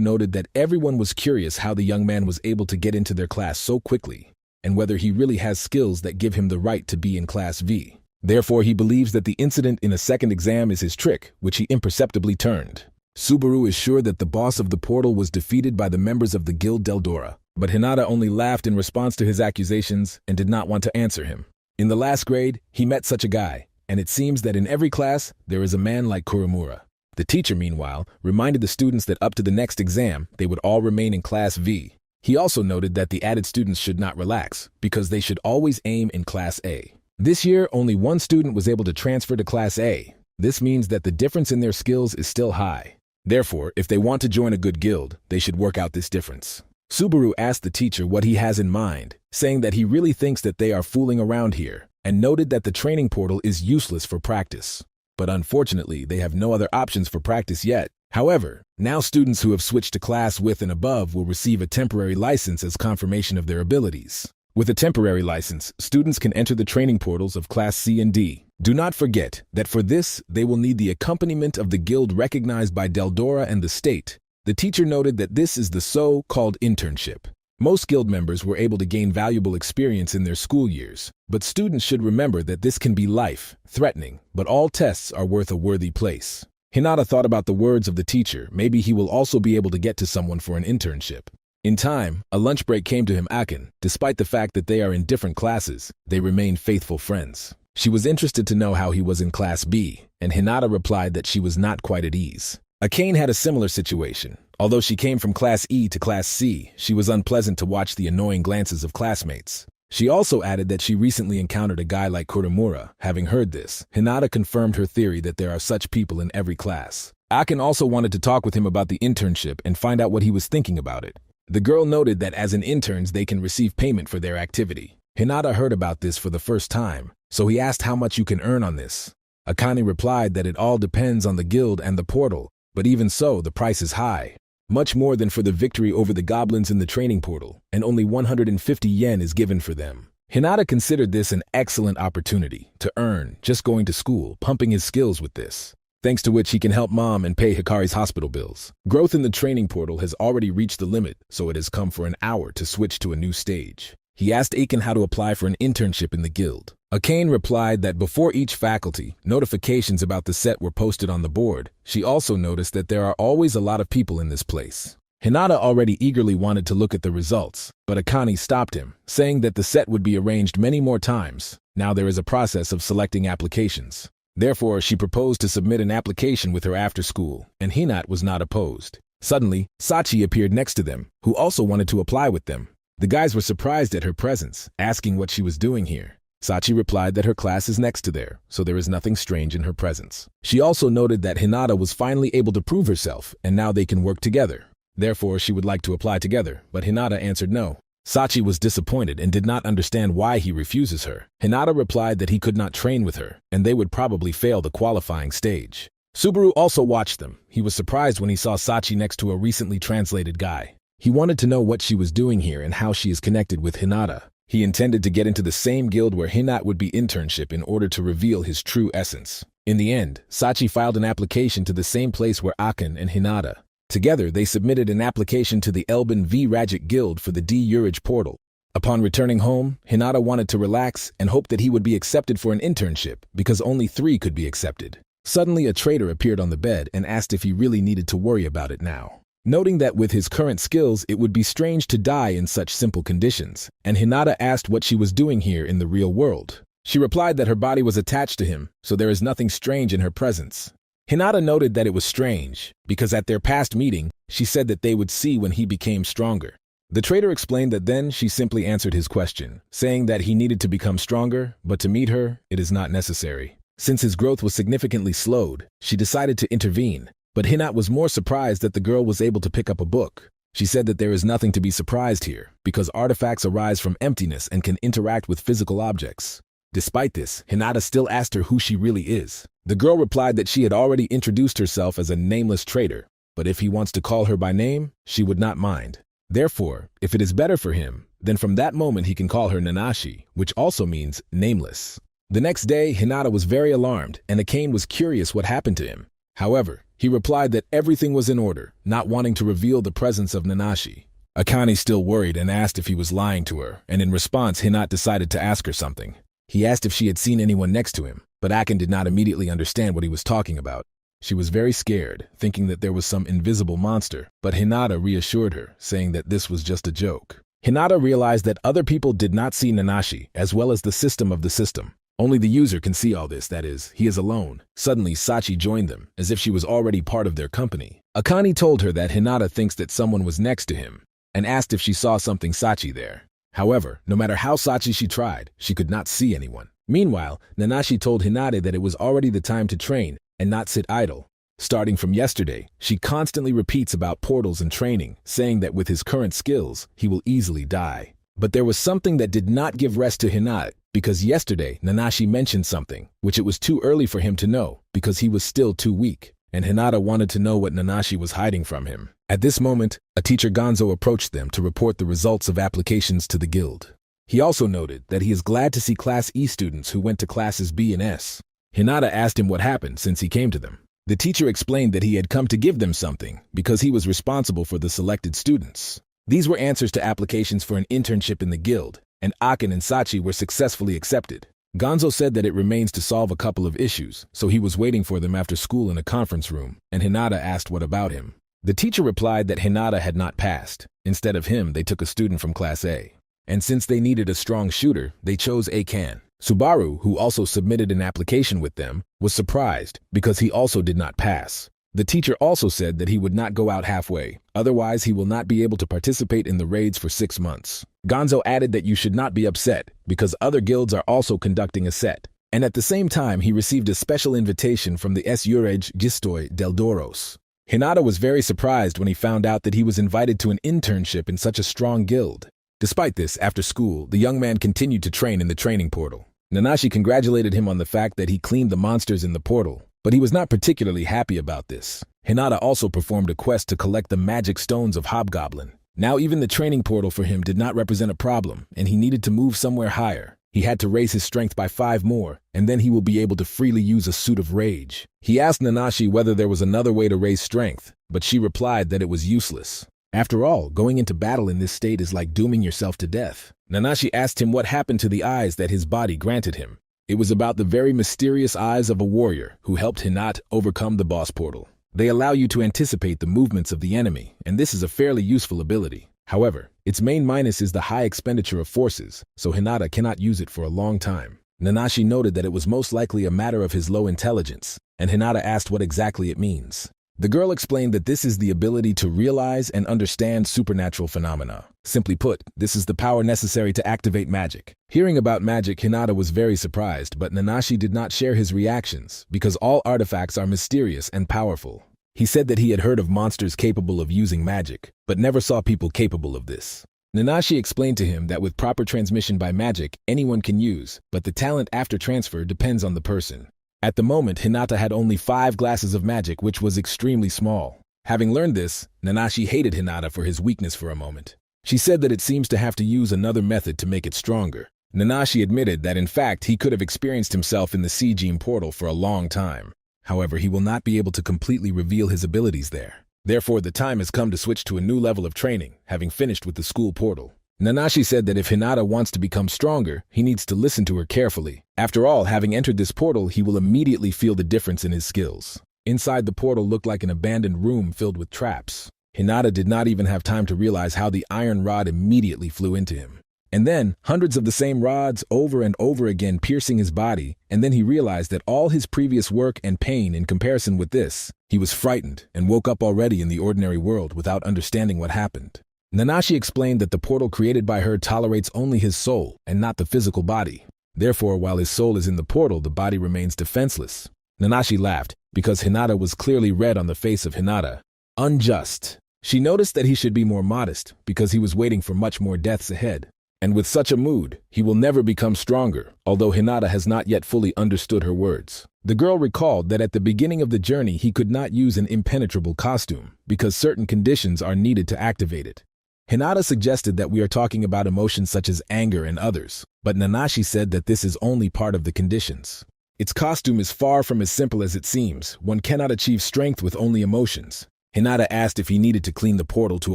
noted that everyone was curious how the young man was able to get into their class so quickly, and whether he really has skills that give him the right to be in Class V. Therefore, he believes that the incident in a second exam is his trick, which he imperceptibly turned. Subaru is sure that the boss of the portal was defeated by the members of the Guild Deldora, but Hinata only laughed in response to his accusations and did not want to answer him. In the last grade, he met such a guy, and it seems that in every class, there is a man like Kuromura. The teacher, meanwhile, reminded the students that up to the next exam, they would all remain in Class V. He also noted that the added students should not relax, because they should always aim in Class A. This year, only one student was able to transfer to Class A. This means that the difference in their skills is still high. Therefore, if they want to join a good guild, they should work out this difference. Subaru asked the teacher what he has in mind, saying that he really thinks that they are fooling around here, and noted that the training portal is useless for practice. But unfortunately, they have no other options for practice yet. However, now students who have switched to Class with and above will receive a temporary license as confirmation of their abilities. With a temporary license, students can enter the training portals of Class C and D. Do not forget that for this, they will need the accompaniment of the guild recognized by Deldora and the state. The teacher noted that this is the so-called internship. Most guild members were able to gain valuable experience in their school years, but students should remember that this can be life-threatening, but all tests are worth a worthy place. Hinata thought about the words of the teacher. Maybe he will also be able to get to someone for an internship. In time, a lunch break came to him. Akin, despite the fact that they are in different classes, they remain faithful friends. She was interested to know how he was in Class B, and Hinata replied that she was not quite at ease. Akane had a similar situation. Although she came from Class E to Class C, she was unpleasant to watch the annoying glances of classmates. She also added that she recently encountered a guy like Kuromura. Having heard this, Hinata confirmed her theory that there are such people in every class. Akin also wanted to talk with him about the internship and find out what he was thinking about it. The girl noted that as an interns they can receive payment for their activity. Hinata heard about this for the first time, so he asked how much you can earn on this. Akane replied that it all depends on the guild and the portal, but even so, the price is high. Much more than for the victory over the goblins in the training portal, and only 150 yen is given for them. Hinata considered this an excellent opportunity to earn just going to school, pumping his skills with this, thanks to which he can help mom and pay Hikari's hospital bills. Growth in the training portal has already reached the limit, so it has come for an hour to switch to a new stage. He asked Akin how to apply for an internship in the guild. Akane replied that before each faculty, notifications about the set were posted on the board. She also noticed that there are always a lot of people in this place. Hinata already eagerly wanted to look at the results, but Akane stopped him, saying that the set would be arranged many more times. Now there is a process of selecting applications. Therefore, she proposed to submit an application with her after school, and Hinata was not opposed. Suddenly, Sachi appeared next to them, who also wanted to apply with them. The guys were surprised at her presence, asking what she was doing here. Sachi replied that her class is next to there, so there is nothing strange in her presence. She also noted that Hinata was finally able to prove herself, and now they can work together. Therefore, she would like to apply together, but Hinata answered no. Sachi was disappointed and did not understand why he refuses her. Hinata replied that he could not train with her, and they would probably fail the qualifying stage. Subaru also watched them. He was surprised when he saw Sachi next to a recently translated guy. He wanted to know what she was doing here and how she is connected with Hinata. He intended to get into the same guild where Hinata would be internship in order to reveal his true essence. In the end, Sachi filed an application to the same place where Akin and Hinata Together, they submitted an application to the Elben V. Rajik Guild for the D-Urage portal. Upon returning home, Hinata wanted to relax and hoped that he would be accepted for an internship because only 3 could be accepted. Suddenly, a traitor appeared on the bed and asked if he really needed to worry about it now. Noting that with his current skills, it would be strange to die in such simple conditions, and Hinata asked what she was doing here in the real world. She replied that her body was attached to him, so there is nothing strange in her presence. Hinata noted that it was strange, because at their past meeting, she said that they would see when he became stronger. The traitor explained that then she simply answered his question, saying that he needed to become stronger, but to meet her, it is not necessary. Since his growth was significantly slowed, she decided to intervene, but Hinata was more surprised that the girl was able to pick up a book. She said that there is nothing to be surprised here, because artifacts arise from emptiness and can interact with physical objects. Despite this, Hinata still asked her who she really is. The girl replied that she had already introduced herself as a nameless traitor, but if he wants to call her by name, she would not mind. Therefore, if it is better for him, then from that moment he can call her Nanashi, which also means nameless. The next day, Hinata was very alarmed, and Akane was curious what happened to him. However, he replied that everything was in order, not wanting to reveal the presence of Nanashi. Akane still worried and asked if he was lying to her, and in response, Hinata decided to ask her something. He asked if she had seen anyone next to him, but Akane did not immediately understand what he was talking about. She was very scared, thinking that there was some invisible monster, but Hinata reassured her, saying that this was just a joke. Hinata realized that other people did not see Nanashi, as well as the system of the system. Only the user can see all this, that is, he is alone. Suddenly, Sachi joined them, as if she was already part of their company. Akane told her that Hinata thinks that someone was next to him, and asked if she saw something Sachi there. However, no matter how Sachi she tried, she could not see anyone. Meanwhile, Nanashi told Hinata that it was already the time to train, and not sit idle. Starting from yesterday, she constantly repeats about portals and training, saying that with his current skills, he will easily die. But there was something that did not give rest to Hinata, because yesterday Nanashi mentioned something, which it was too early for him to know, because he was still too weak, and Hinata wanted to know what Nanashi was hiding from him. At this moment, a teacher Gonzo approached them to report the results of applications to the guild. He also noted that he is glad to see Class E students who went to Classes B and S. Hinata asked him what happened since he came to them. The teacher explained that he had come to give them something because he was responsible for the selected students. These were answers to applications for an internship in the guild, and Akane and Sachi were successfully accepted. Gonzo said that it remains to solve a couple of issues, so he was waiting for them after school in a conference room, and Hinata asked what about him. The teacher replied that Hinata had not passed. Instead of him, they took a student from Class A. And since they needed a strong shooter, they chose Akane. Subaru, who also submitted an application with them, was surprised because he also did not pass. The teacher also said that he would not go out halfway, otherwise he will not be able to participate in the raids for 6 months. Gonzo added that you should not be upset because other guilds are also conducting a set. And at the same time, he received a special invitation from the S-Urage Gistoi del Doros. Hinata was very surprised when he found out that he was invited to an internship in such a strong guild. Despite this, after school, the young man continued to train in the training portal. Nanashi congratulated him on the fact that he cleaned the monsters in the portal, but he was not particularly happy about this. Hinata also performed a quest to collect the magic stones of Hobgoblin. Now even the training portal for him did not represent a problem, and he needed to move somewhere higher. He had to raise his strength by 5 more, and then he will be able to freely use a suit of rage. He asked Nanashi whether there was another way to raise strength, but she replied that it was useless. After all, going into battle in this state is like dooming yourself to death. Nanashi asked him what happened to the eyes that his body granted him. It was about the very mysterious eyes of a warrior who helped Hinata overcome the boss portal. They allow you to anticipate the movements of the enemy, and this is a fairly useful ability. However, its main minus is the high expenditure of forces, so Hinata cannot use it for a long time. Nanashi noted that it was most likely a matter of his low intelligence, and Hinata asked what exactly it means. The girl explained that this is the ability to realize and understand supernatural phenomena. Simply put, this is the power necessary to activate magic. Hearing about magic, Hinata was very surprised, but Nanashi did not share his reactions because all artifacts are mysterious and powerful. He said that he had heard of monsters capable of using magic, but never saw people capable of this. Nanashi explained to him that with proper transmission by magic, anyone can use, but the talent after transfer depends on the person. At the moment, Hinata had only 5 glasses of magic, which was extremely small. Having learned this, Nanashi hated Hinata for his weakness for a moment. She said that it seems to have to use another method to make it stronger. Nanashi admitted that in fact he could have experienced himself in the Seegeme portal for a long time. However, he will not be able to completely reveal his abilities there. Therefore, the time has come to switch to a new level of training, having finished with the school portal. Nanashi said that if Hinata wants to become stronger, he needs to listen to her carefully. After all, having entered this portal, he will immediately feel the difference in his skills. Inside the portal looked like an abandoned room filled with traps. Hinata did not even have time to realize how the iron rod immediately flew into him. And then, hundreds of the same rods over and over again piercing his body, and then he realized that all his previous work and pain in comparison with this, he was frightened and woke up already in the ordinary world without understanding what happened. Nanashi explained that the portal created by her tolerates only his soul and not the physical body. Therefore, while his soul is in the portal, the body remains defenseless. Nanashi laughed, because Hinata was clearly red on the face of Hinata. Unjust. She noticed that he should be more modest, because he was waiting for much more deaths ahead. And with such a mood, he will never become stronger, although Hinata has not yet fully understood her words. The girl recalled that at the beginning of the journey he could not use an impenetrable costume, because certain conditions are needed to activate it. Hinata suggested that we are talking about emotions such as anger and others, but Nanashi said that this is only part of the conditions. Its costume is far from as simple as it seems. One cannot achieve strength with only emotions. Hinata asked if he needed to clean the portal to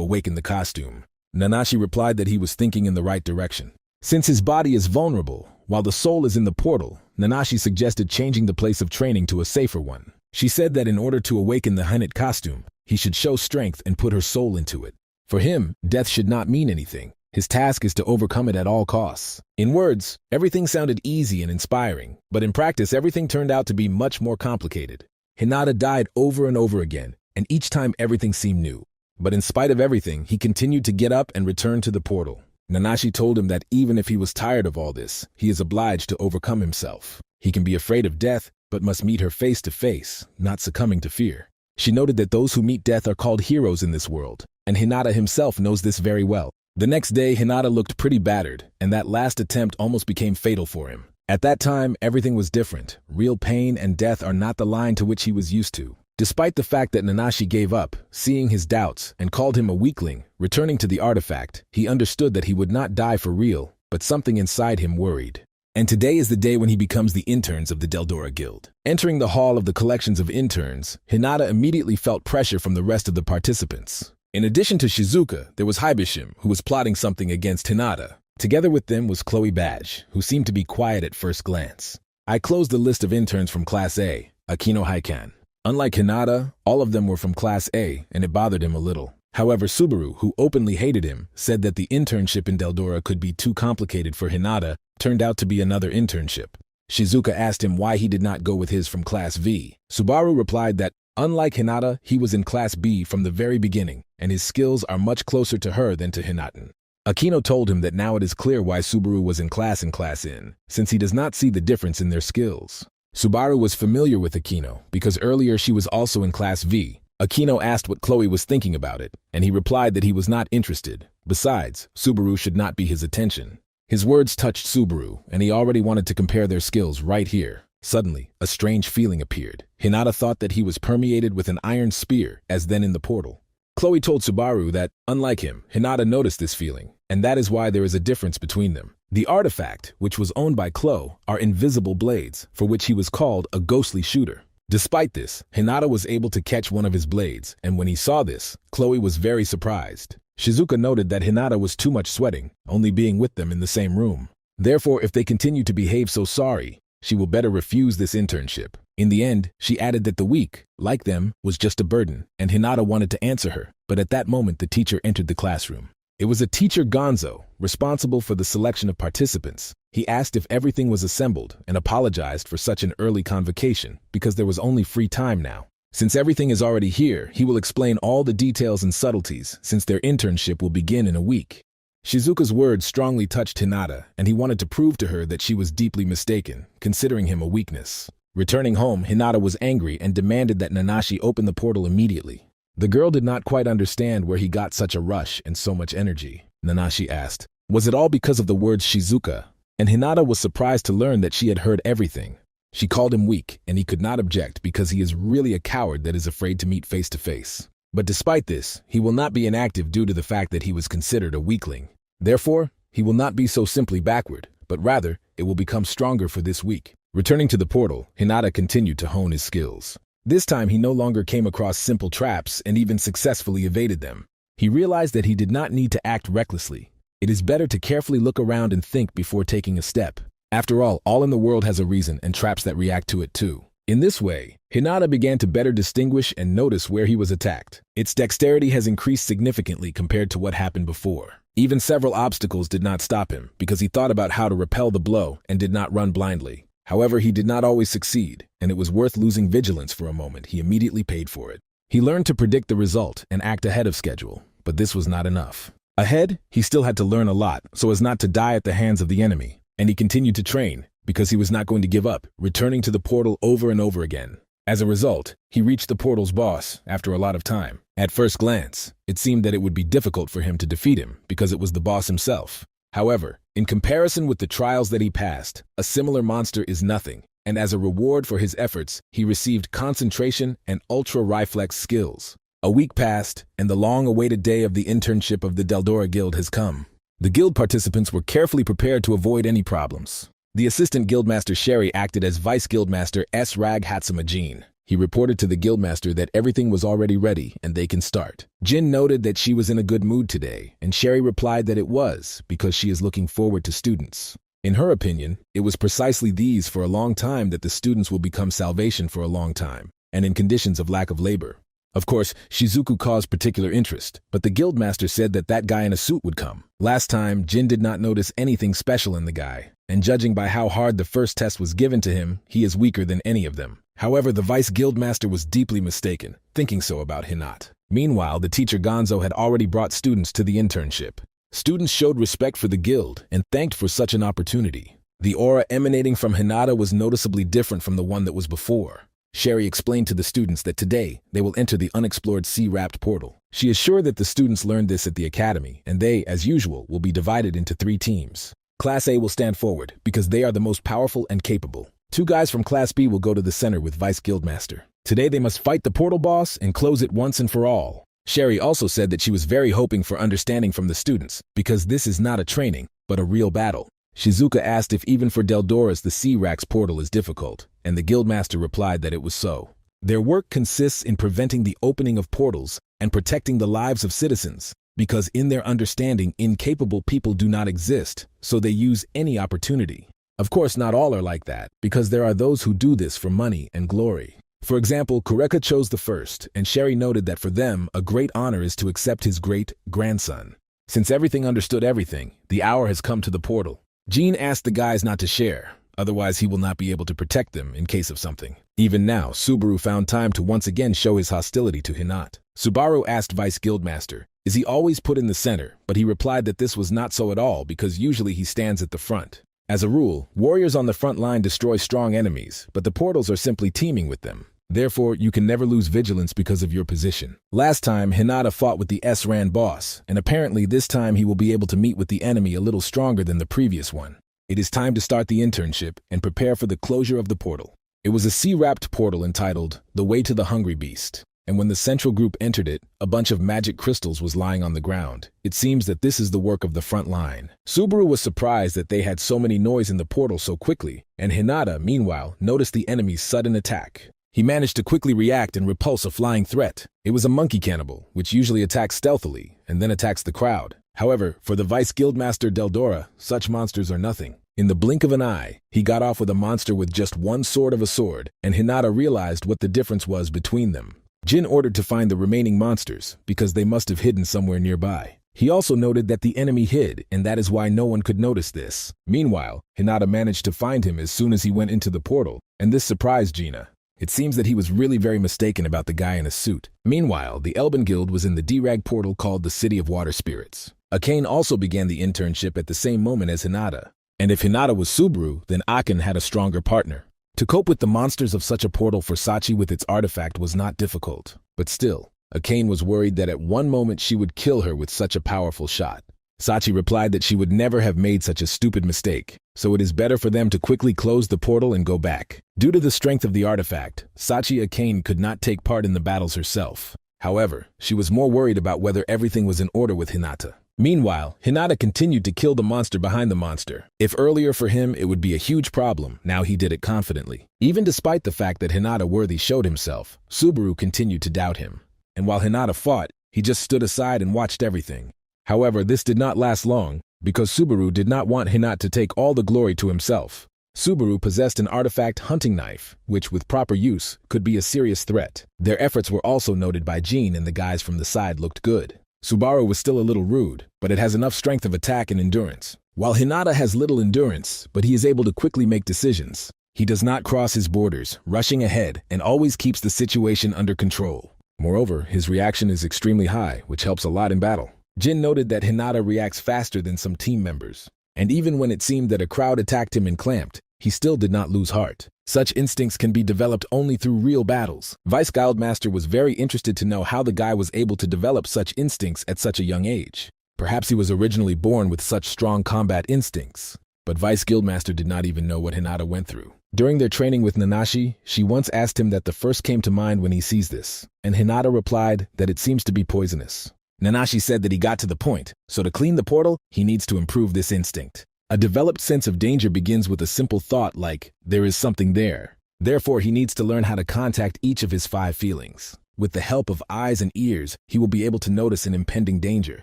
awaken the costume. Nanashi replied that he was thinking in the right direction. Since his body is vulnerable, while the soul is in the portal, Nanashi suggested changing the place of training to a safer one. She said that in order to awaken the Hinata costume, he should show strength and put her soul into it. For him, death should not mean anything. His task is to overcome it at all costs. In words, everything sounded easy and inspiring, but in practice everything turned out to be much more complicated. Hinata died over and over again, and each time everything seemed new. But in spite of everything, he continued to get up and return to the portal. Nanashi told him that even if he was tired of all this, he is obliged to overcome himself. He can be afraid of death, but must meet her face to face, not succumbing to fear. She noted that those who meet death are called heroes in this world, and Hinata himself knows this very well. The next day, Hinata looked pretty battered, and that last attempt almost became fatal for him. At that time, everything was different. Real pain and death are not the line to which he was used to. Despite the fact that Nanashi gave up, seeing his doubts, and called him a weakling, returning to the artifact, he understood that he would not die for real, but something inside him worried. And today is the day when he becomes the interns of the Deldora Guild. Entering the hall of the collections of interns, Hinata immediately felt pressure from the rest of the participants. In addition to Shizuka, there was Hibishim, who was plotting something against Hinata. Together with them was Chloe Badge, who seemed to be quiet at first glance. I closed the list of interns from Class A, Akino Haikan. Unlike Hinata, all of them were from Class A, and it bothered him a little. However, Subaru, who openly hated him, said that the internship in Deldora could be too complicated for Hinata, turned out to be another internship. Shizuka asked him why he did not go with his from Class V. Subaru replied that, unlike Hinata, he was in Class B from the very beginning, and his skills are much closer to her than to Hinata. Akino told him that now it is clear why Subaru was in Class N, since he does not see the difference in their skills. Subaru was familiar with Akino, because earlier she was also in Class V. Akino asked what Chloe was thinking about it, and he replied that he was not interested. Besides, Subaru should not be his attention. His words touched Subaru, and he already wanted to compare their skills right here. Suddenly, a strange feeling appeared. Hinata thought that he was permeated with an iron spear, as then in the portal. Chloe told Subaru that, unlike him, Hinata noticed this feeling, and that is why there is a difference between them. The artifact, which was owned by Chloe, are invisible blades, for which he was called a ghostly shooter. Despite this, Hinata was able to catch one of his blades, and when he saw this, Chloe was very surprised. Shizuka noted that Hinata was too much sweating, only being with them in the same room. Therefore, if they continue to behave so sorry, she will better refuse this internship. In the end, she added that the weak, like them, was just a burden, and Hinata wanted to answer her, but at that moment the teacher entered the classroom. It was a teacher Gonzo, responsible for the selection of participants. He asked if everything was assembled and apologized for such an early convocation because there was only free time now. Since everything is already here, he will explain all the details and subtleties since their internship will begin in a week. Shizuka's words strongly touched Hinata, and he wanted to prove to her that she was deeply mistaken, considering him a weakness. Returning home, Hinata was angry and demanded that Nanashi open the portal immediately. The girl did not quite understand where he got such a rush and so much energy. Nanashi asked, was it all because of the words Shizuka? And Hinata was surprised to learn that she had heard everything. She called him weak, and he could not object because he is really a coward that is afraid to meet face to face. But despite this, he will not be inactive due to the fact that he was considered a weakling. Therefore, he will not be so simply backward, but rather, it will become stronger for this week. Returning to the portal, Hinata continued to hone his skills. This time he no longer came across simple traps and even successfully evaded them. He realized that he did not need to act recklessly. It is better to carefully look around and think before taking a step. After all in the world has a reason and traps that react to it too. In this way, Hinata began to better distinguish and notice where he was attacked. Its dexterity has increased significantly compared to what happened before. Even several obstacles did not stop him because he thought about how to repel the blow and did not run blindly. However, he did not always succeed, and it was worth losing vigilance for a moment. He immediately paid for it. He learned to predict the result and act ahead of schedule, but this was not enough. Ahead, he still had to learn a lot so as not to die at the hands of the enemy, and he continued to train because he was not going to give up, returning to the portal over and over again. As a result, he reached the portal's boss after a lot of time. At first glance, it seemed that it would be difficult for him to defeat him because it was the boss himself. However, in comparison with the trials that he passed, a similar monster is nothing, and as a reward for his efforts, he received concentration and ultra-reflex skills. A week passed, and the long-awaited day of the internship of the Deldora Guild has come. The guild participants were carefully prepared to avoid any problems. The assistant guildmaster Sherry acted as vice guildmaster S. Rag Hatsuma Jin. He reported to the guildmaster that everything was already ready and they can start. Jin noted that she was in a good mood today, and Sherry replied that it was because she is looking forward to students. In her opinion, it was precisely these for a long time that the students will become salvation for a long time, and in conditions of lack of labor. Of course, Shizuku caused particular interest, but the guildmaster said that that guy in a suit would come. Last time, Jin did not notice anything special in the guy, and judging by how hard the first test was given to him, he is weaker than any of them. However, the vice guildmaster was deeply mistaken, thinking so about Hinata. Meanwhile, the teacher Gonzo had already brought students to the internship. Students showed respect for the guild and thanked for such an opportunity. The aura emanating from Hinata was noticeably different from the one that was before. Sherry explained to the students that today they will enter the unexplored sea-wrapped portal. She is sure that the students learned this at the academy, and they, as usual, will be divided into 3 teams. Class A will stand forward because they are the most powerful and capable. 2 guys from Class B will go to the center with Vice Guildmaster. Today they must fight the portal boss and close it once and for all. Sherry also said that she was very hoping for understanding from the students because this is not a training, but a real battle. Shizuka asked if even for Deldora's the Sea-Rax portal is difficult, and the guildmaster replied that it was so. Their work consists in preventing the opening of portals and protecting the lives of citizens, because in their understanding, incapable people do not exist, so they use any opportunity. Of course, not all are like that, because there are those who do this for money and glory. For example, Kureka chose the first, and Sherry noted that for them, a great honor is to accept his great-grandson. Since everything understood everything, the hour has come to the portal. Jin asked the guys not to share, otherwise he will not be able to protect them in case of something. Even now, Subaru found time to once again show his hostility to Hinata. Subaru asked Vice Guildmaster, is he always put in the center, but he replied that this was not so at all because usually he stands at the front. As a rule, warriors on the front line destroy strong enemies, but the portals are simply teeming with them. Therefore, you can never lose vigilance because of your position. Last time, Hinata fought with the S-Ran boss, and apparently this time he will be able to meet with the enemy a little stronger than the previous one. It is time to start the internship and prepare for the closure of the portal. It was a sea-wrapped portal entitled The Way to the Hungry Beast, and when the central group entered it, a bunch of magic crystals was lying on the ground. It seems that this is the work of the front line. Subaru was surprised that they had so many noise in the portal so quickly, and Hinata, meanwhile, noticed the enemy's sudden attack. He managed to quickly react and repulse a flying threat. It was a monkey cannibal, which usually attacks stealthily and then attacks the crowd. However, for the Vice Guildmaster Deldora, such monsters are nothing. In the blink of an eye, he got off with a monster with just one sword of a sword, and Hinata realized what the difference was between them. Jin ordered to find the remaining monsters because they must have hidden somewhere nearby. He also noted that the enemy hid, and that is why no one could notice this. Meanwhile, Hinata managed to find him as soon as he went into the portal, and this surprised Gina. It seems that he was really very mistaken about the guy in a suit. Meanwhile, the Elben Guild was in the D-Rag portal called the City of Water Spirits. Akane also began the internship at the same moment as Hinata. And if Hinata was Subaru, then Aken had a stronger partner. To cope with the monsters of such a portal for Sachi with its artifact was not difficult. But still, Akane was worried that at one moment she would kill her with such a powerful shot. Sachi replied that she would never have made such a stupid mistake, so it is better for them to quickly close the portal and go back. Due to the strength of the artifact, Sachi Akane could not take part in the battles herself. However, she was more worried about whether everything was in order with Hinata. Meanwhile, Hinata continued to kill the monster behind the monster. If earlier for him it would be a huge problem, now he did it confidently. Even despite the fact that Hinata worthy showed himself, Subaru continued to doubt him. And while Hinata fought, he just stood aside and watched everything. However, this did not last long, because Subaru did not want Hinata to take all the glory to himself. Subaru possessed an artifact hunting knife, which, with proper use, could be a serious threat. Their efforts were also noted by Jin, and the guys from the side looked good. Subaru was still a little rude, but it has enough strength of attack and endurance. While Hinata has little endurance, but he is able to quickly make decisions. He does not cross his borders, rushing ahead, and always keeps the situation under control. Moreover, his reaction is extremely high, which helps a lot in battle. Jin noted that Hinata reacts faster than some team members. And even when it seemed that a crowd attacked him and clamped, he still did not lose heart. Such instincts can be developed only through real battles. Vice Guildmaster was very interested to know how the guy was able to develop such instincts at such a young age. Perhaps he was originally born with such strong combat instincts. But Vice Guildmaster did not even know what Hinata went through. During their training with Nanashi, she once asked him that the first came to mind when he sees this, and Hinata replied that it seems to be poisonous. Nanashi said that he got to the point, so to clean the portal, he needs to improve this instinct. A developed sense of danger begins with a simple thought like, there is something there. Therefore, he needs to learn how to contact each of his 5 feelings. With the help of eyes and ears, he will be able to notice an impending danger.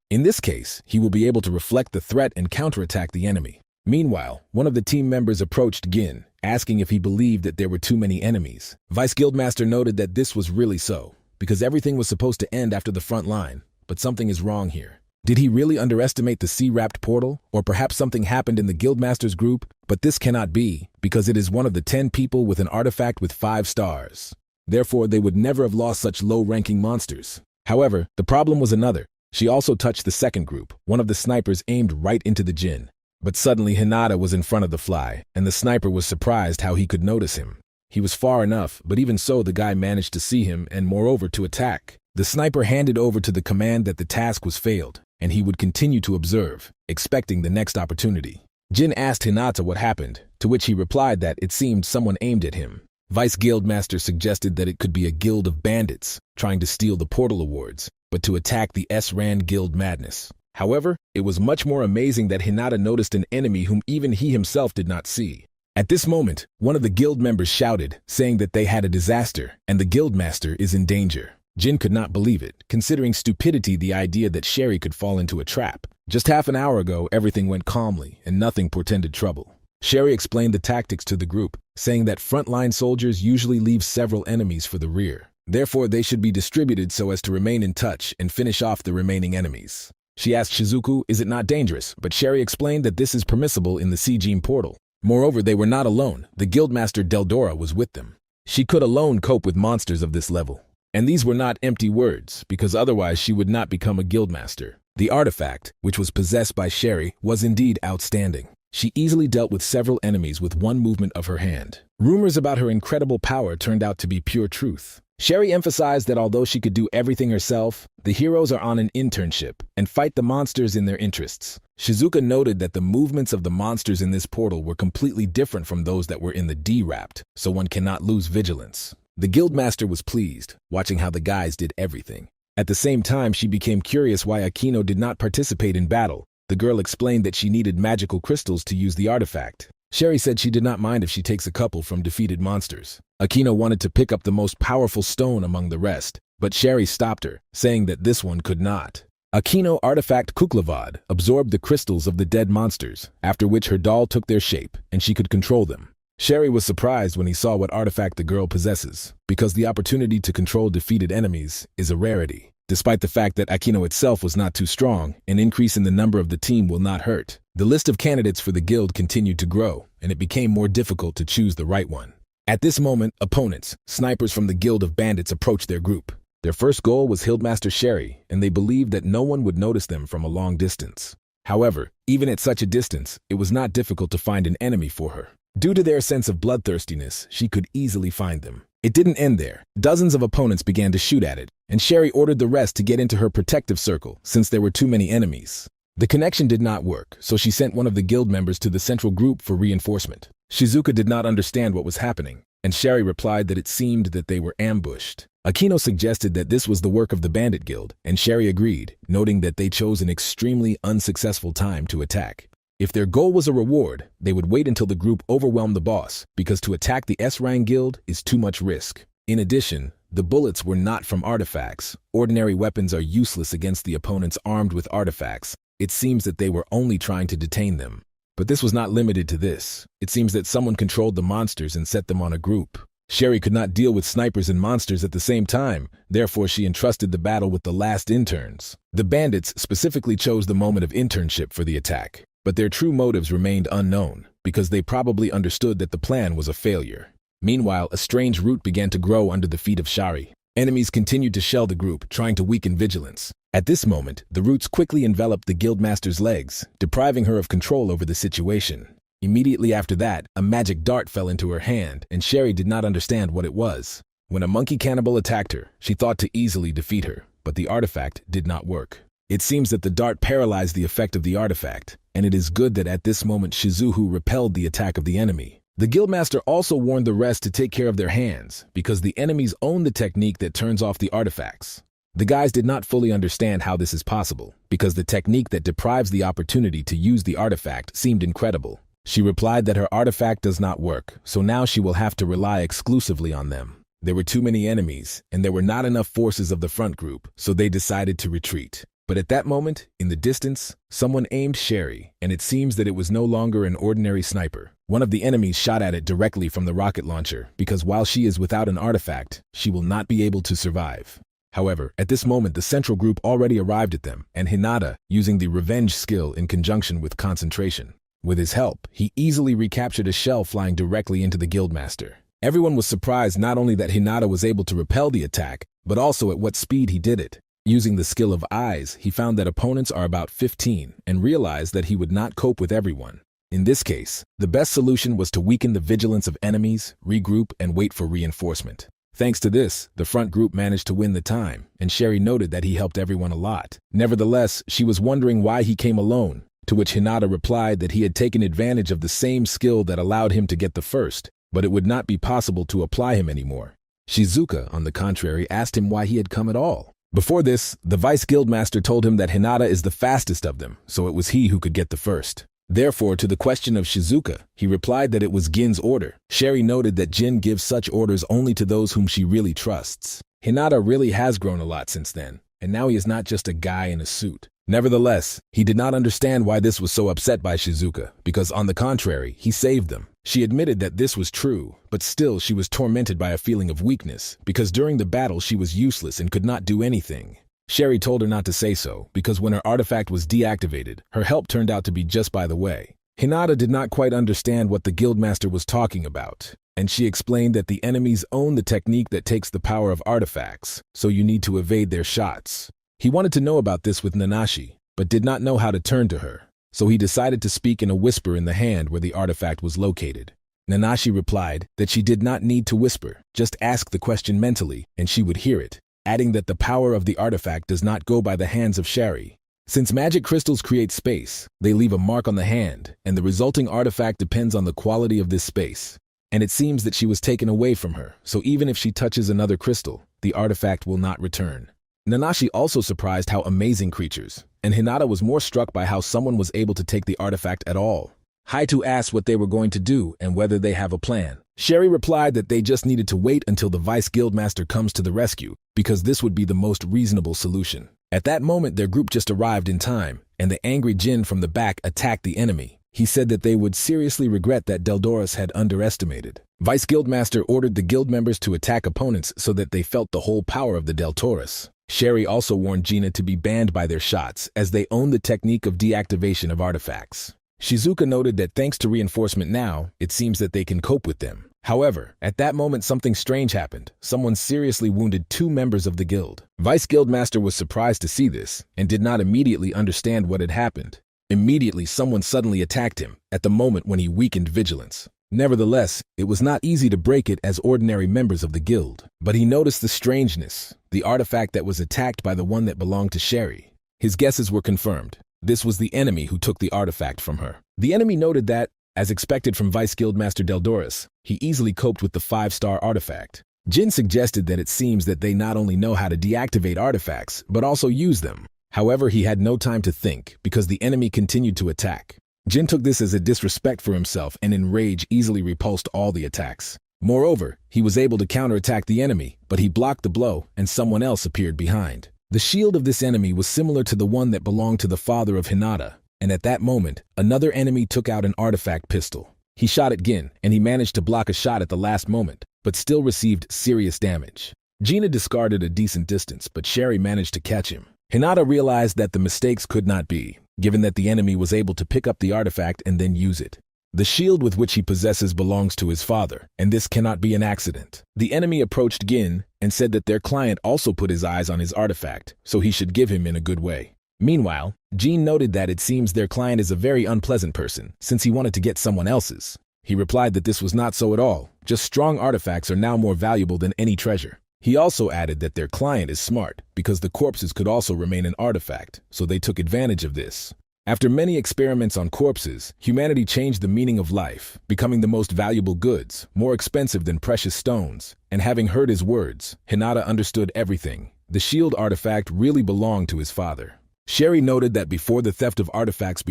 In this case, he will be able to reflect the threat and counterattack the enemy. Meanwhile, one of the team members approached Gin, asking if he believed that there were too many enemies. Vice Guildmaster noted that this was really so, because everything was supposed to end after the front line, but something is wrong here. Did he really underestimate the sea-wrapped portal? Or perhaps something happened in the Guildmaster's group? But this cannot be, because it is one of the 10 people with an artifact with 5 stars. Therefore, they would never have lost such low-ranking monsters. However, the problem was another. She also touched the second group. One of the snipers aimed right into the Jin. But suddenly Hinata was in front of the fly, and the sniper was surprised how he could notice him. He was far enough, but even so the guy managed to see him and moreover to attack. The sniper handed over to the command that the task was failed, and he would continue to observe, expecting the next opportunity. Jin asked Hinata what happened, to which he replied that it seemed someone aimed at him. Vice Guildmaster suggested that it could be a guild of bandits, trying to steal the portal awards, but to attack the S-Rand Guild Madness. However, it was much more amazing that Hinata noticed an enemy whom even he himself did not see. At this moment, one of the guild members shouted, saying that they had a disaster, and the Guildmaster is in danger. Jin could not believe it, considering stupidity the idea that Sherry could fall into a trap. Just half an hour ago, everything went calmly, and nothing portended trouble. Sherry explained the tactics to the group, saying that frontline soldiers usually leave several enemies for the rear. Therefore, they should be distributed so as to remain in touch and finish off the remaining enemies. She asked Shizuku, is it not dangerous? But Sherry explained that this is permissible in the Seijin portal. Moreover, they were not alone. The Guildmaster Deldora was with them. She could alone cope with monsters of this level. And these were not empty words, because otherwise she would not become a Guildmaster. The artifact, which was possessed by Sherry, was indeed outstanding. She easily dealt with several enemies with one movement of her hand. Rumors about her incredible power turned out to be pure truth. Sherry emphasized that although she could do everything herself, the heroes are on an internship and fight the monsters in their interests. Shizuka noted that the movements of the monsters in this portal were completely different from those that were in the D-Wrapped, so one cannot lose vigilance. The Guildmaster was pleased, watching how the guys did everything. At the same time, she became curious why Akino did not participate in battle. The girl explained that she needed magical crystals to use the artifact. Sherry said she did not mind if she takes a couple from defeated monsters. Akino wanted to pick up the most powerful stone among the rest, but Sherry stopped her, saying that this one could not. Akino artifact Kuklavad absorbed the crystals of the dead monsters, after which her doll took their shape, and she could control them. Sherry was surprised when he saw what artifact the girl possesses, because the opportunity to control defeated enemies is a rarity. Despite the fact that Akino itself was not too strong, an increase in the number of the team will not hurt. The list of candidates for the guild continued to grow, and it became more difficult to choose the right one. At this moment, opponents, snipers from the Guild of Bandits, approached their group. Their first goal was Guildmaster Sherry, and they believed that no one would notice them from a long distance. However, even at such a distance, it was not difficult to find an enemy for her. Due to their sense of bloodthirstiness, she could easily find them. It didn't end there. Dozens of opponents began to shoot at it, and Sherry ordered the rest to get into her protective circle since there were too many enemies. The connection did not work, so she sent one of the guild members to the central group for reinforcement. Shizuka did not understand what was happening, and Sherry replied that it seemed that they were ambushed. Aquino suggested that this was the work of the Bandit Guild, and Sherry agreed, noting that they chose an extremely unsuccessful time to attack. If their goal was a reward, they would wait until the group overwhelmed the boss, because to attack the S-Rank Guild is too much risk. In addition, the bullets were not from artifacts. Ordinary weapons are useless against the opponents armed with artifacts. It seems that they were only trying to detain them. But this was not limited to this. It seems that someone controlled the monsters and set them on a group. Sherry could not deal with snipers and monsters at the same time, therefore she entrusted the battle with the last interns. The bandits specifically chose the moment of internship for the attack, but their true motives remained unknown, because they probably understood that the plan was a failure. Meanwhile, a strange root began to grow under the feet of Shari. Enemies continued to shell the group, trying to weaken vigilance. At this moment, the roots quickly enveloped the guildmaster's legs, depriving her of control over the situation. Immediately after that, a magic dart fell into her hand, and Sherry did not understand what it was. When a monkey cannibal attacked her, she thought to easily defeat her, but the artifact did not work. It seems that the dart paralyzed the effect of the artifact, and it is good that at this moment Shizuhu repelled the attack of the enemy. The guildmaster also warned the rest to take care of their hands, because the enemies own the technique that turns off the artifacts. The guys did not fully understand how this is possible, because the technique that deprives the opportunity to use the artifact seemed incredible. She replied that her artifact does not work, so now she will have to rely exclusively on them. There were too many enemies, and there were not enough forces of the front group, so they decided to retreat. But at that moment, in the distance, someone aimed Sherry, and it seems that it was no longer an ordinary sniper. One of the enemies shot at it directly from the rocket launcher, because while she is without an artifact, she will not be able to survive. However, at this moment the central group already arrived at them, and Hinata, using the revenge skill in conjunction with concentration. With his help, he easily recaptured a shell flying directly into the guildmaster. Everyone was surprised not only that Hinata was able to repel the attack, but also at what speed he did it. Using the skill of eyes, he found that opponents are about 15 and realized that he would not cope with everyone. In this case, the best solution was to weaken the vigilance of enemies, regroup, and wait for reinforcement. Thanks to this, the front group managed to win the time, and Sherry noted that he helped everyone a lot. Nevertheless, she was wondering why he came alone, to which Hinata replied that he had taken advantage of the same skill that allowed him to get the first, but it would not be possible to apply him anymore. Shizuka, on the contrary, asked him why he had come at all. Before this, the Vice Guildmaster told him that Hinata is the fastest of them, so it was he who could get the first. Therefore, to the question of Shizuka, he replied that it was Gin's order. Sherry noted that Jin gives such orders only to those whom she really trusts. Hinata really has grown a lot since then, and now he is not just a guy in a suit. Nevertheless, he did not understand why this was so upset by Shizuka, because on the contrary, he saved them. She admitted that this was true, but still she was tormented by a feeling of weakness, because during the battle she was useless and could not do anything. Sherry told her not to say so, because when her artifact was deactivated, her help turned out to be just by the way. Hinata did not quite understand what the guildmaster was talking about, and she explained that the enemies own the technique that takes the power of artifacts, so you need to evade their shots. He wanted to know about this with Nanashi, but did not know how to turn to her, so he decided to speak in a whisper in the hand where the artifact was located. Nanashi replied that she did not need to whisper, just ask the question mentally, and she would hear it, adding that the power of the artifact does not go by the hands of Sherry. Since magic crystals create space, they leave a mark on the hand, and the resulting artifact depends on the quality of this space. And it seems that she was taken away from her, so even if she touches another crystal, the artifact will not return. Nanashi also surprised how amazing creatures, and Hinata was more struck by how someone was able to take the artifact at all. Haitu asked what they were going to do and whether they have a plan. Sherry replied that they just needed to wait until the Vice Guildmaster comes to the rescue, because this would be the most reasonable solution. At that moment, their group just arrived in time, and the angry Jin from the back attacked the enemy. He said that they would seriously regret that Deldoris had underestimated. Vice Guildmaster ordered the guild members to attack opponents so that they felt the whole power of the Deltoris. Sherry also warned Gina to be banned by their shots, as they own the technique of deactivation of artifacts. Shizuka noted that thanks to reinforcement now, it seems that they can cope with them. However, at that moment something strange happened. Someone seriously wounded 2 members of the guild. Vice Guildmaster was surprised to see this, and did not immediately understand what had happened. Immediately someone suddenly attacked him, at the moment when he weakened vigilance. Nevertheless, it was not easy to break it as ordinary members of the guild. But he noticed the strangeness, the artifact that was attacked by the one that belonged to Sherry. His guesses were confirmed. This was the enemy who took the artifact from her. The enemy noted that, as expected from Vice Guildmaster Deldoris, he easily coped with the 5-star artifact. Jin suggested that it seems that they not only know how to deactivate artifacts, but also use them. However, he had no time to think because the enemy continued to attack. Jin took this as a disrespect for himself and in rage easily repulsed all the attacks. Moreover, he was able to counterattack the enemy, but he blocked the blow and someone else appeared behind. The shield of this enemy was similar to the one that belonged to the father of Hinata, and at that moment, another enemy took out an artifact pistol. He shot at Gin, and he managed to block a shot at the last moment, but still received serious damage. Gina discarded a decent distance, but Sherry managed to catch him. Hinata realized that the mistakes could not be, given that the enemy was able to pick up the artifact and then use it. The shield with which he possesses belongs to his father, and this cannot be an accident. The enemy approached Gin and said that their client also put his eyes on his artifact, so he should give him in a good way. Meanwhile, Gene noted that it seems their client is a very unpleasant person, since he wanted to get someone else's. He replied that this was not so at all, just strong artifacts are now more valuable than any treasure. He also added that their client is smart, because the corpses could also remain an artifact, so they took advantage of this. After many experiments on corpses, humanity changed the meaning of life, becoming the most valuable goods, more expensive than precious stones. And having heard his words, Hinata understood everything. The shield artifact really belonged to his father. Sherry noted that before the theft of artifacts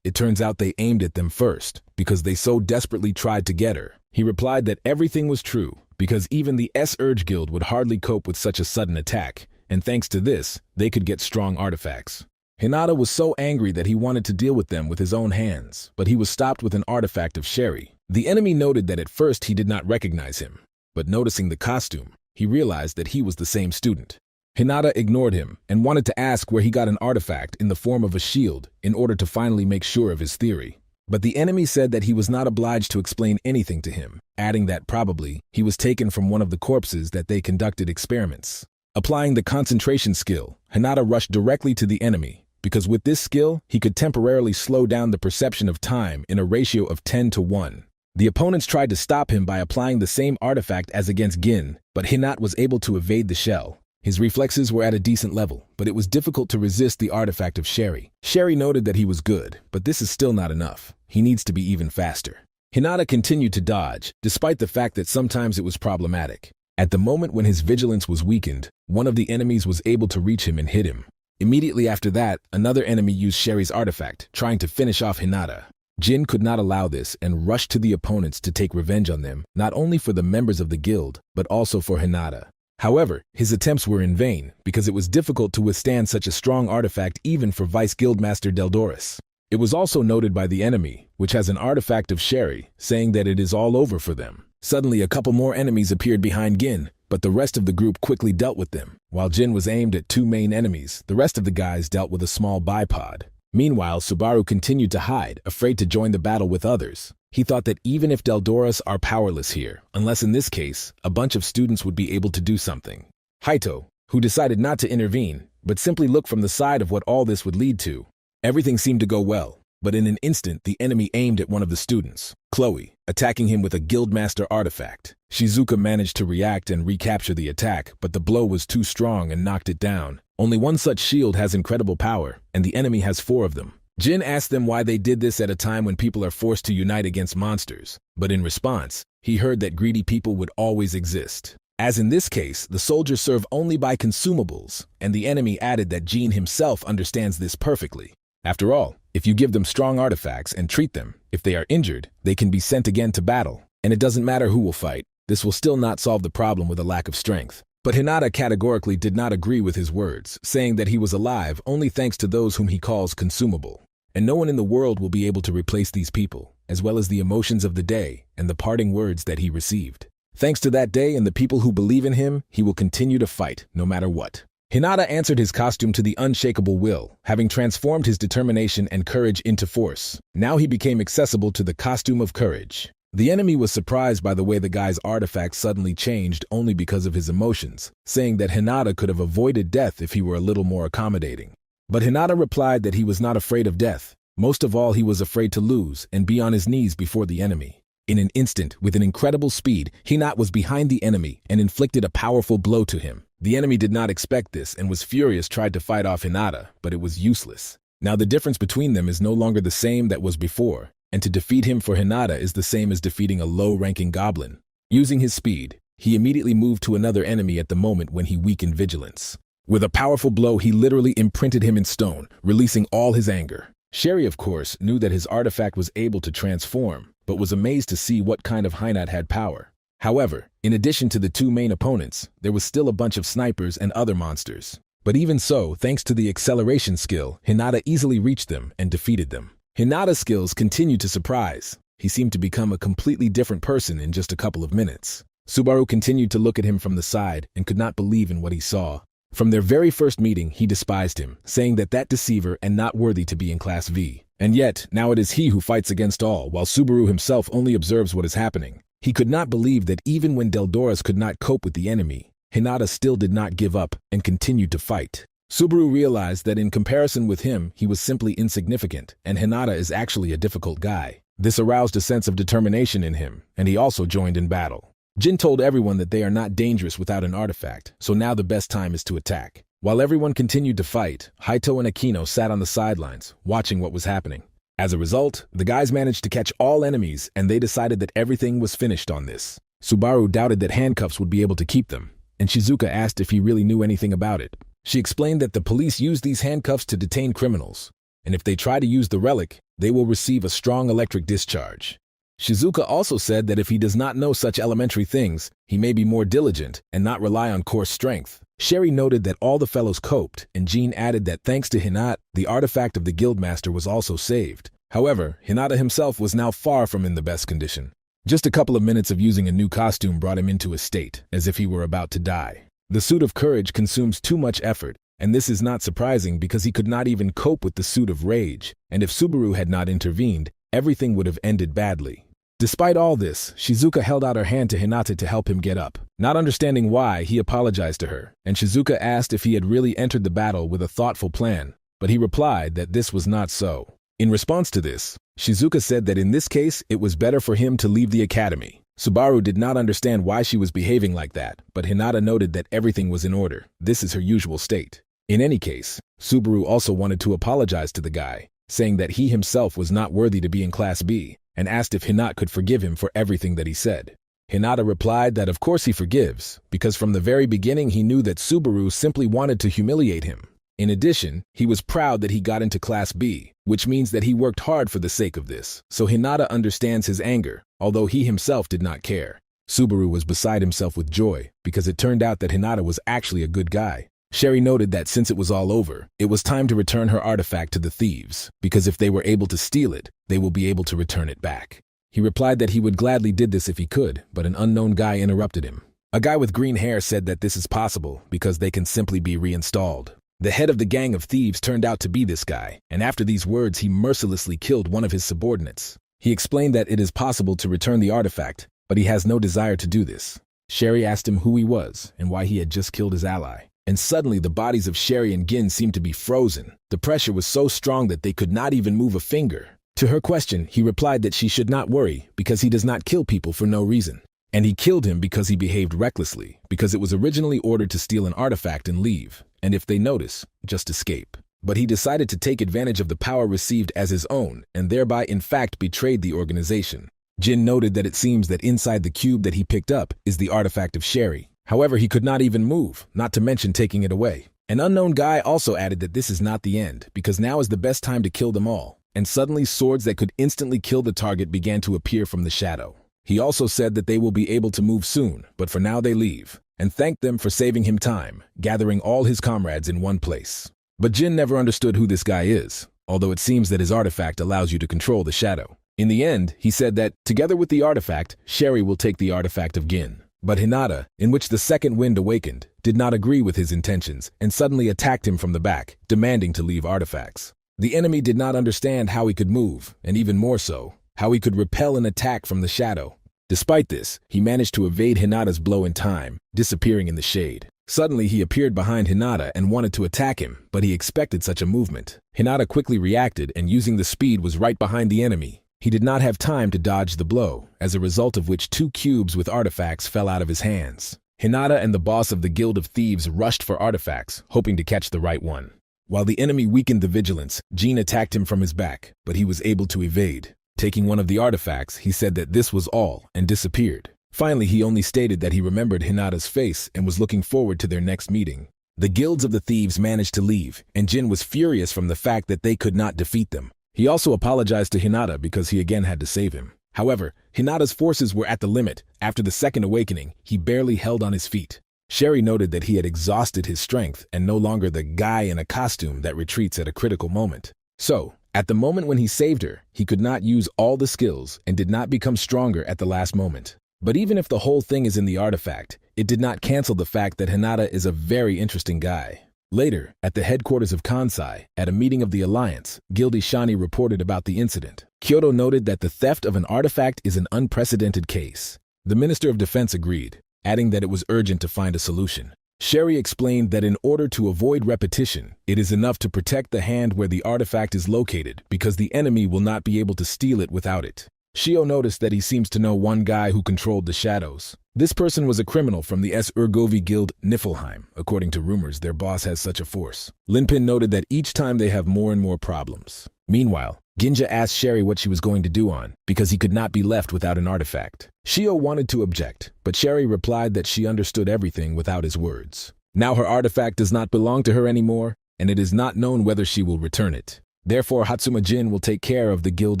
it turns out they aimed at them first, because they so desperately tried to get her. He replied that everything was true, because even the S-Urge Guild would hardly cope with such a sudden attack, and thanks to this, they could get strong artifacts. Hinata was so angry that he wanted to deal with them with his own hands, but he was stopped with an artifact of Sherry. The enemy noted that at first he did not recognize him, but noticing the costume, he realized that he was the same student. Hinata ignored him and wanted to ask where he got an artifact in the form of a shield in order to finally make sure of his theory. But the enemy said that he was not obliged to explain anything to him, adding that probably he was taken from one of the corpses that they conducted experiments. Applying the concentration skill, Hinata rushed directly to the enemy, because with this skill, he could temporarily slow down the perception of time in a ratio of 10-1. The opponents tried to stop him by applying the same artifact as against Gin, but Hinata was able to evade the shell. His reflexes were at a decent level, but it was difficult to resist the artifact of Sherry. Sherry noted that he was good, but this is still not enough. He needs to be even faster. Hinata continued to dodge, despite the fact that sometimes it was problematic. At the moment when his vigilance was weakened, one of the enemies was able to reach him and hit him. Immediately after that, another enemy used Sherry's artifact, trying to finish off Hinata. Jin could not allow this and rushed to the opponents to take revenge on them, not only for the members of the guild, but also for Hinata. However, his attempts were in vain, because it was difficult to withstand such a strong artifact even for Vice Guildmaster Deldoris. It was also noted by the enemy, which has an artifact of Sherry, saying that it is all over for them. Suddenly a couple more enemies appeared behind Gin, but the rest of the group quickly dealt with them. While Jin was aimed at two main enemies, the rest of the guys dealt with a small bipod. Meanwhile, Subaru continued to hide, afraid to join the battle with others. He thought that even if Deldoris are powerless here, unless in this case, a bunch of students would be able to do something. Haito, who decided not to intervene, but simply look from the side of what all this would lead to. Everything seemed to go well, but in an instant the enemy aimed at one of the students, Chloe, attacking him with a Guildmaster artifact. Shizuka managed to react and recapture the attack, but the blow was too strong and knocked it down. Only one such shield has incredible power, and the enemy has 4 of them. Jin asked them why they did this at a time when people are forced to unite against monsters, but in response, he heard that greedy people would always exist. As in this case, the soldiers serve only by consumables, and the enemy added that Jin himself understands this perfectly. After all, if you give them strong artifacts and treat them, if they are injured, they can be sent again to battle, and it doesn't matter who will fight, this will still not solve the problem with a lack of strength. But Hinata categorically did not agree with his words, saying that he was alive only thanks to those whom he calls consumable. And no one in the world will be able to replace these people, as well as the emotions of the day and the parting words that he received. Thanks to that day and the people who believe in him, he will continue to fight, no matter what. Hinata answered his costume to the unshakable will, having transformed his determination and courage into force. Now he became accessible to the costume of courage. The enemy was surprised by the way the guy's artifact suddenly changed only because of his emotions, saying that Hinata could have avoided death if he were a little more accommodating. But Hinata replied that he was not afraid of death. Most of all, he was afraid to lose and be on his knees before the enemy. In an instant, with an incredible speed, Hinata was behind the enemy and inflicted a powerful blow to him. The enemy did not expect this and was furious, tried to fight off Hinata, but it was useless. Now the difference between them is no longer the same that was before, and to defeat him for Hinata is the same as defeating a low-ranking goblin. Using his speed, he immediately moved to another enemy at the moment when he weakened vigilance. With a powerful blow, he literally imprinted him in stone, releasing all his anger. Sherry, of course, knew that his artifact was able to transform, but was amazed to see what kind of Hinata had power. However, in addition to the two main opponents, there was still a bunch of snipers and other monsters. But even so, thanks to the acceleration skill, Hinata easily reached them and defeated them. Hinata's skills continued to surprise. He seemed to become a completely different person in just a couple of minutes. Subaru continued to look at him from the side and could not believe in what he saw. From their very first meeting, he despised him, saying that deceiver and not worthy to be in Class V. And yet, now it is he who fights against all, while Subaru himself only observes what is happening. He could not believe that even when Deldoras could not cope with the enemy, Hinata still did not give up and continued to fight. Subaru realized that in comparison with him, he was simply insignificant, and Hinata is actually a difficult guy. This aroused a sense of determination in him, and he also joined in battle. Jin told everyone that they are not dangerous without an artifact, so now the best time is to attack. While everyone continued to fight, Haito and Akino sat on the sidelines, watching what was happening. As a result, the guys managed to catch all enemies, and they decided that everything was finished on this. Subaru doubted that handcuffs would be able to keep them, and Shizuka asked if he really knew anything about it. She explained that the police use these handcuffs to detain criminals, and if they try to use the relic, they will receive a strong electric discharge. Shizuka also said that if he does not know such elementary things, he may be more diligent and not rely on coarse strength. Sherry noted that all the fellows coped, and Jean added that thanks to Hinata, the artifact of the Guildmaster was also saved. However, Hinata himself was now far from in the best condition. Just a couple of minutes of using a new costume brought him into a state, as if he were about to die. The suit of courage consumes too much effort, and this is not surprising because he could not even cope with the suit of rage, and if Subaru had not intervened, everything would have ended badly. Despite all this, Shizuka held out her hand to Hinata to help him get up. Not understanding why, he apologized to her, and Shizuka asked if he had really entered the battle with a thoughtful plan, but he replied that this was not so. In response to this, Shizuka said that in this case, it was better for him to leave the academy. Subaru did not understand why she was behaving like that, but Hinata noted that everything was in order. This is her usual state. In any case, Subaru also wanted to apologize to the guy, saying that he himself was not worthy to be in Class B, and asked if Hinata could forgive him for everything that he said. Hinata replied that of course he forgives, because from the very beginning he knew that Subaru simply wanted to humiliate him. In addition, he was proud that he got into Class B, which means that he worked hard for the sake of this, so Hinata understands his anger, although he himself did not care. Subaru was beside himself with joy, because it turned out that Hinata was actually a good guy. Sherry noted that since it was all over, it was time to return her artifact to the thieves, because if they were able to steal it, they will be able to return it back. He replied that he would gladly did this if he could, but an unknown guy interrupted him. A guy with green hair said that this is possible because they can simply be reinstalled. The head of the gang of thieves turned out to be this guy, and after these words he mercilessly killed one of his subordinates. He explained that it is possible to return the artifact, but he has no desire to do this. Sherry asked him who he was and why he had just killed his ally. And suddenly the bodies of Sherry and Gin seemed to be frozen. The pressure was so strong that they could not even move a finger. To her question, he replied that she should not worry because he does not kill people for no reason. And he killed him because he behaved recklessly, because it was originally ordered to steal an artifact and leave, and if they notice, just escape. But he decided to take advantage of the power received as his own, and thereby in fact betrayed the organization. Jin noted that it seems that inside the cube that he picked up is the artifact of Sherry. However, he could not even move, not to mention taking it away. An unknown guy also added that this is not the end, because now is the best time to kill them all. And suddenly swords that could instantly kill the target began to appear from the shadow. He also said that they will be able to move soon, but for now they leave, and thanked them for saving him time, gathering all his comrades in one place. But Jin never understood who this guy is, although it seems that his artifact allows you to control the shadow. In the end, he said that, together with the artifact, Sherry will take the artifact of Gin. But Hinata, in which the second wind awakened, did not agree with his intentions and suddenly attacked him from the back, demanding to leave artifacts. The enemy did not understand how he could move, and even more so, how he could repel an attack from the shadow. Despite this, he managed to evade Hinata's blow in time, disappearing in the shade. Suddenly he appeared behind Hinata and wanted to attack him, but he expected such a movement. Hinata quickly reacted and using the speed was right behind the enemy. He did not have time to dodge the blow, as a result of which 2 cubes with artifacts fell out of his hands. Hinata and the boss of the Guild of Thieves rushed for artifacts, hoping to catch the right one. While the enemy weakened the vigilance, Jin attacked him from his back, but he was able to evade. Taking one of the artifacts, he said that this was all and disappeared. Finally, he only stated that he remembered Hinata's face and was looking forward to their next meeting. The guilds of the thieves managed to leave, and Jin was furious from the fact that they could not defeat them. He also apologized to Hinata because he again had to save him. However, Hinata's forces were at the limit. After the second awakening, he barely held on his feet. Sherry noted that he had exhausted his strength and no longer the guy in a costume that retreats at a critical moment. So, at the moment when he saved her, he could not use all the skills and did not become stronger at the last moment. But even if the whole thing is in the artifact, it did not cancel the fact that Hinata is a very interesting guy. Later, at the headquarters of Kansai, at a meeting of the Alliance, Gildy Shani reported about the incident. Kyoto noted that the theft of an artifact is an unprecedented case. The Minister of Defense agreed, adding that it was urgent to find a solution. Sherry explained that in order to avoid repetition, it is enough to protect the hand where the artifact is located because the enemy will not be able to steal it without it. Shio noticed that he seems to know one guy who controlled the shadows. This person was a criminal from the Urgovi Guild Niflheim. According to rumors, their boss has such a force. Linpin noted that each time they have more and more problems. Meanwhile, Ginja asked Sherry what she was going to do on, because he could not be left without an artifact. Shio wanted to object, but Sherry replied that she understood everything without his words. Now her artifact does not belong to her anymore, and it is not known whether she will return it. Therefore, Hatsuma Jin will take care of the Guild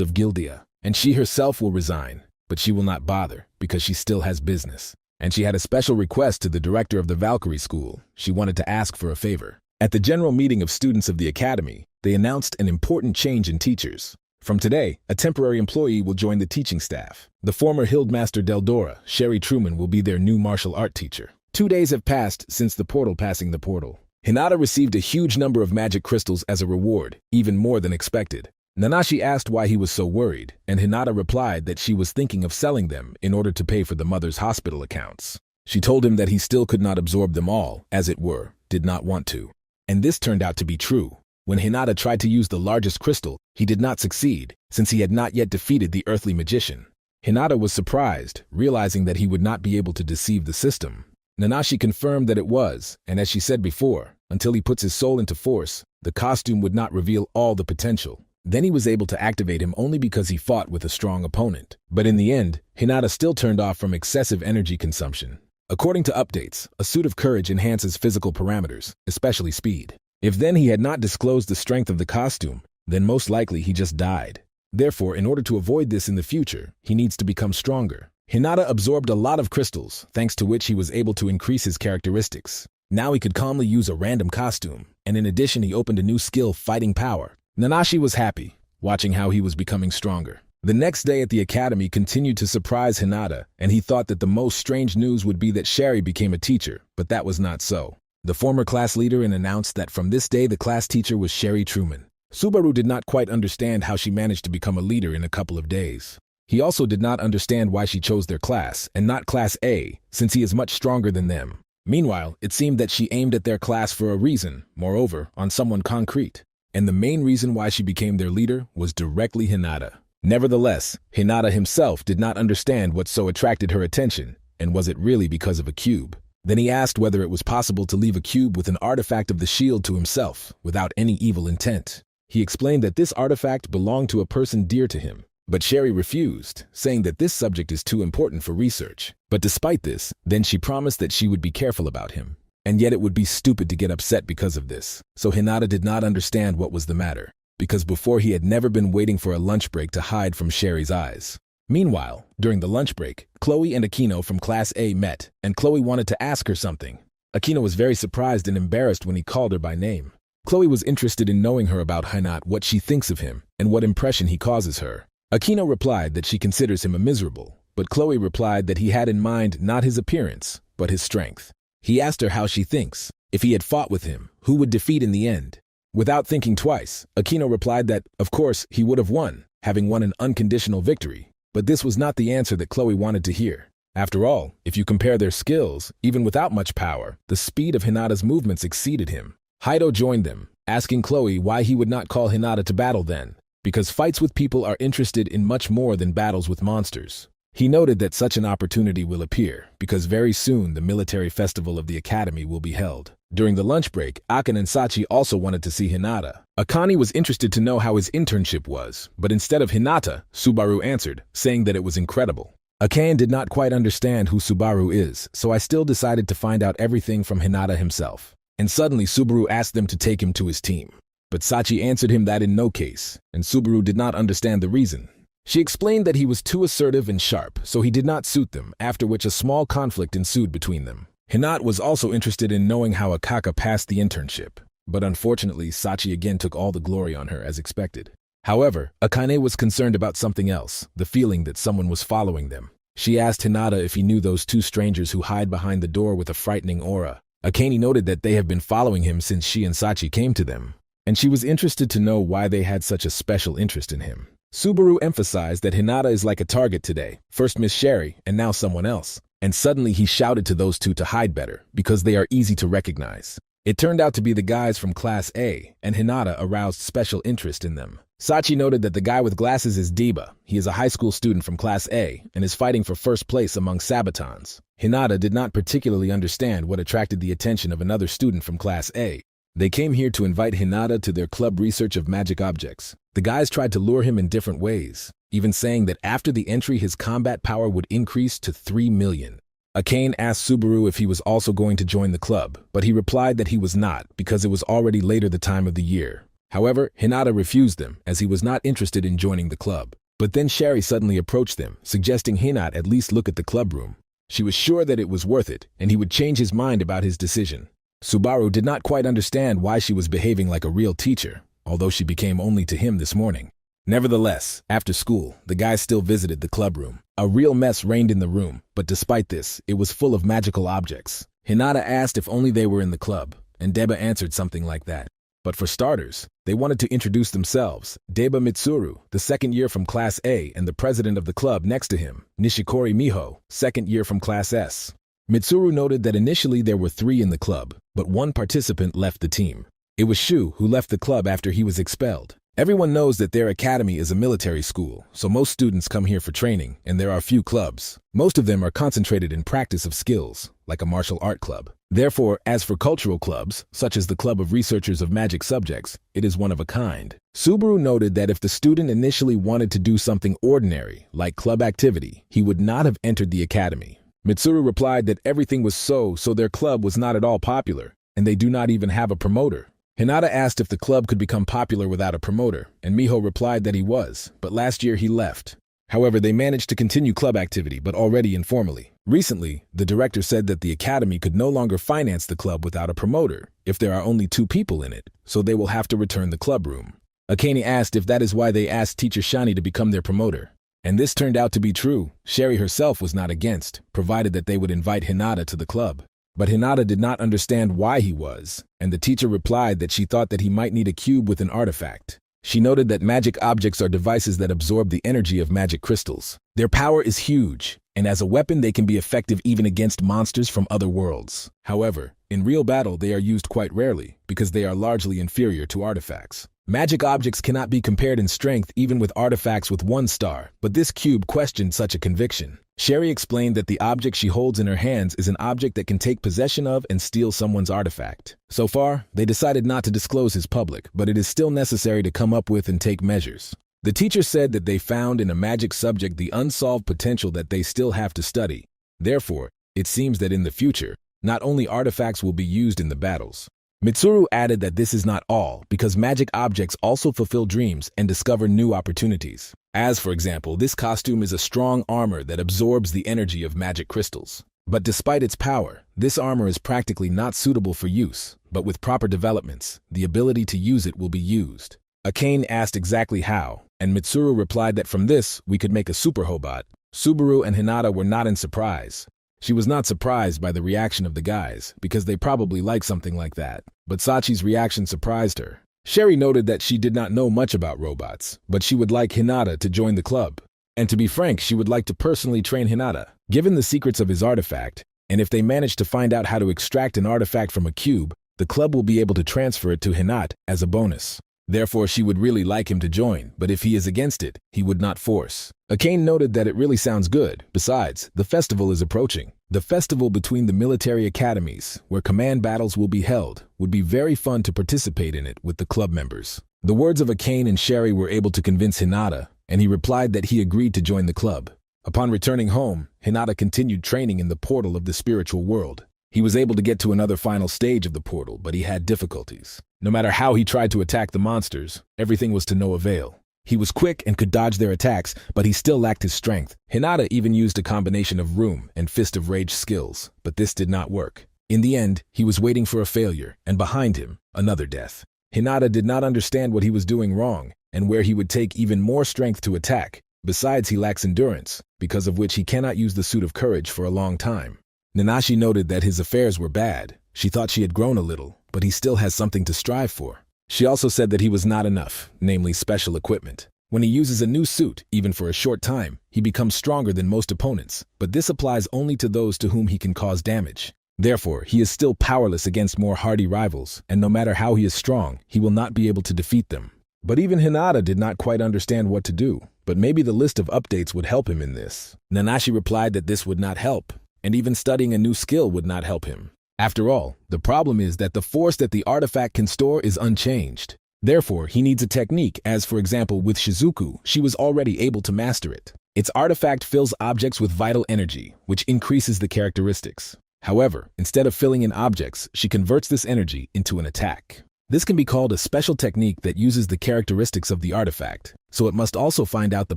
of Gildia, and she herself will resign, but she will not bother, because she still has business. And she had a special request to the director of the Valkyrie School. She wanted to ask for a favor. At the general meeting of students of the academy, they announced an important change in teachers. From today, a temporary employee will join the teaching staff. The former Hildmaster Deldora, Sherry Truman, will be their new martial art teacher. 2 days have passed since the portal passing the portal. Hinata received a huge number of magic crystals as a reward, even more than expected. Nanashi asked why he was so worried, and Hinata replied that she was thinking of selling them in order to pay for the mother's hospital accounts. She told him that he still could not absorb them all, as it were, did not want to. And this turned out to be true. When Hinata tried to use the largest crystal, he did not succeed, since he had not yet defeated the earthly magician. Hinata was surprised, realizing that he would not be able to deceive the system. Nanashi confirmed that it was, and as she said before, until he puts his soul into force, the costume would not reveal all the potential. Then he was able to activate him only because he fought with a strong opponent. But in the end, Hinata still turned off from excessive energy consumption. According to updates, a suit of courage enhances physical parameters, especially speed. If then he had not disclosed the strength of the costume, then most likely he just died. Therefore, in order to avoid this in the future, he needs to become stronger. Hinata absorbed a lot of crystals, thanks to which he was able to increase his characteristics. Now he could calmly use a random costume, and in addition he opened a new skill, Fighting Power. Nanashi was happy, watching how he was becoming stronger. The next day at the academy continued to surprise Hinata, and he thought that the most strange news would be that Sherry became a teacher, but that was not so. The former class leader announced that from this day the class teacher was Sherry Truman. Subaru did not quite understand how she managed to become a leader in a couple of days. He also did not understand why she chose their class, and not Class A, since he is much stronger than them. Meanwhile, it seemed that she aimed at their class for a reason, moreover, on someone concrete. And the main reason why she became their leader was directly Hinata. Nevertheless, Hinata himself did not understand what so attracted her attention, and was it really because of a cube? Then he asked whether it was possible to leave a cube with an artifact of the shield to himself, without any evil intent. He explained that this artifact belonged to a person dear to him, but Sherry refused, saying that this subject is too important for research. But despite this, then she promised that she would be careful about him. And yet it would be stupid to get upset because of this. So Hinata did not understand what was the matter, because before he had never been waiting for a lunch break to hide from Sherry's eyes. Meanwhile, during the lunch break, Chloe and Aquino from Class A met, and Chloe wanted to ask her something. Aquino was very surprised and embarrassed when he called her by name. Chloe was interested in knowing her about Hinata, what she thinks of him, and what impression he causes her. Aquino replied that she considers him a miserable, but Chloe replied that he had in mind not his appearance, but his strength. He asked her how she thinks. If he had fought with him, who would defeat in the end? Without thinking twice, Aquino replied that, of course, he would have won, having won an unconditional victory. But this was not the answer that Chloe wanted to hear. After all, if you compare their skills, even without much power, the speed of Hinata's movements exceeded him. Haido joined them, asking Chloe why he would not call Hinata to battle then, because fights with people are interested in much more than battles with monsters. He noted that such an opportunity will appear, because very soon the military festival of the academy will be held. During the lunch break, Akan and Sachi also wanted to see Hinata. Akane was interested to know how his internship was, but instead of Hinata, Subaru answered, saying that it was incredible. Akane did not quite understand who Subaru is, so I still decided to find out everything from Hinata himself. And suddenly Subaru asked them to take him to his team. But Sachi answered him that in no case, and Subaru did not understand the reason. She explained that he was too assertive and sharp, so he did not suit them, after which a small conflict ensued between them. Hinata was also interested in knowing how Akaka passed the internship, but unfortunately Sachi again took all the glory on her as expected. However, Akane was concerned about something else, the feeling that someone was following them. She asked Hinata if he knew those two strangers who hide behind the door with a frightening aura. Akane noted that they have been following him since she and Sachi came to them, and she was interested to know why they had such a special interest in him. Subaru emphasized that Hinata is like a target today, first Miss Sherry and now someone else, and suddenly he shouted to those two to hide better, because they are easy to recognize. It turned out to be the guys from Class A, and Hinata aroused special interest in them. Sachi noted that the guy with glasses is Deba. He is a high school student from Class A and is fighting for first place among Sabatons. Hinata did not particularly understand what attracted the attention of another student from Class A. They came here to invite Hinata to their club research of magic objects. The guys tried to lure him in different ways, even saying that after the entry his combat power would increase to 3 million. Akane asked Subaru if he was also going to join the club, but he replied that he was not because it was already later the time of the year. However, Hinata refused them, as he was not interested in joining the club. But then Sherry suddenly approached them, suggesting Hinata at least look at the club room. She was sure that it was worth it, and he would change his mind about his decision. Subaru did not quite understand why she was behaving like a real teacher, although she became only to him this morning. Nevertheless, after school, the guys still visited the club room. A real mess reigned in the room, but despite this, it was full of magical objects. Hinata asked if only they were in the club, and Deba answered something like that. But for starters, they wanted to introduce themselves. Deba Mitsuru, the second year from Class A and the president of the club next to him, Nishikori Miho, second year from Class S. Mitsuru noted that initially there were 3 in the club, but one participant left the team. It was Shu who left the club after he was expelled. Everyone knows that their academy is a military school, so most students come here for training, and there are few clubs. Most of them are concentrated in practice of skills, like a martial art club. Therefore, as for cultural clubs, such as the Club of Researchers of Magic Subjects, it is one of a kind. Subaru noted that if the student initially wanted to do something ordinary, like club activity, he would not have entered the academy. Mitsuru replied that everything was so their club was not at all popular, and they do not even have a promoter. Hinata asked if the club could become popular without a promoter, and Miho replied that he was, but last year he left. However, they managed to continue club activity, but already informally. Recently, the director said that the academy could no longer finance the club without a promoter, if there are only 2 people in it, so they will have to return the club room. Akane asked if that is why they asked Teacher Shani to become their promoter. And this turned out to be true. Sherry herself was not against, provided that they would invite Hinata to the club. But Hinata did not understand why he was, and the teacher replied that she thought that he might need a cube with an artifact. She noted that magic objects are devices that absorb the energy of magic crystals. Their power is huge, and as a weapon they can be effective even against monsters from other worlds. However, in real battle they are used quite rarely, because they are largely inferior to artifacts. Magic objects cannot be compared in strength even with artifacts with 1 star, but this cube questioned such a conviction. Sherry explained that the object she holds in her hands is an object that can take possession of and steal someone's artifact. So far, they decided not to disclose his public, but it is still necessary to come up with and take measures. The teacher said that they found in a magic subject the unsolved potential that they still have to study. Therefore, it seems that in the future, not only artifacts will be used in the battles. Mitsuru added that this is not all, because magic objects also fulfill dreams and discover new opportunities. As for example, this costume is a strong armor that absorbs the energy of magic crystals. But despite its power, this armor is practically not suitable for use, but with proper developments, the ability to use it will be used. Akane asked exactly how, and Mitsuru replied that from this, we could make a super Hobot. Subaru and Hinata were not in surprise. She was not surprised by the reaction of the guys, because they probably like something like that. But Sachi's reaction surprised her. Sherry noted that she did not know much about robots, but she would like Hinata to join the club. And to be frank, she would like to personally train Hinata, given the secrets of his artifact, and if they manage to find out how to extract an artifact from a cube, the club will be able to transfer it to Hinata as a bonus. Therefore, she would really like him to join, but if he is against it, he would not force. Akane noted that it really sounds good. Besides, the festival is approaching. The festival between the military academies, where command battles will be held, would be very fun to participate in it with the club members. The words of Akane and Sherry were able to convince Hinata, and he replied that he agreed to join the club. Upon returning home, Hinata continued training in the portal of the spiritual world. He was able to get to another final stage of the portal, but he had difficulties. No matter how he tried to attack the monsters, everything was to no avail. He was quick and could dodge their attacks, but he still lacked his strength. Hinata even used a combination of Room and Fist of Rage skills, but this did not work. In the end, he was waiting for a failure, and behind him, another death. Hinata did not understand what he was doing wrong, and where he would take even more strength to attack. Besides, he lacks endurance, because of which he cannot use the Suit of Courage for a long time. Nanashi noted that his affairs were bad. She thought she had grown a little, but he still has something to strive for. She also said that he was not enough, namely special equipment. When he uses a new suit, even for a short time, he becomes stronger than most opponents, but this applies only to those to whom he can cause damage. Therefore, he is still powerless against more hardy rivals, and no matter how he is strong, he will not be able to defeat them. But even Hinata did not quite understand what to do, but maybe the list of updates would help him in this. Nanashi replied that this would not help, and even studying a new skill would not help him. After all, the problem is that the force that the artifact can store is unchanged. Therefore, he needs a technique, as for example with Shizuku, she was already able to master it. Its artifact fills objects with vital energy, which increases the characteristics. However, instead of filling in objects, she converts this energy into an attack. This can be called a special technique that uses the characteristics of the artifact, so it must also find out the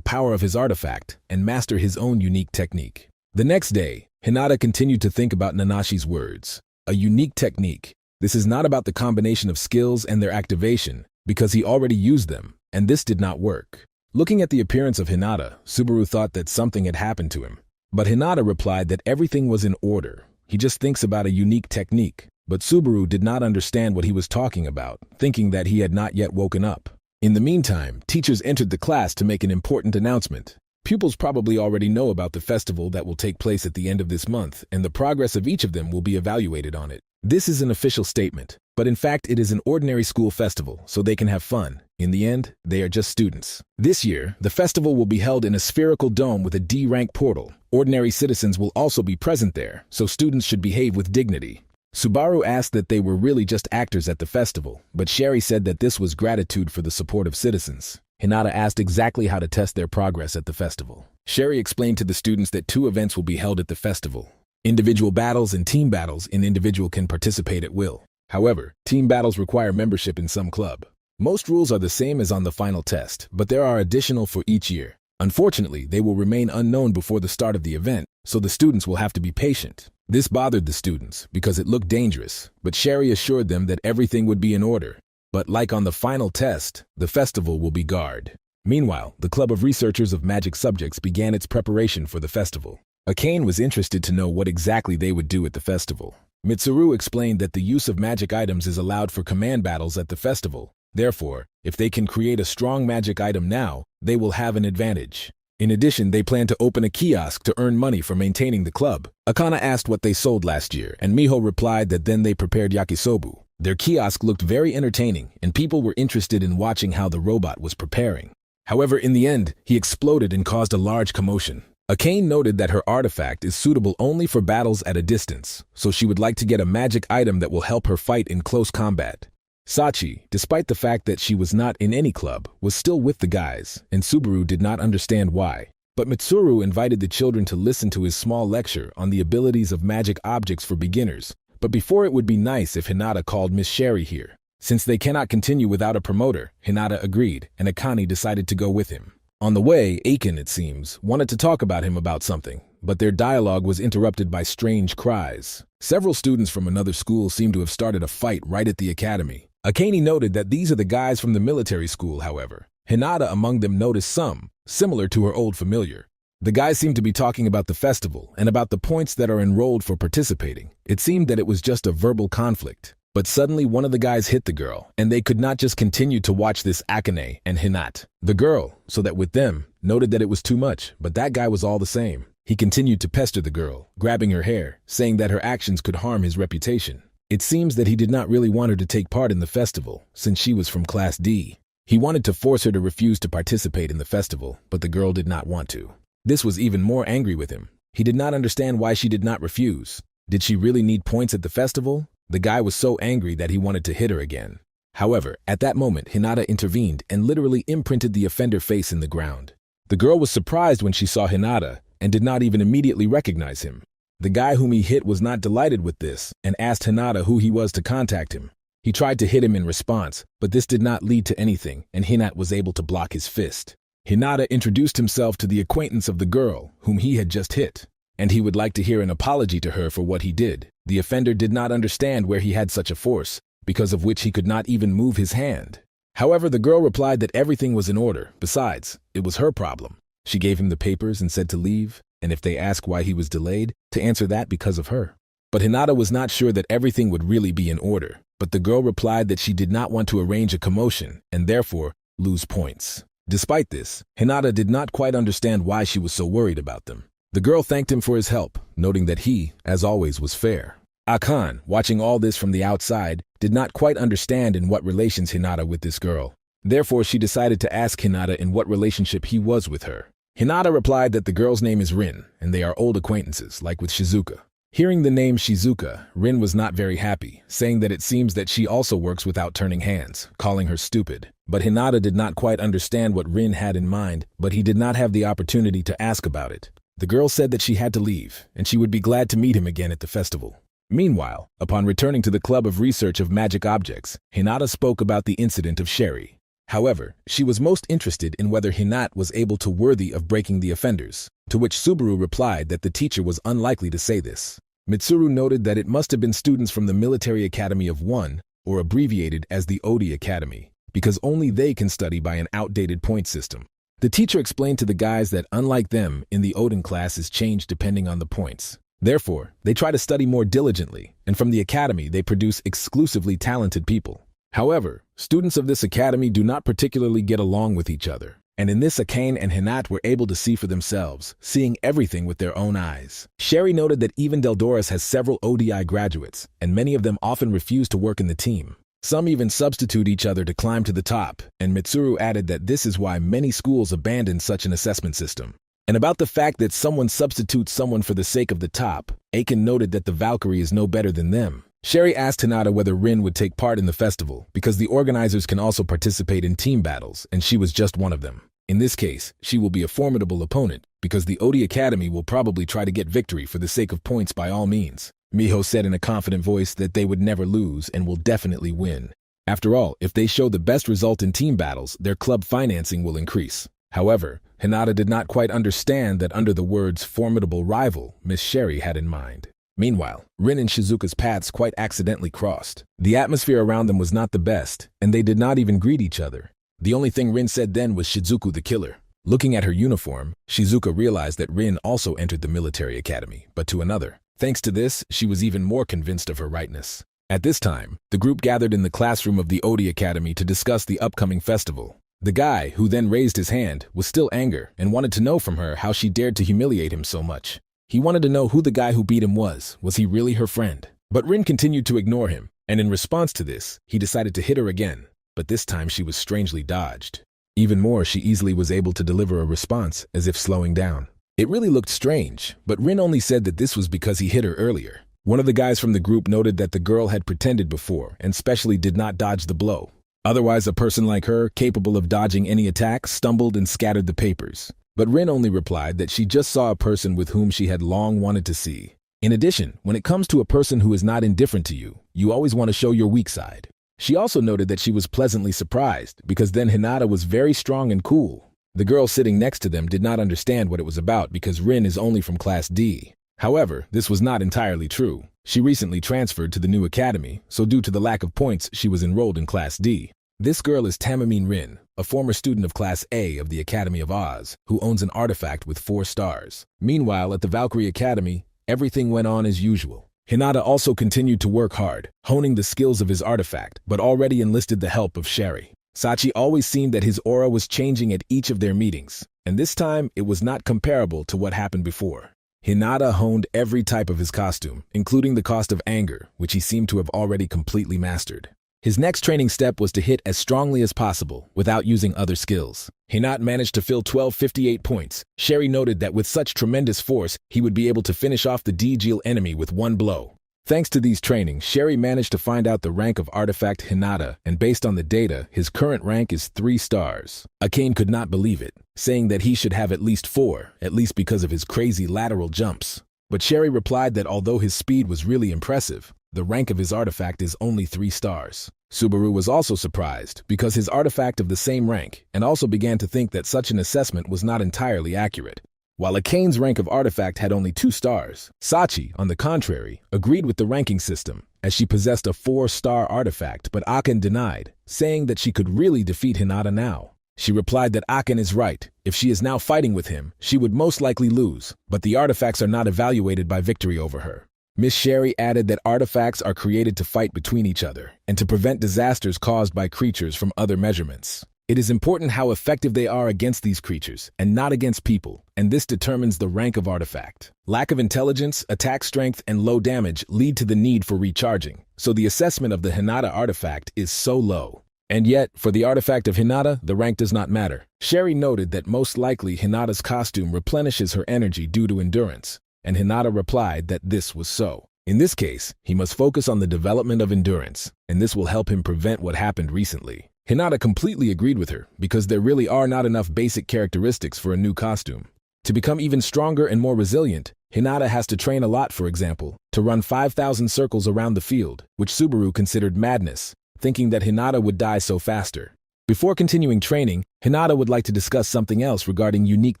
power of his artifact and master his own unique technique. The next day, Hinata continued to think about Nanashi's words. A unique technique. This is not about the combination of skills and their activation, because he already used them, and this did not work. Looking at the appearance of Hinata, Subaru thought that something had happened to him. But Hinata replied that everything was in order. He just thinks about a unique technique. But Subaru did not understand what he was talking about, thinking that he had not yet woken up. In the meantime, teachers entered the class to make an important announcement. Pupils probably already know about the festival that will take place at the end of this month, and the progress of each of them will be evaluated on it. This is an official statement, but in fact it is an ordinary school festival, so they can have fun. In the end, they are just students. This year, the festival will be held in a spherical dome with a D-rank portal. Ordinary citizens will also be present there, so students should behave with dignity. Subaru asked that they were really just actors at the festival, but Sherry said that this was gratitude for the support of citizens. Hinata asked exactly how to test their progress at the festival. Sherry explained to the students that 2 events will be held at the festival. Individual battles and team battles. An individual can participate at will. However, team battles require membership in some club. Most rules are the same as on the final test, but there are additional for each year. Unfortunately, they will remain unknown before the start of the event, so the students will have to be patient. This bothered the students because it looked dangerous, but Sherry assured them that everything would be in order. But like on the final test, the festival will be guarded. Meanwhile, the Club of Researchers of Magic Subjects began its preparation for the festival. Akane was interested to know what exactly they would do at the festival. Mitsuru explained that the use of magic items is allowed for command battles at the festival. Therefore, if they can create a strong magic item now, they will have an advantage. In addition, they plan to open a kiosk to earn money for maintaining the club. Akana asked what they sold last year, and Miho replied that then they prepared yakisobu. Their kiosk looked very entertaining, and people were interested in watching how the robot was preparing. However, in the end, he exploded and caused a large commotion. Akane noted that her artifact is suitable only for battles at a distance, so she would like to get a magic item that will help her fight in close combat. Sachi, despite the fact that she was not in any club, was still with the guys, and Subaru did not understand why. But Mitsuru invited the children to listen to his small lecture on the abilities of magic objects for beginners. But before, it would be nice if Hinata called Miss Sherry here. Since they cannot continue without a promoter, Hinata agreed, and Akane decided to go with him. On the way, Aiken, it seems, wanted to talk about him about something, but their dialogue was interrupted by strange cries. Several students from another school seemed to have started a fight right at the academy. Akane noted that these are the guys from the military school, however. Hinata among them noticed some, similar to her old familiar. The guys seemed to be talking about the festival and about the points that are enrolled for participating. It seemed that it was just a verbal conflict. But suddenly one of the guys hit the girl, and they could not just continue to watch this. Akane and Hinata. The girl, so that with them, noted that it was too much, but that guy was all the same. He continued to pester the girl, grabbing her hair, saying that her actions could harm his reputation. It seems that he did not really want her to take part in the festival, since she was from Class D. He wanted to force her to refuse to participate in the festival, but the girl did not want to. This was even more angry with him. He did not understand why she did not refuse. Did she really need points at the festival? The guy was so angry that he wanted to hit her again. However, at that moment, Hinata intervened and literally imprinted the offender face in the ground. The girl was surprised when she saw Hinata, and did not even immediately recognize him. The guy whom he hit was not delighted with this and asked Hinata who he was to contact him. He tried to hit him in response, but this did not lead to anything, and Hinata was able to block his fist. Hinata introduced himself to the acquaintance of the girl whom he had just hit, and he would like to hear an apology to her for what he did. The offender did not understand where he had such a force, because of which he could not even move his hand. However, the girl replied that everything was in order. Besides, it was her problem. She gave him the papers and said to leave, and if they asked why he was delayed, to answer that because of her. But Hinata was not sure that everything would really be in order, but the girl replied that she did not want to arrange a commotion and therefore lose points. Despite this, Hinata did not quite understand why she was so worried about them. The girl thanked him for his help, noting that he, as always, was fair. Akan, watching all this from the outside, did not quite understand in what relations Hinata with this girl. Therefore, she decided to ask Hinata in what relationship he was with her. Hinata replied that the girl's name is Rin, and they are old acquaintances, like with Shizuka. Hearing the name Shizuka, Rin was not very happy, saying that it seems that she also works without turning hands, calling her stupid. But Hinata did not quite understand what Rin had in mind, but he did not have the opportunity to ask about it. The girl said that she had to leave, and she would be glad to meet him again at the festival. Meanwhile, upon returning to the Club of Research of Magic Objects, Hinata spoke about the incident of Sherry. However, she was most interested in whether Hinata was able to worthy of breaking the offenders, to which Subaru replied that the teacher was unlikely to say this. Mitsuru noted that it must have been students from the Military Academy of One, or abbreviated as the Odi Academy, because only they can study by an outdated point system. The teacher explained to the guys that unlike them, in the Odin class is changed depending on the points. Therefore, they try to study more diligently, and from the academy they produce exclusively talented people. However, students of this academy do not particularly get along with each other, and in this Akane and Hinata were able to see for themselves, seeing everything with their own eyes. Sherry noted that even Deldoris has several ODI graduates, and many of them often refuse to work in the team. Some even substitute each other to climb to the top, and Mitsuru added that this is why many schools abandon such an assessment system. And about the fact that someone substitutes someone for the sake of the top, Aiken noted that the Valkyrie is no better than them. Sherry asked Hinata whether Rin would take part in the festival, because the organizers can also participate in team battles, and she was just one of them. In this case, she will be a formidable opponent, because the Odi Academy will probably try to get victory for the sake of points by all means. Miho said in a confident voice that they would never lose and will definitely win. After all, if they show the best result in team battles, their club financing will increase. However, Hinata did not quite understand that under the words formidable rival, Miss Sherry had in mind. Meanwhile, Rin and Shizuka's paths quite accidentally crossed. The atmosphere around them was not the best, and they did not even greet each other. The only thing Rin said then was Shizuku the killer. Looking at her uniform, Shizuka realized that Rin also entered the military academy, but to another. Thanks to this, she was even more convinced of her rightness. At this time, the group gathered in the classroom of the Odi Academy to discuss the upcoming festival. The guy, who then raised his hand, was still angry and wanted to know from her how she dared to humiliate him so much. He wanted to know who the guy who beat him was. Was he really her friend? But Rin continued to ignore him, and in response to this, he decided to hit her again, but this time she was strangely dodged. Even more, she easily was able to deliver a response, as if slowing down. It really looked strange, but Rin only said that this was because he hit her earlier. One of the guys from the group noted that the girl had pretended before, and specially did not dodge the blow. Otherwise, a person like her, capable of dodging any attack, stumbled and scattered the papers. But Rin only replied that she just saw a person with whom she had long wanted to see. In addition, when it comes to a person who is not indifferent to you, you always want to show your weak side. She also noted that she was pleasantly surprised, because then Hinata was very strong and cool. The girl sitting next to them did not understand what it was about because Rin is only from Class D. However, this was not entirely true. She recently transferred to the new academy, so due to the lack of points, she was enrolled in Class D. This girl is Tamamine Rin, a former student of Class A of the Academy of Oz, who owns an artifact with 4 stars. Meanwhile, at the Valkyrie Academy, everything went on as usual. Hinata also continued to work hard, honing the skills of his artifact, but already enlisted the help of Sherry. Sachi always seemed that his aura was changing at each of their meetings, and this time it was not comparable to what happened before. Hinata honed every type of his costume, including the cost of anger, which he seemed to have already completely mastered. His next training step was to hit as strongly as possible, without using other skills. Hinata managed to fill 1258 points. Sherry noted that with such tremendous force, he would be able to finish off the Djil enemy with one blow. Thanks to these trainings, Sherry managed to find out the rank of artifact Hinata, and based on the data, his current rank is 3 stars. Akane could not believe it, saying that he should have at least 4, at least because of his crazy lateral jumps. But Sherry replied that although his speed was really impressive, the rank of his artifact is only 3 stars. Subaru was also surprised because his artifact of the same rank, and also began to think that such an assessment was not entirely accurate. While Akane's rank of artifact had only 2 stars, Sachi, on the contrary, agreed with the ranking system, as she possessed a 4-star artifact, but Akane denied, saying that she could really defeat Hinata now. She replied that Akane is right. If she is now fighting with him, she would most likely lose, but the artifacts are not evaluated by victory over her. Miss Sherry added that artifacts are created to fight between each other and to prevent disasters caused by creatures from other measurements. It is important how effective they are against these creatures and not against people, and this determines the rank of artifact. Lack of intelligence, attack strength, and low damage lead to the need for recharging, so the assessment of the Hinata artifact is so low. And yet, for the artifact of Hinata, the rank does not matter. Sherry noted that most likely Hinata's costume replenishes her energy due to endurance, and Hinata replied that this was so. In this case, he must focus on the development of endurance, and this will help him prevent what happened recently. Hinata completely agreed with her because there really are not enough basic characteristics for a new costume. To become even stronger and more resilient, Hinata has to train a lot, for example, to run 5,000 circles around the field, which Subaru considered madness, thinking that Hinata would die so faster. Before continuing training, Hinata would like to discuss something else regarding unique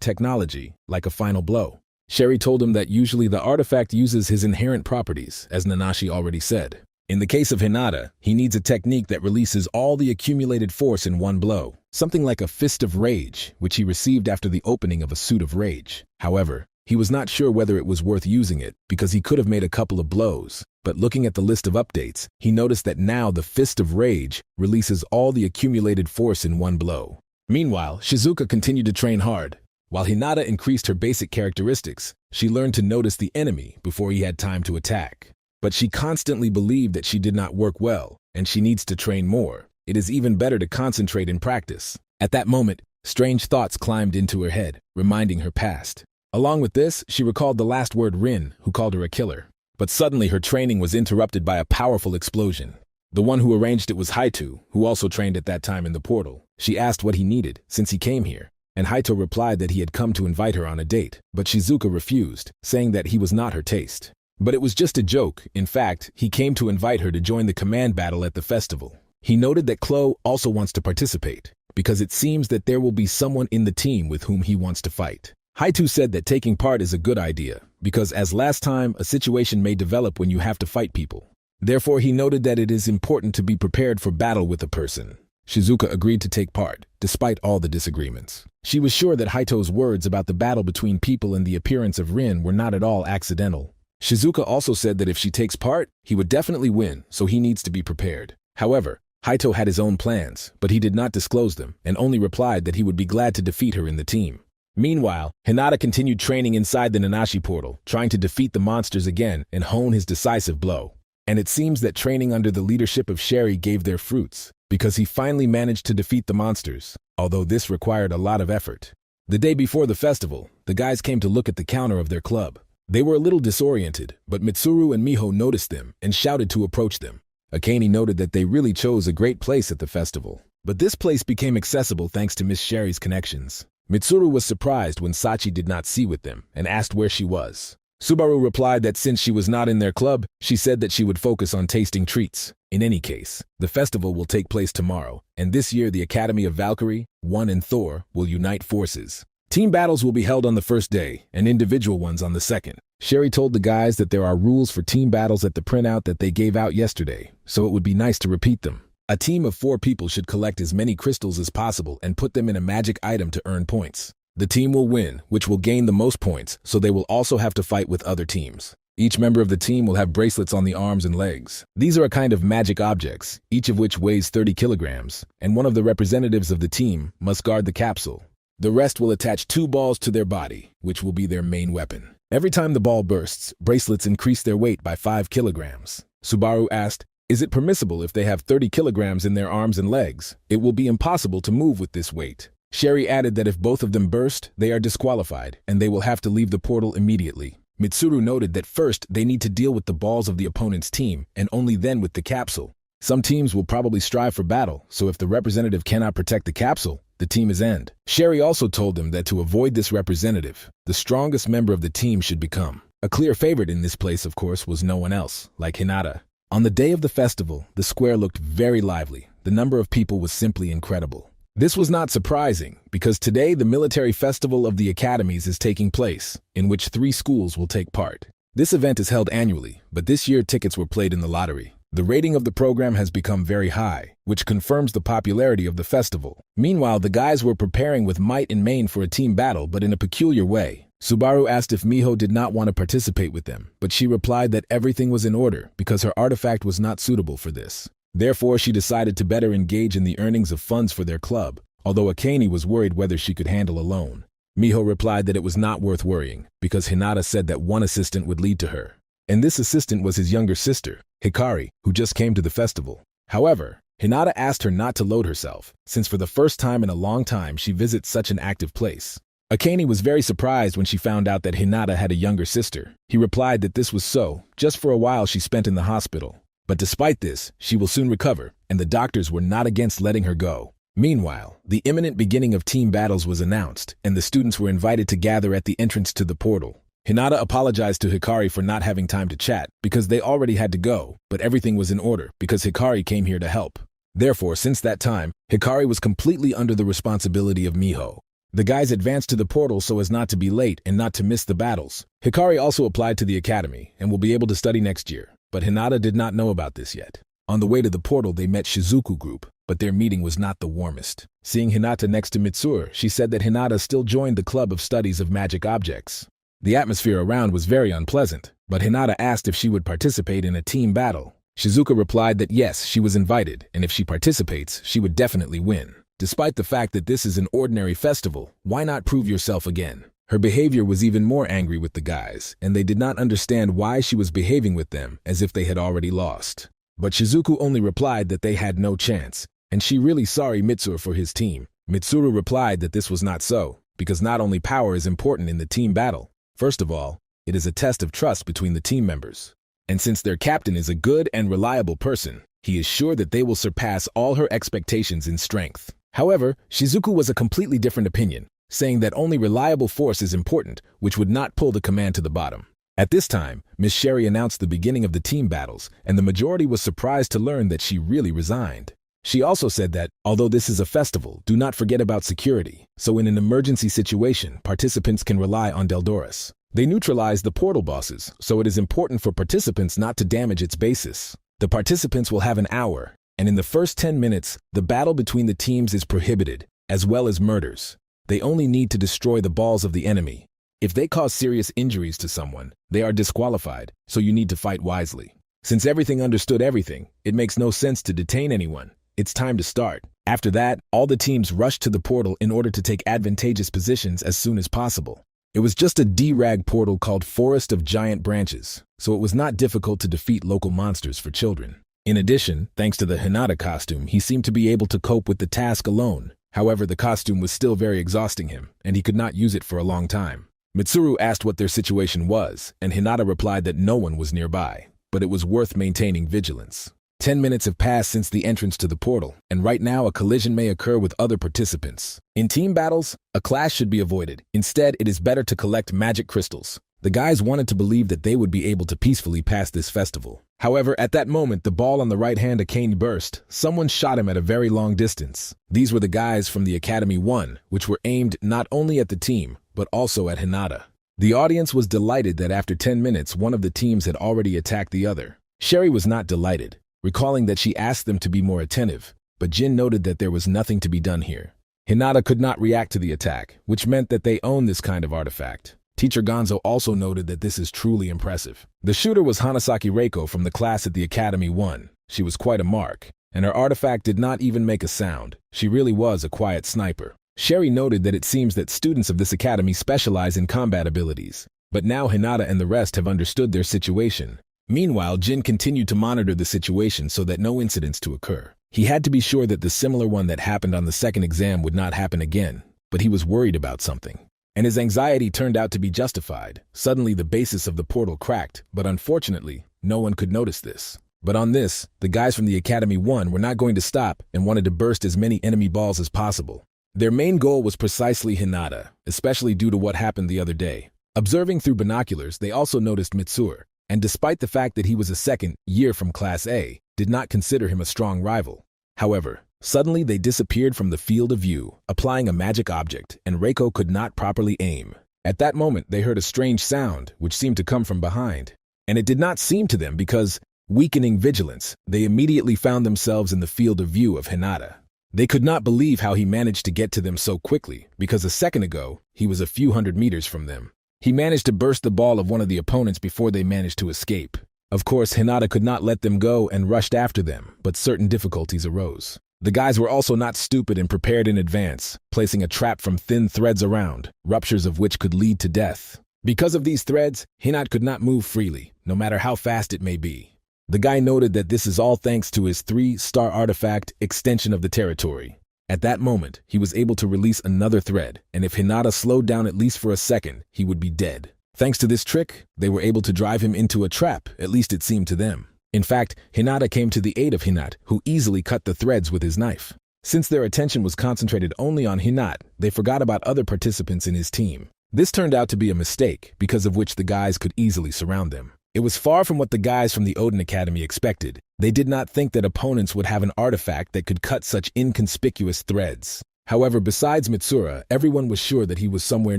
technology, like a final blow. Sherry told him that usually the artifact uses his inherent properties, as Nanashi already said. In the case of Hinata, he needs a technique that releases all the accumulated force in one blow, something like a Fist of Rage, which he received after the opening of a Suit of Rage. However, he was not sure whether it was worth using it, because he could have made a couple of blows, but looking at the list of updates, he noticed that now the Fist of Rage releases all the accumulated force in one blow. Meanwhile, Shizuka continued to train hard. While Hinata increased her basic characteristics, she learned to notice the enemy before he had time to attack. But she constantly believed that she did not work well, and she needs to train more. It is even better to concentrate in practice. At that moment, strange thoughts climbed into her head, reminding her past. Along with this, she recalled the last word Rin, who called her a killer. But suddenly her training was interrupted by a powerful explosion. The one who arranged it was Haito, who also trained at that time in the portal. She asked what he needed, since he came here, and Haito replied that he had come to invite her on a date, but Shizuka refused, saying that he was not her taste. But it was just a joke. In fact, he came to invite her to join the command battle at the festival. He noted that Chloe also wants to participate, because it seems that there will be someone in the team with whom he wants to fight. Haito said that taking part is a good idea, because as last time, a situation may develop when you have to fight people. Therefore, he noted that it is important to be prepared for battle with a person. Shizuka agreed to take part, despite all the disagreements. She was sure that Haito's words about the battle between people and the appearance of Rin were not at all accidental. Shizuka also said that if she takes part, he would definitely win, so he needs to be prepared. However, Haito had his own plans, but he did not disclose them, and only replied that he would be glad to defeat her in the team. Meanwhile, Hinata continued training inside the Nanashi portal, trying to defeat the monsters again and hone his decisive blow. And it seems that training under the leadership of Sherry gave their fruits, because he finally managed to defeat the monsters, although this required a lot of effort. The day before the festival, the guys came to look at the counter of their club. They were a little disoriented, but Mitsuru and Miho noticed them and shouted to approach them. Akane noted that they really chose a great place at the festival, but this place became accessible thanks to Miss Sherry's connections. Mitsuru was surprised when Sachi did not see with them and asked where she was. Subaru replied that since she was not in their club, she said that she would focus on tasting treats. In any case, the festival will take place tomorrow, and this year the Academy of Valkyrie, One and Thor will unite forces. Team battles will be held on the first day, and individual ones on the second. Sherry told the guys that there are rules for team battles at the printout that they gave out yesterday, so it would be nice to repeat them. A team of 4 people should collect as many crystals as possible and put them in a magic item to earn points. The team will win, which will gain the most points, so they will also have to fight with other teams. Each member of the team will have bracelets on the arms and legs. These are a kind of magic objects, each of which weighs 30 kilograms, and one of the representatives of the team must guard the capsule. The rest will attach 2 balls to their body, which will be their main weapon. Every time the ball bursts, bracelets increase their weight by 5 kilograms. Subaru asked, "Is it permissible if they have 30 kilograms in their arms and legs? It will be impossible to move with this weight." Sherry added that if both of them burst, they are disqualified, and they will have to leave the portal immediately. Mitsuru noted that first they need to deal with the balls of the opponent's team and only then with the capsule. Some teams will probably strive for battle, so if the representative cannot protect the capsule, the team is end. Sherry also told him that to avoid this representative, the strongest member of the team should become. A clear favorite in this place, of course, was no one else, like Hinata. On the day of the festival, the square looked very lively. The number of people was simply incredible. This was not surprising, because today the military festival of the academies is taking place, in which 3 schools will take part. This event is held annually, but this year tickets were played in the lottery. The rating of the program has become very high, which confirms the popularity of the festival. Meanwhile, the guys were preparing with might and main for a team battle, but in a peculiar way. Subaru asked if Miho did not want to participate with them, but she replied that everything was in order because her artifact was not suitable for this. Therefore, she decided to better engage in the earnings of funds for their club, although Akane was worried whether she could handle alone. Miho replied that it was not worth worrying, because Hinata said that one assistant would lead to her. And this assistant was his younger sister, Hikari, who just came to the festival. However, Hinata asked her not to load herself, since for the first time in a long time she visits such an active place. Akane was very surprised when she found out that Hinata had a younger sister. He replied that this was so, just for a while she spent in the hospital. But despite this, she will soon recover, and the doctors were not against letting her go. Meanwhile, the imminent beginning of team battles was announced, and the students were invited to gather at the entrance to the portal. Hinata apologized to Hikari for not having time to chat, because they already had to go, but everything was in order, because Hikari came here to help. Therefore, since that time, Hikari was completely under the responsibility of Miho. The guys advanced to the portal so as not to be late and not to miss the battles. Hikari also applied to the academy, and will be able to study next year, but Hinata did not know about this yet. On the way to the portal, they met Shizuku group, but their meeting was not the warmest. Seeing Hinata next to Mitsuru, she said that Hinata still joined the Club of Studies of Magic Objects. The atmosphere around was very unpleasant, but Hinata asked if she would participate in a team battle. Shizuka replied that yes, she was invited, and if she participates, she would definitely win. Despite the fact that this is an ordinary festival, why not prove yourself again? Her behavior was even more angry with the guys, and they did not understand why she was behaving with them as if they had already lost. But Shizuku only replied that they had no chance, and she really sorry Mitsuru for his team. Mitsuru replied that this was not so, because not only power is important in the team battle. First of all, it is a test of trust between the team members. And since their captain is a good and reliable person, he is sure that they will surpass all her expectations in strength. However, Shizuku was a completely different opinion, saying that only reliable force is important, which would not pull the command to the bottom. At this time, Miss Sherry announced the beginning of the team battles, and the majority was surprised to learn that she really resigned. She also said that, although this is a festival, do not forget about security, so in an emergency situation, participants can rely on Deldoris. They neutralize the portal bosses, so it is important for participants not to damage its basis. The participants will have an hour, and in the first 10 minutes, the battle between the teams is prohibited, as well as murders. They only need to destroy the balls of the enemy. If they cause serious injuries to someone, they are disqualified, so you need to fight wisely. Since everything understood everything, it makes no sense to detain anyone. It's time to start. After that, all the teams rushed to the portal in order to take advantageous positions as soon as possible. It was just a D-rag portal called Forest of Giant Branches, so it was not difficult to defeat local monsters for children. In addition, thanks to the Hinata costume, he seemed to be able to cope with the task alone. However, the costume was still very exhausting him, and he could not use it for a long time. Mitsuru asked what their situation was, and Hinata replied that no one was nearby, but it was worth maintaining vigilance. 10 minutes have passed since the entrance to the portal, and right now a collision may occur with other participants. In team battles, a clash should be avoided. Instead, it is better to collect magic crystals. The guys wanted to believe that they would be able to peacefully pass this festival. However, at that moment, the ball on the right hand Akane burst. Someone shot him at a very long distance. These were the guys from the Academy 1, which were aimed not only at the team, but also at Hinata. The audience was delighted that after 10 minutes, one of the teams had already attacked the other. Sherry was not delighted, recalling that she asked them to be more attentive, but Jin noted that there was nothing to be done here. Hinata could not react to the attack, which meant that they owned this kind of artifact. Teacher Gonzo also noted that this is truly impressive. The shooter was Hanasaki Reiko from the class at the Academy 1. She was quite a mark, and her artifact did not even make a sound. She really was a quiet sniper. Sherry noted that it seems that students of this academy specialize in combat abilities, but now Hinata and the rest have understood their situation. Meanwhile, Jin continued to monitor the situation so that no incidents to occur. He had to be sure that the similar one that happened on the second exam would not happen again, but he was worried about something. and his anxiety turned out to be justified. Suddenly the basis of the portal cracked, but unfortunately, no one could notice this. But on this, the guys from the Academy 1 were not going to stop and wanted to burst as many enemy balls as possible. Their main goal was precisely Hinata, especially due to what happened the other day. Observing through binoculars, they also noticed Mitsuru, and despite the fact that he was a second year from Class A, did not consider him a strong rival. However, suddenly they disappeared from the field of view, applying a magic object, and Reiko could not properly aim. At that moment, they heard a strange sound, which seemed to come from behind. And it did not seem to them because, weakening vigilance, they immediately found themselves in the field of view of Hinata. They could not believe how he managed to get to them so quickly, because a second ago, he was a few hundred meters from them. He managed to burst the ball of one of the opponents before they managed to escape. Of course, Hinata could not let them go and rushed after them, but certain difficulties arose. The guys were also not stupid and prepared in advance, placing a trap from thin threads around, ruptures of which could lead to death. Because of these threads, Hinata could not move freely, no matter how fast it may be. The guy noted that this is all thanks to his 3-star artifact, Extension of the Territory. At that moment, he was able to release another thread, and if Hinata slowed down at least for a second, he would be dead. Thanks to this trick, they were able to drive him into a trap, at least it seemed to them. In fact, Hinata came to the aid of Hinata, who easily cut the threads with his knife. Since their attention was concentrated only on Hinata, they forgot about other participants in his team. This turned out to be a mistake, because of which the guys could easily surround them. It was far from what the guys from the Odin Academy expected. They did not think that opponents would have an artifact that could cut such inconspicuous threads. However, besides Mitsuru, everyone was sure that he was somewhere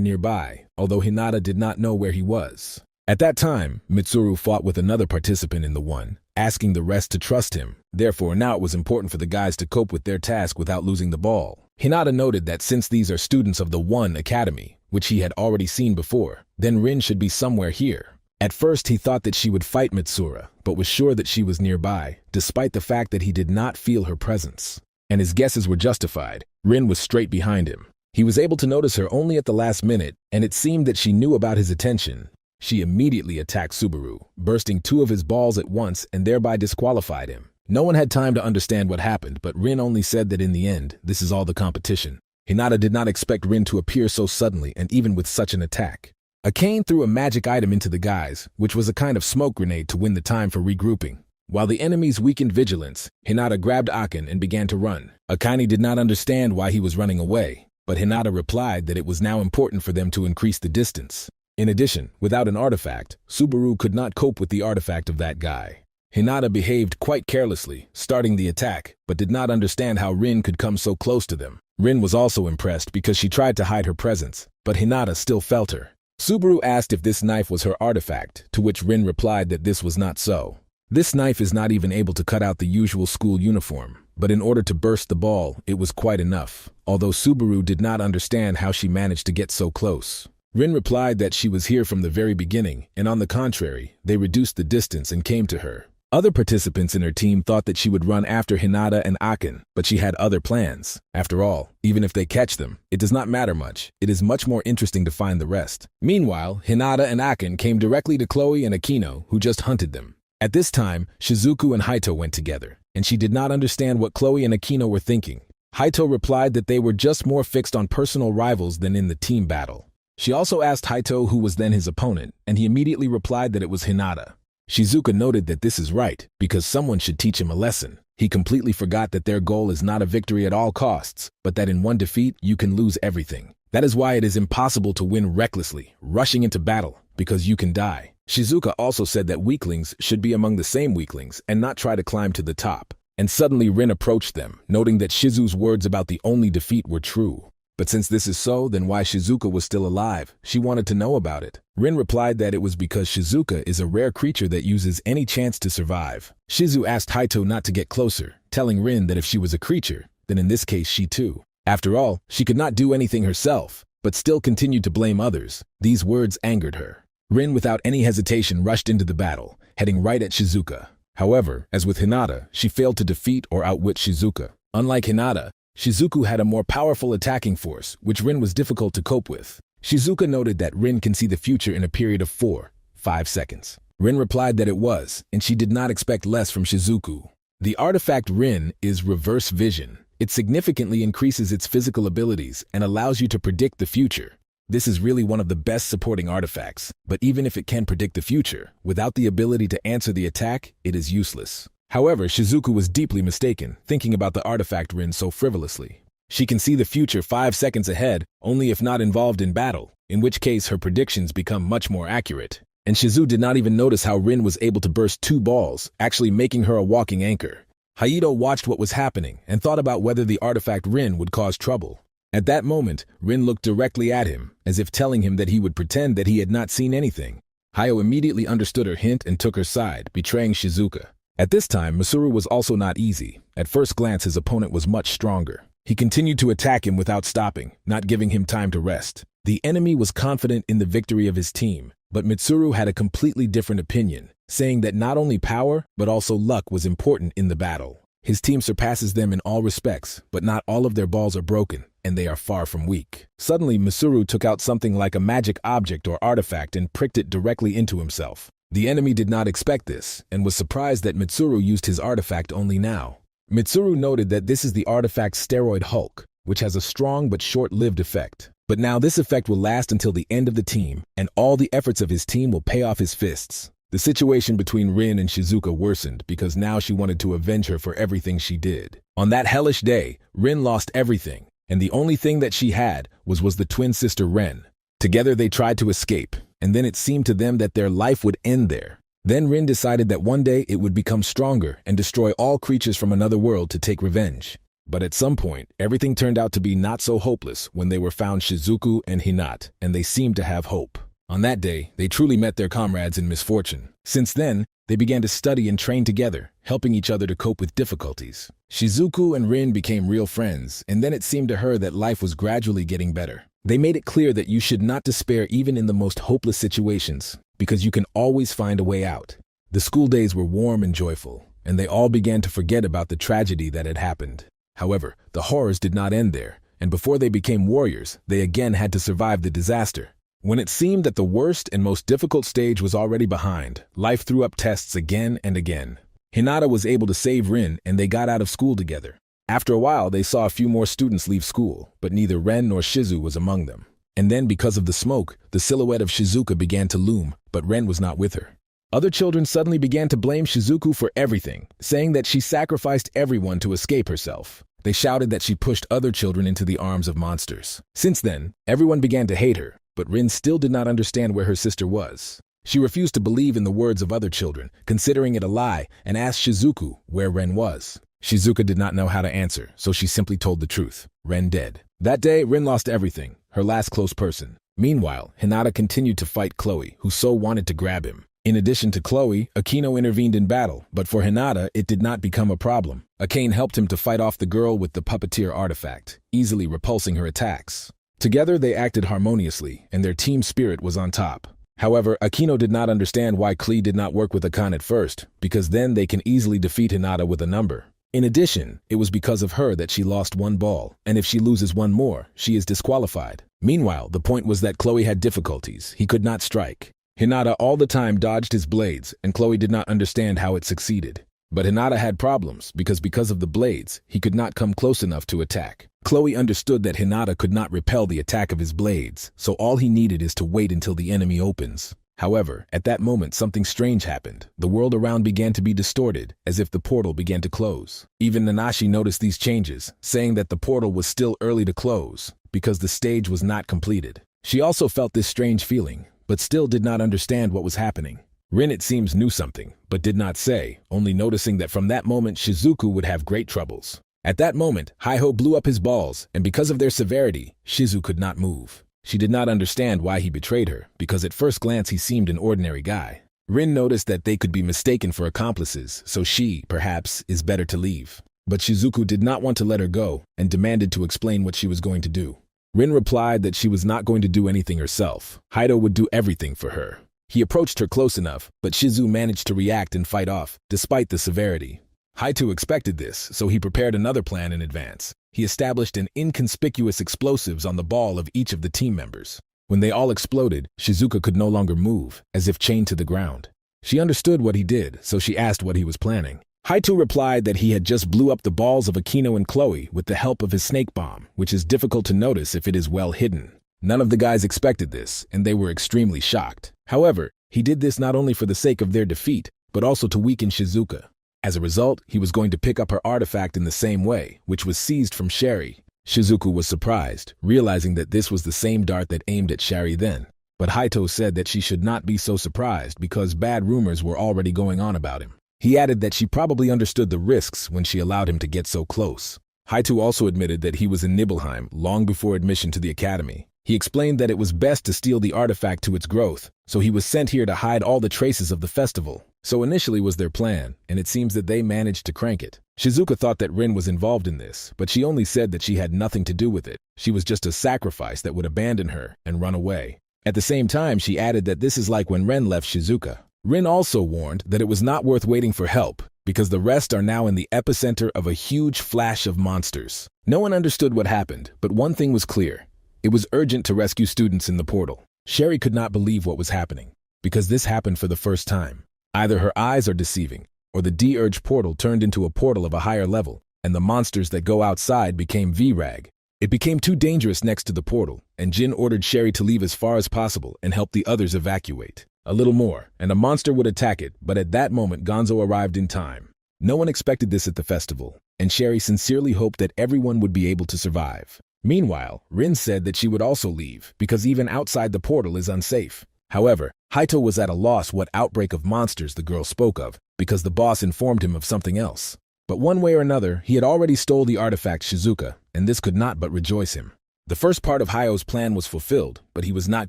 nearby, although Hinata did not know where he was. At that time, Mitsuru fought with another participant in the one, asking the rest to trust him. Therefore, now it was important for the guys to cope with their task without losing the ball. Hinata noted that since these are students of the One Academy, which he had already seen before, then Rin should be somewhere here. At first, he thought that she would fight Mitsuru, but was sure that she was nearby, despite the fact that he did not feel her presence. And his guesses were justified. Rin was straight behind him. He was able to notice her only at the last minute, and it seemed that she knew about his attention. She immediately attacked Subaru, bursting 2 of his balls at once and thereby disqualified him. No one had time to understand what happened, but Rin only said that in the end, this is all the competition. Hinata did not expect Rin to appear so suddenly and even with such an attack. Akane threw a magic item into the guys, which was a kind of smoke grenade to win the time for regrouping. While the enemies weakened vigilance, Hinata grabbed Akane and began to run. Akane did not understand why he was running away, but Hinata replied that it was now important for them to increase the distance. In addition, without an artifact, Subaru could not cope with the artifact of that guy. Hinata behaved quite carelessly, starting the attack, but did not understand how Rin could come so close to them. Rin was also impressed because she tried to hide her presence, but Hinata still felt her. Subaru asked if this knife was her artifact, to which Rin replied that this was not so. This knife is not even able to cut out the usual school uniform, but in order to burst the ball, it was quite enough, although Subaru did not understand how she managed to get so close. Rin replied that she was here from the very beginning, and on the contrary, they reduced the distance and came to her. Other participants in her team thought that she would run after Hinata and Akane, but she had other plans. After all, even if they catch them, it does not matter much. It is much more interesting to find the rest. Meanwhile, Hinata and Akane came directly to Chloe and Akino, who just hunted them. At this time, Shizuku and Haito went together, and she did not understand what Chloe and Akino were thinking. Haito replied that they were just more fixed on personal rivals than in the team battle. She also asked Haito who was then his opponent, and he immediately replied that it was Hinata. Shizuka noted that this is right, because someone should teach him a lesson. He completely forgot that their goal is not a victory at all costs, but that in one defeat, you can lose everything. That is why it is impossible to win recklessly, rushing into battle, because you can die. Shizuka also said that weaklings should be among the same weaklings and not try to climb to the top. And suddenly Rin approached them, noting that Shizu's words about the only defeat were true. But since this is so, then why Shizuka was still alive? She wanted to know about it. Rin replied that it was because Shizuka is a rare creature that uses any chance to survive. Shizu asked Haito not to get closer, telling Rin that if she was a creature, then in this case she too. After all, she could not do anything herself, but still continued to blame others. These words angered her. Rin without any hesitation rushed into the battle, heading right at Shizuka. However, as with Hinata, she failed to defeat or outwit Shizuka. Unlike Hinata, Shizuku had a more powerful attacking force, which Rin was difficult to cope with. Shizuka noted that Rin can see the future in a period of 4-5 seconds. Rin replied that it was, and she did not expect less from Shizuku. The artifact Rin is Reverse Vision. It significantly increases its physical abilities and allows you to predict the future. This is really one of the best supporting artifacts, but even if it can predict the future, without the ability to answer the attack, it is useless. However, Shizuku was deeply mistaken, thinking about the artifact Rin so frivolously. She can see the future 5 seconds ahead, only if not involved in battle, in which case her predictions become much more accurate. And Shizu did not even notice how Rin was able to burst 2 balls, actually making her a walking anchor. Haito watched what was happening and thought about whether the artifact Rin would cause trouble. At that moment, Rin looked directly at him, as if telling him that he would pretend that he had not seen anything. Hayo immediately understood her hint and took her side, betraying Shizuka. At this time, Misuru was also not easy. At first glance, his opponent was much stronger. He continued to attack him without stopping, not giving him time to rest. The enemy was confident in the victory of his team, but Mitsuru had a completely different opinion, saying that not only power, but also luck was important in the battle. His team surpasses them in all respects, but not all of their balls are broken, and they are far from weak. Suddenly, Misuru took out something like a magic object or artifact and pricked it directly into himself. The enemy did not expect this, and was surprised that Mitsuru used his artifact only now. Mitsuru noted that this is the artifact Steroid Hulk, which has a strong but short-lived effect. But now this effect will last until the end of the team, and all the efforts of his team will pay off his fists. The situation between Rin and Shizuka worsened because now she wanted to avenge her for everything she did. On that hellish day, Rin lost everything, and the only thing that she had was the twin sister Ren. Together they tried to escape, and then it seemed to them that their life would end there. Then Rin decided that one day it would become stronger and destroy all creatures from another world to take revenge. But at some point, everything turned out to be not so hopeless when they were found Shizuku and Hinata, and they seemed to have hope. On that day, they truly met their comrades in misfortune. Since then, they began to study and train together, helping each other to cope with difficulties. Shizuku and Rin became real friends, and then it seemed to her that life was gradually getting better. They made it clear that you should not despair even in the most hopeless situations, because you can always find a way out. The school days were warm and joyful, and they all began to forget about the tragedy that had happened. However, the horrors did not end there, and before they became warriors, they again had to survive the disaster. When it seemed that the worst and most difficult stage was already behind, life threw up tests again and again. Hinata was able to save Rin, and they got out of school together. After a while, they saw a few more students leave school, but neither Ren nor Shizu was among them. And then, because of the smoke, the silhouette of Shizuka began to loom, but Ren was not with her. Other children suddenly began to blame Shizuku for everything, saying that she sacrificed everyone to escape herself. They shouted that she pushed other children into the arms of monsters. Since then, everyone began to hate her, but Rin still did not understand where her sister was. She refused to believe in the words of other children, considering it a lie, and asked Shizuku where Ren was. Shizuka did not know how to answer, so she simply told the truth. Ren dead. That day, Rin lost everything, her last close person. Meanwhile, Hinata continued to fight Chloe, who so wanted to grab him. In addition to Chloe, Akino intervened in battle, but for Hinata, it did not become a problem. Akane helped him to fight off the girl with the puppeteer artifact, easily repulsing her attacks. Together, they acted harmoniously, and their team spirit was on top. However, Akino did not understand why Klee did not work with Akane at first, because then they can easily defeat Hinata with a number. In addition, it was because of her that she lost 1 ball, and if she loses 1 more, she is disqualified. Meanwhile, the point was that Chloe had difficulties. He could not strike. Hinata all the time dodged his blades, and Chloe did not understand how it succeeded. But Hinata had problems because of the blades, he could not come close enough to attack. Chloe understood that Hinata could not repel the attack of his blades, so all he needed is to wait until the enemy opens. However, at that moment something strange happened. The world around began to be distorted, as if the portal began to close. Even Nanashi noticed these changes, saying that the portal was still early to close, because the stage was not completed. She also felt this strange feeling, but still did not understand what was happening. Rin, it seems, knew something, but did not say, only noticing that from that moment Shizuku would have great troubles. At that moment, Haiho blew up his balls, and because of their severity, Shizu could not move. She did not understand why he betrayed her, because at first glance he seemed an ordinary guy. Rin noticed that they could be mistaken for accomplices, so she, perhaps, is better to leave. But Shizuku did not want to let her go, and demanded to explain what she was going to do. Rin replied that she was not going to do anything herself. Haito would do everything for her. He approached her close enough, but Shizu managed to react and fight off, despite the severity. Haito expected this, so he prepared another plan in advance. He established an inconspicuous explosives on the ball of each of the team members. When they all exploded, Shizuka could no longer move, as if chained to the ground. She understood what he did, so she asked what he was planning. Haito replied that he had just blew up the balls of Akino and Chloe with the help of his snake bomb, which is difficult to notice if it is well hidden. None of the guys expected this, and they were extremely shocked. However, he did this not only for the sake of their defeat, but also to weaken Shizuka. As a result, he was going to pick up her artifact in the same way, which was seized from Sherry. Shizuka was surprised, realizing that this was the same dart that aimed at Sherry then. But Haito said that she should not be so surprised because bad rumors were already going on about him. He added that she probably understood the risks when she allowed him to get so close. Haito also admitted that he was in Nibelheim long before admission to the academy. He explained that it was best to steal the artifact to its growth, so he was sent here to hide all the traces of the festival. So initially was their plan, and it seems that they managed to crank it. Shizuka thought that Rin was involved in this, but she only said that she had nothing to do with it. She was just a sacrifice that would abandon her and run away. At the same time, she added that this is like when Ren left Shizuka. Rin also warned that it was not worth waiting for help, because the rest are now in the epicenter of a huge flash of monsters. No one understood what happened, but one thing was clear. It was urgent to rescue students in the portal. Sherry could not believe what was happening, because this happened for the first time. Either her eyes are deceiving, or the D-Urge portal turned into a portal of a higher level, and the monsters that go outside became V-Rag. It became too dangerous next to the portal, and Jin ordered Sherry to leave as far as possible and help the others evacuate. A little more, and a monster would attack it, but at that moment Gonzo arrived in time. No one expected this at the festival, and Sherry sincerely hoped that everyone would be able to survive. Meanwhile, Rin said that she would also leave, because even outside the portal is unsafe. However, Haito was at a loss what outbreak of monsters the girl spoke of, because the boss informed him of something else. But one way or another, he had already stole the artifact Shizuka, and this could not but rejoice him. The first part of Hayo's plan was fulfilled, but he was not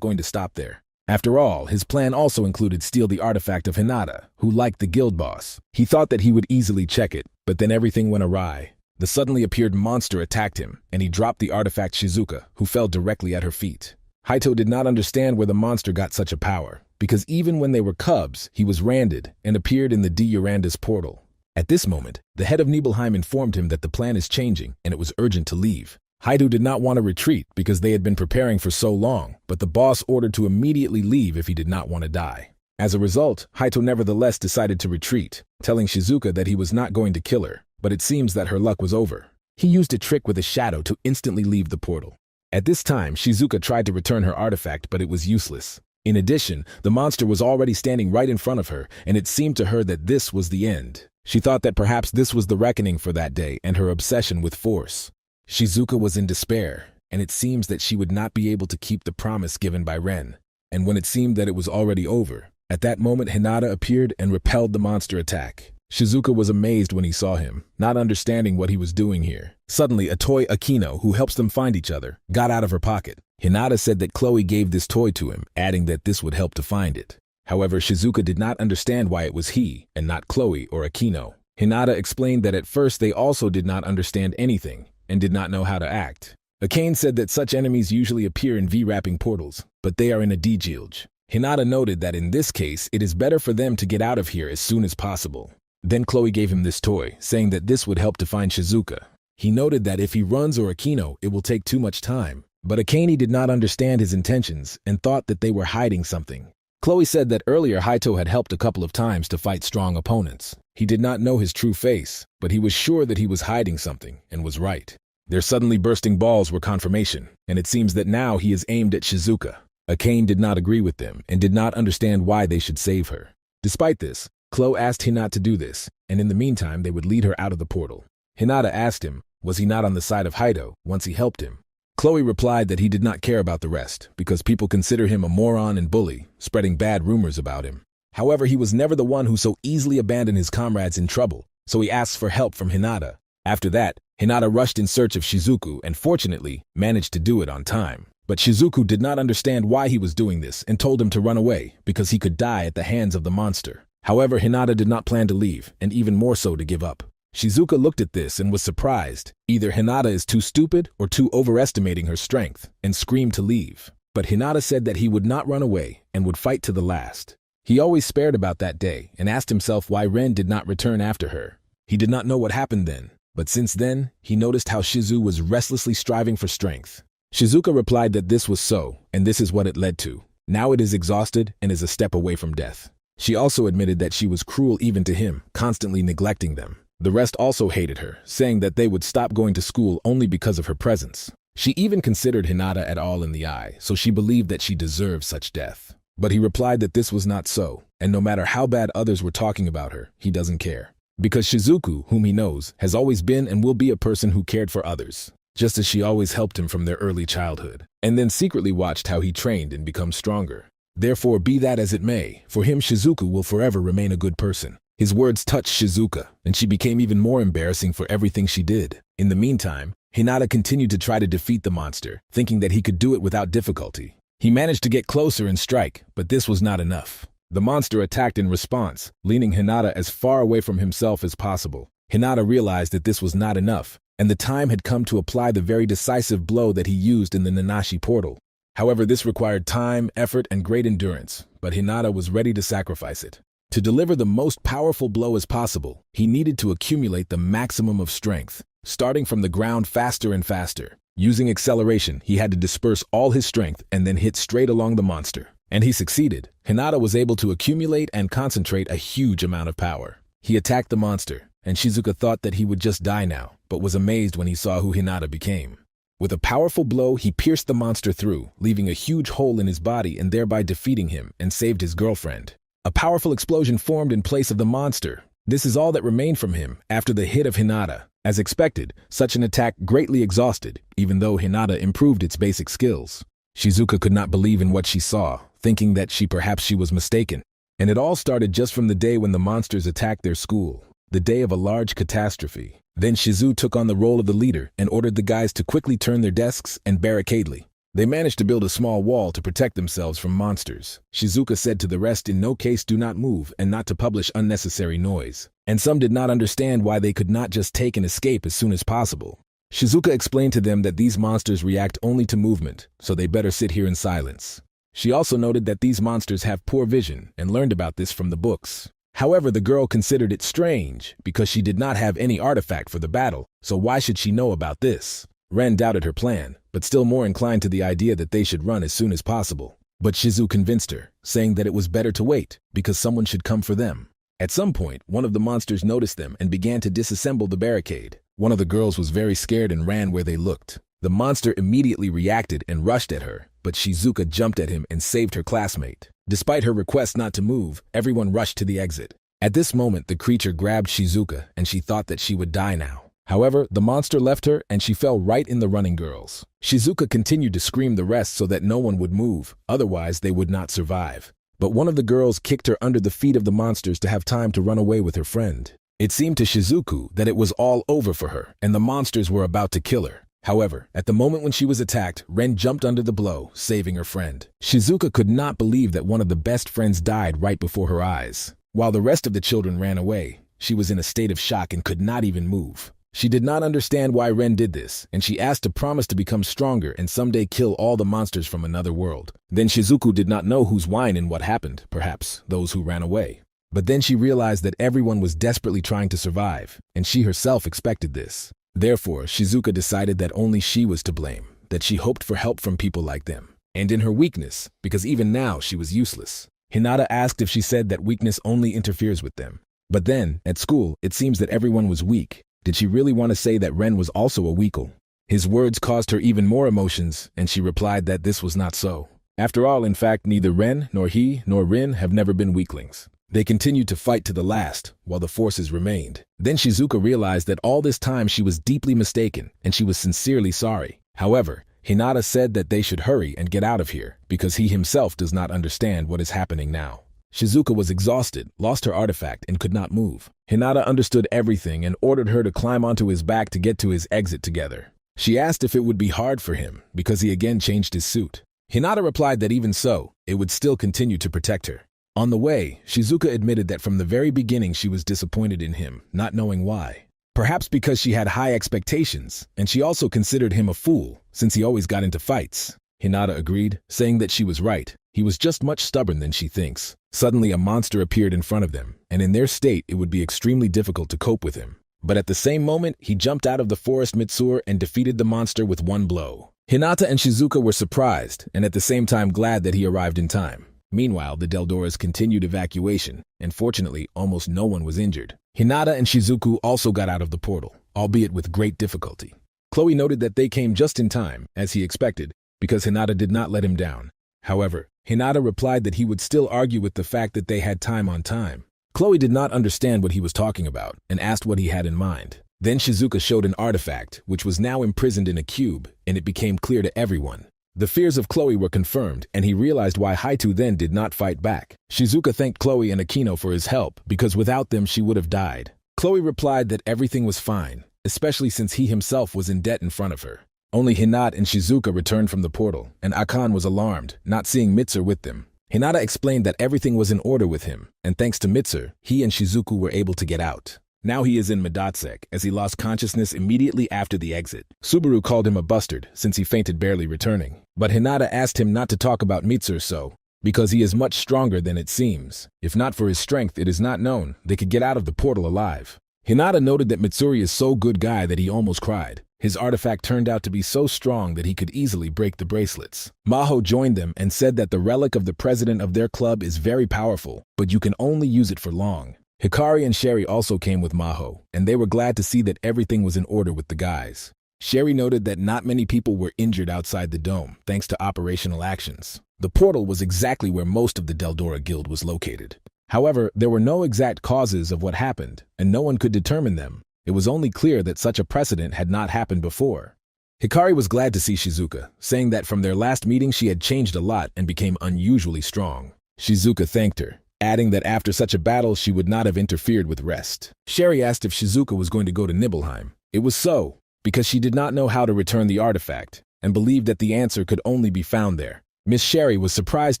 going to stop there. After all, his plan also included steal the artifact of Hinata, who liked the guild boss. He thought that he would easily check it, but then everything went awry. The suddenly appeared monster attacked him, and he dropped the artifact Shizuka, who fell directly at her feet. Haito did not understand where the monster got such a power, because even when they were cubs, he was Randed and appeared in the D. Uranda's portal. At this moment, the head of Nibelheim informed him that the plan is changing and it was urgent to leave. Haito did not want to retreat because they had been preparing for so long, but the boss ordered to immediately leave if he did not want to die. As a result, Haito nevertheless decided to retreat, telling Shizuka that he was not going to kill her, but it seems that her luck was over. He used a trick with a shadow to instantly leave the portal. At this time, Shizuka tried to return her artifact, but it was useless. In addition, the monster was already standing right in front of her, and it seemed to her that this was the end. She thought that perhaps this was the reckoning for that day and her obsession with force. Shizuka was in despair, and it seems that she would not be able to keep the promise given by Ren. And when it seemed that it was already over, at that moment Hinata appeared and repelled the monster attack. Shizuka was amazed when he saw him, not understanding what he was doing here. Suddenly, a toy Akino, who helps them find each other, got out of her pocket. Hinata said that Chloe gave this toy to him, adding that this would help to find it. However, Shizuka did not understand why it was he, and not Chloe or Akino. Hinata explained that at first they also did not understand anything, and did not know how to act. Akane said that such enemies usually appear in V-wrapping portals, but they are in a D-Gilge. Hinata noted that in this case, it is better for them to get out of here as soon as possible. Then Chloe gave him this toy, saying that this would help to find Shizuka. He noted that if he runs or Akino, it will take too much time. But Akane did not understand his intentions and thought that they were hiding something. Chloe said that earlier Haito had helped a couple of times to fight strong opponents. He did not know his true face, but he was sure that he was hiding something and was right. Their suddenly bursting balls were confirmation, and it seems that now he is aimed at Shizuka. Akane did not agree with them and did not understand why they should save her. Despite this, Chloe asked Hinata to do this, and in the meantime they would lead her out of the portal. Hinata asked him, was he not on the side of Haito once he helped him? Chloe replied that he did not care about the rest, because people consider him a moron and bully, spreading bad rumors about him. However, he was never the one who so easily abandoned his comrades in trouble, so he asked for help from Hinata. After that, Hinata rushed in search of Shizuku and fortunately managed to do it on time. But Shizuku did not understand why he was doing this and told him to run away because he could die at the hands of the monster. However, Hinata did not plan to leave, and even more so to give up. Shizuka looked at this and was surprised. Either Hinata is too stupid or too overestimating her strength, and screamed to leave. But Hinata said that he would not run away and would fight to the last. He always spared about that day and asked himself why Ren did not return after her. He did not know what happened then, but since then, he noticed how Shizu was restlessly striving for strength. Shizuka replied that this was so, and this is what it led to. Now it is exhausted and is a step away from death. She also admitted that she was cruel even to him, constantly neglecting them. The rest also hated her, saying that they would stop going to school only because of her presence. She even considered Hinata at all in the eye, so she believed that she deserved such death. But he replied that this was not so, and no matter how bad others were talking about her, he doesn't care. Because Shizuku, whom he knows, has always been and will be a person who cared for others, just as she always helped him from their early childhood, and then secretly watched how he trained and become stronger. Therefore, be that as it may, for him Shizuku will forever remain a good person. His words touched Shizuka, and she became even more embarrassing for everything she did. In the meantime, Hinata continued to try to defeat the monster, thinking that he could do it without difficulty. He managed to get closer and strike, but this was not enough. The monster attacked in response, leaning Hinata as far away from himself as possible. Hinata realized that this was not enough, and the time had come to apply the very decisive blow that he used in the Nanashi portal. However, this required time, effort, and great endurance, but Hinata was ready to sacrifice it. To deliver the most powerful blow as possible, he needed to accumulate the maximum of strength, starting from the ground faster and faster. Using acceleration, he had to disperse all his strength and then hit straight along the monster. And he succeeded. Hinata was able to accumulate and concentrate a huge amount of power. He attacked the monster, and Shizuka thought that he would just die now, but was amazed when he saw who Hinata became. With a powerful blow, he pierced the monster through, leaving a huge hole in his body and thereby defeating him and saved his girlfriend. A powerful explosion formed in place of the monster. This is all that remained from him after the hit of Hinata. As expected, such an attack greatly exhausted, even though Hinata improved its basic skills. Shizuka could not believe in what she saw, thinking that perhaps she was mistaken. And it all started just from the day when the monsters attacked their school, the day of a large catastrophe. Then Shizu took on the role of the leader and ordered the guys to quickly turn their desks and barricadely. They managed to build a small wall to protect themselves from monsters. Shizuka said to the rest in no case do not move and not to publish unnecessary noise. And some did not understand why they could not just take and escape as soon as possible. Shizuka explained to them that these monsters react only to movement, so they better sit here in silence. She also noted that these monsters have poor vision and learned about this from the books. However, the girl considered it strange because she did not have any artifact for the battle, so why should she know about this? Ren doubted her plan, but still more inclined to the idea that they should run as soon as possible. But Shizu convinced her, saying that it was better to wait because someone should come for them. At some point, one of the monsters noticed them and began to disassemble the barricade. One of the girls was very scared and ran where they looked. The monster immediately reacted and rushed at her, but Shizuka jumped at him and saved her classmate. Despite her request not to move, everyone rushed to the exit. At this moment, the creature grabbed Shizuka and she thought that she would die now. However, the monster left her and she fell right in the running girls. Shizuka continued to scream the rest so that no one would move, otherwise they would not survive. But one of the girls kicked her under the feet of the monsters to have time to run away with her friend. It seemed to Shizuku that it was all over for her and the monsters were about to kill her. However, at the moment when she was attacked, Ren jumped under the blow, saving her friend. Shizuka could not believe that one of the best friends died right before her eyes. While the rest of the children ran away, she was in a state of shock and could not even move. She did not understand why Ren did this, and she asked to promise to become stronger and someday kill all the monsters from another world. Then Shizuku did not know whose wine and what happened, perhaps those who ran away. But then she realized that everyone was desperately trying to survive, and she herself expected this. Therefore, Shizuka decided that only she was to blame, that she hoped for help from people like them. And in her weakness, because even now she was useless. Hinata asked if she said that weakness only interferes with them. But then, at school, it seems that everyone was weak. Did she really want to say that Ren was also a weakle? His words caused her even more emotions, and she replied that this was not so. After all, in fact, neither Ren, nor he, nor Rin have never been weaklings. They continued to fight to the last, while the forces remained. Then Shizuka realized that all this time she was deeply mistaken, and she was sincerely sorry. However, Hinata said that they should hurry and get out of here, because he himself does not understand what is happening now. Shizuka was exhausted, lost her artifact, and could not move. Hinata understood everything and ordered her to climb onto his back to get to his exit together. She asked if it would be hard for him, because he again changed his suit. Hinata replied that even so, it would still continue to protect her. On the way, Shizuka admitted that from the very beginning she was disappointed in him, not knowing why. Perhaps because she had high expectations, and she also considered him a fool, since he always got into fights. Hinata agreed, saying that she was right. He was just much stubborn than she thinks. Suddenly a monster appeared in front of them, and in their state it would be extremely difficult to cope with him. But at the same moment, he jumped out of the forest Mitsuru and defeated the monster with one blow. Hinata and Shizuka were surprised, and at the same time glad that he arrived in time. Meanwhile, the Deldoras continued evacuation, and fortunately, almost no one was injured. Hinata and Shizuku also got out of the portal, albeit with great difficulty. Chloe noted that they came just in time, as he expected, because Hinata did not let him down. However, Hinata replied that he would still argue with the fact that they had time on time. Chloe did not understand what he was talking about and asked what he had in mind. Then Shizuka showed an artifact, which was now imprisoned in a cube, and it became clear to everyone. The fears of Chloe were confirmed, and he realized why Haito then did not fight back. Shizuka thanked Chloe and Akino for his help, because without them she would have died. Chloe replied that everything was fine, especially since he himself was in debt in front of her. Only Hinata and Shizuka returned from the portal, and Akane was alarmed, not seeing Mitsuru with them. Hinata explained that everything was in order with him, and thanks to Mitsuru, he and Shizuku were able to get out. Now he is in Midatsek, as he lost consciousness immediately after the exit. Subaru called him a bastard, since he fainted barely returning. But Hinata asked him not to talk about Mitsuru because he is much stronger than it seems. If not for his strength, it is not known they could get out of the portal alive. Hinata noted that Mitsuru is so good guy that he almost cried. His artifact turned out to be so strong that he could easily break the bracelets. Maho joined them and said that the relic of the president of their club is very powerful, but you can only use it for long. Hikari and Sherry also came with Maho, and they were glad to see that everything was in order with the guys. Sherry noted that not many people were injured outside the dome, thanks to operational actions. The portal was exactly where most of the Deldora Guild was located. However, there were no exact causes of what happened, and no one could determine them. It was only clear that such a precedent had not happened before. Hikari was glad to see Shizuka, saying that from their last meeting she had changed a lot and became unusually strong. Shizuka thanked her, adding that after such a battle she would not have interfered with rest. Sherry asked if Shizuka was going to go to Nibelheim. It was so, because she did not know how to return the artifact, and believed that the answer could only be found there. Miss Sherry was surprised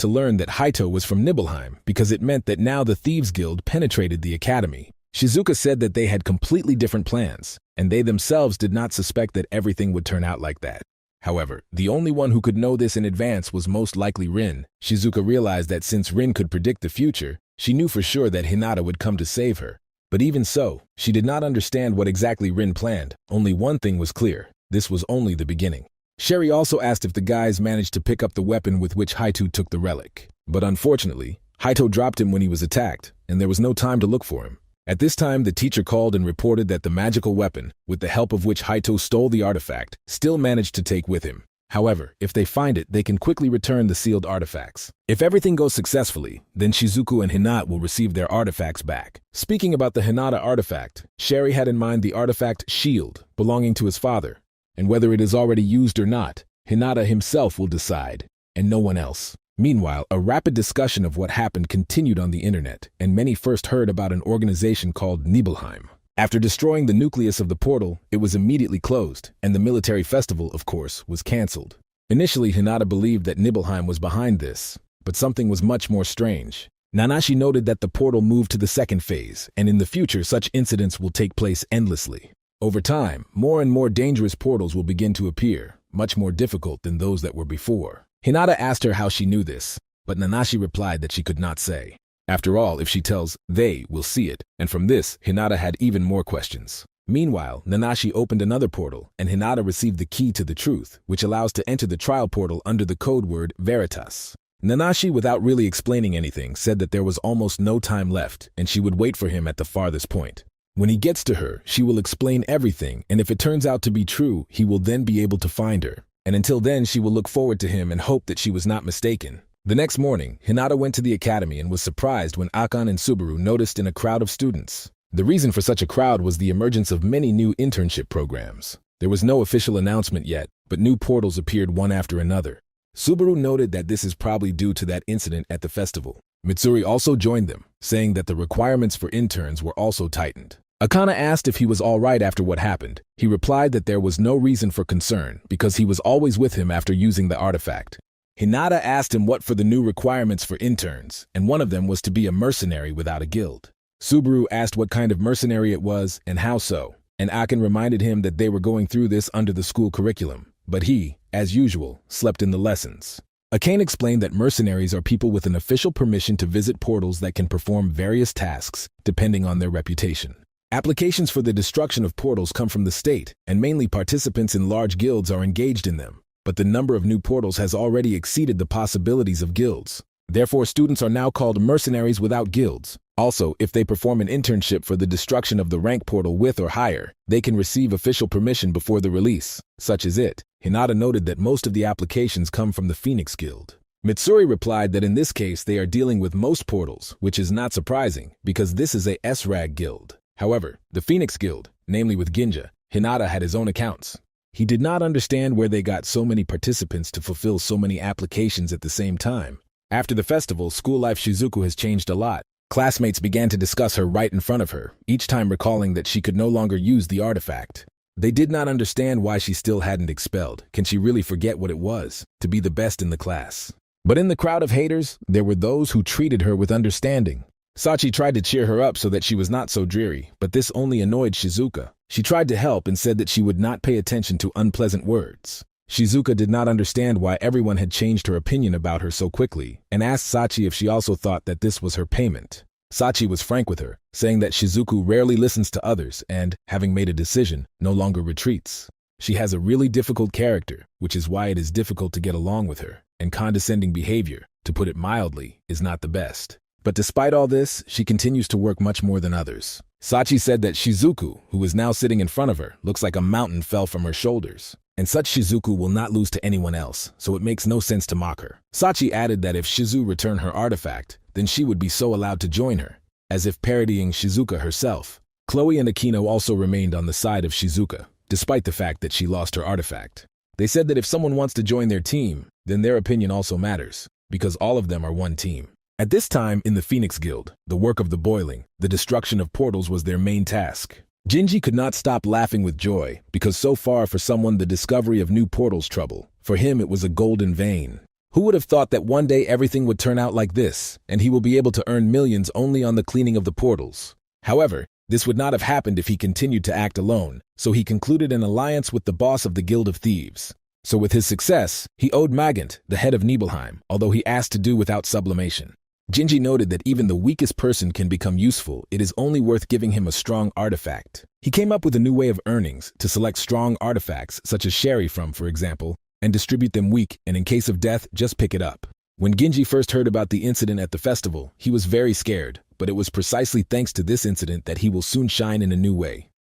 to learn that Haito was from Nibelheim, because it meant that now the Thieves Guild penetrated the academy. Shizuka said that they had completely different plans, and they themselves did not suspect that everything would turn out like that. However, the only one who could know this in advance was most likely Rin. Shizuka realized that since Rin could predict the future, she knew for sure that Hinata would come to save her. But even so, she did not understand what exactly Rin planned. Only one thing was clear: this was only the beginning. Sherry also asked if the guys managed to pick up the weapon with which Haito took the relic. But unfortunately, Haito dropped him when he was attacked, and there was no time to look for him. At this time, the teacher called and reported that the magical weapon, with the help of which Haito stole the artifact, still managed to take with him. However, if they find it, they can quickly return the sealed artifacts. If everything goes successfully, then Shizuku and Hinata will receive their artifacts back. Speaking about the Hinata artifact, Sherry had in mind the artifact Shield, belonging to his father. And whether it is already used or not, Hinata himself will decide, and no one else. Meanwhile, a rapid discussion of what happened continued on the internet, and many first heard about an organization called Nibelheim. After destroying the nucleus of the portal, it was immediately closed, and the military festival, of course, was cancelled. Initially, Hinata believed that Nibelheim was behind this, but something was much more strange. Nanashi noted that the portal moved to the second phase, and in the future such incidents will take place endlessly. Over time, more and more dangerous portals will begin to appear, much more difficult than those that were before. Hinata asked her how she knew this, but Nanashi replied that she could not say. After all, if she tells, they will see it, and from this, Hinata had even more questions. Meanwhile, Nanashi opened another portal, and Hinata received the key to the truth, which allows to enter the trial portal under the code word Veritas. Nanashi, without really explaining anything, said that there was almost no time left, and she would wait for him at the farthest point. When he gets to her, she will explain everything, and if it turns out to be true, he will then be able to find her. And until then, she will look forward to him and hope that she was not mistaken. The next morning, Hinata went to the academy and was surprised when Akane and Subaru noticed in a crowd of students. The reason for such a crowd was the emergence of many new internship programs. There was no official announcement yet, but new portals appeared one after another. Subaru noted that this is probably due to that incident at the festival. Mitsuru also joined them, saying that the requirements for interns were also tightened. Akane asked if he was all right after what happened. He replied that there was no reason for concern because he was always with him after using the artifact. Hinata asked him what for the new requirements for interns, and one of them was to be a mercenary without a guild. Subaru asked what kind of mercenary it was and how so, and Akane reminded him that they were going through this under the school curriculum, but he, as usual, slept in the lessons. Akane explained that mercenaries are people with an official permission to visit portals that can perform various tasks depending on their reputation. Applications for the destruction of portals come from the state, and mainly participants in large guilds are engaged in them. But the number of new portals has already exceeded the possibilities of guilds. Therefore, students are now called mercenaries without guilds. Also, if they perform an internship for the destruction of the rank portal with or higher, they can receive official permission before the release. Such is it. Hinata noted that most of the applications come from the Phoenix Guild. Mitsuri replied that in this case they are dealing with most portals, which is not surprising, because this is a SRAG guild. However, the Phoenix Guild, namely with Ginja, Hinata had his own accounts. He did not understand where they got so many participants to fulfill so many applications at the same time. After the festival, school life Shizuku has changed a lot. Classmates began to discuss her right in front of her, each time recalling that she could no longer use the artifact. They did not understand why she still hadn't expelled. Can she really forget what it was to be the best in the class? But in the crowd of haters, there were those who treated her with understanding. Sachi tried to cheer her up so that she was not so dreary, but this only annoyed Shizuka. She tried to help and said that she would not pay attention to unpleasant words. Shizuka did not understand why everyone had changed her opinion about her so quickly, and asked Sachi if she also thought that this was her payment. Sachi was frank with her, saying that Shizuku rarely listens to others and, having made a decision, no longer retreats. She has a really difficult character, which is why it is difficult to get along with her, and condescending behavior, to put it mildly, is not the best. But despite all this, she continues to work much more than others. Sachi said that Shizuku, who is now sitting in front of her, looks like a mountain fell from her shoulders. And such Shizuku will not lose to anyone else, so it makes no sense to mock her. Sachi added that if Shizu returned her artifact, then she would be so allowed to join her, as if parodying Shizuka herself. Chloe and Akino also remained on the side of Shizuka, despite the fact that she lost her artifact. They said that if someone wants to join their team, then their opinion also matters, because all of them are one team. At this time, in the Phoenix Guild, the work of the boiling, the destruction of portals was their main task. Jinji could not stop laughing with joy, because so far for someone the discovery of new portals trouble. For him it was a golden vein. Who would have thought that one day everything would turn out like this, and he will be able to earn millions only on the cleaning of the portals? However, this would not have happened if he continued to act alone, so he concluded an alliance with the boss of the Guild of Thieves. So with his success, he owed Magant, the head of Nibelheim, although he asked to do without sublimation. Jinji noted that even the weakest person can become useful. It is only worth giving him a strong artifact. He came up with a new way of earnings to select strong artifacts, such as sherry from, for example, and distribute them weak, and in case of death, just pick it up. When Ginji first heard about the incident at the festival, he was very scared, but it was precisely thanks to this incident that he will soon shine in a new way.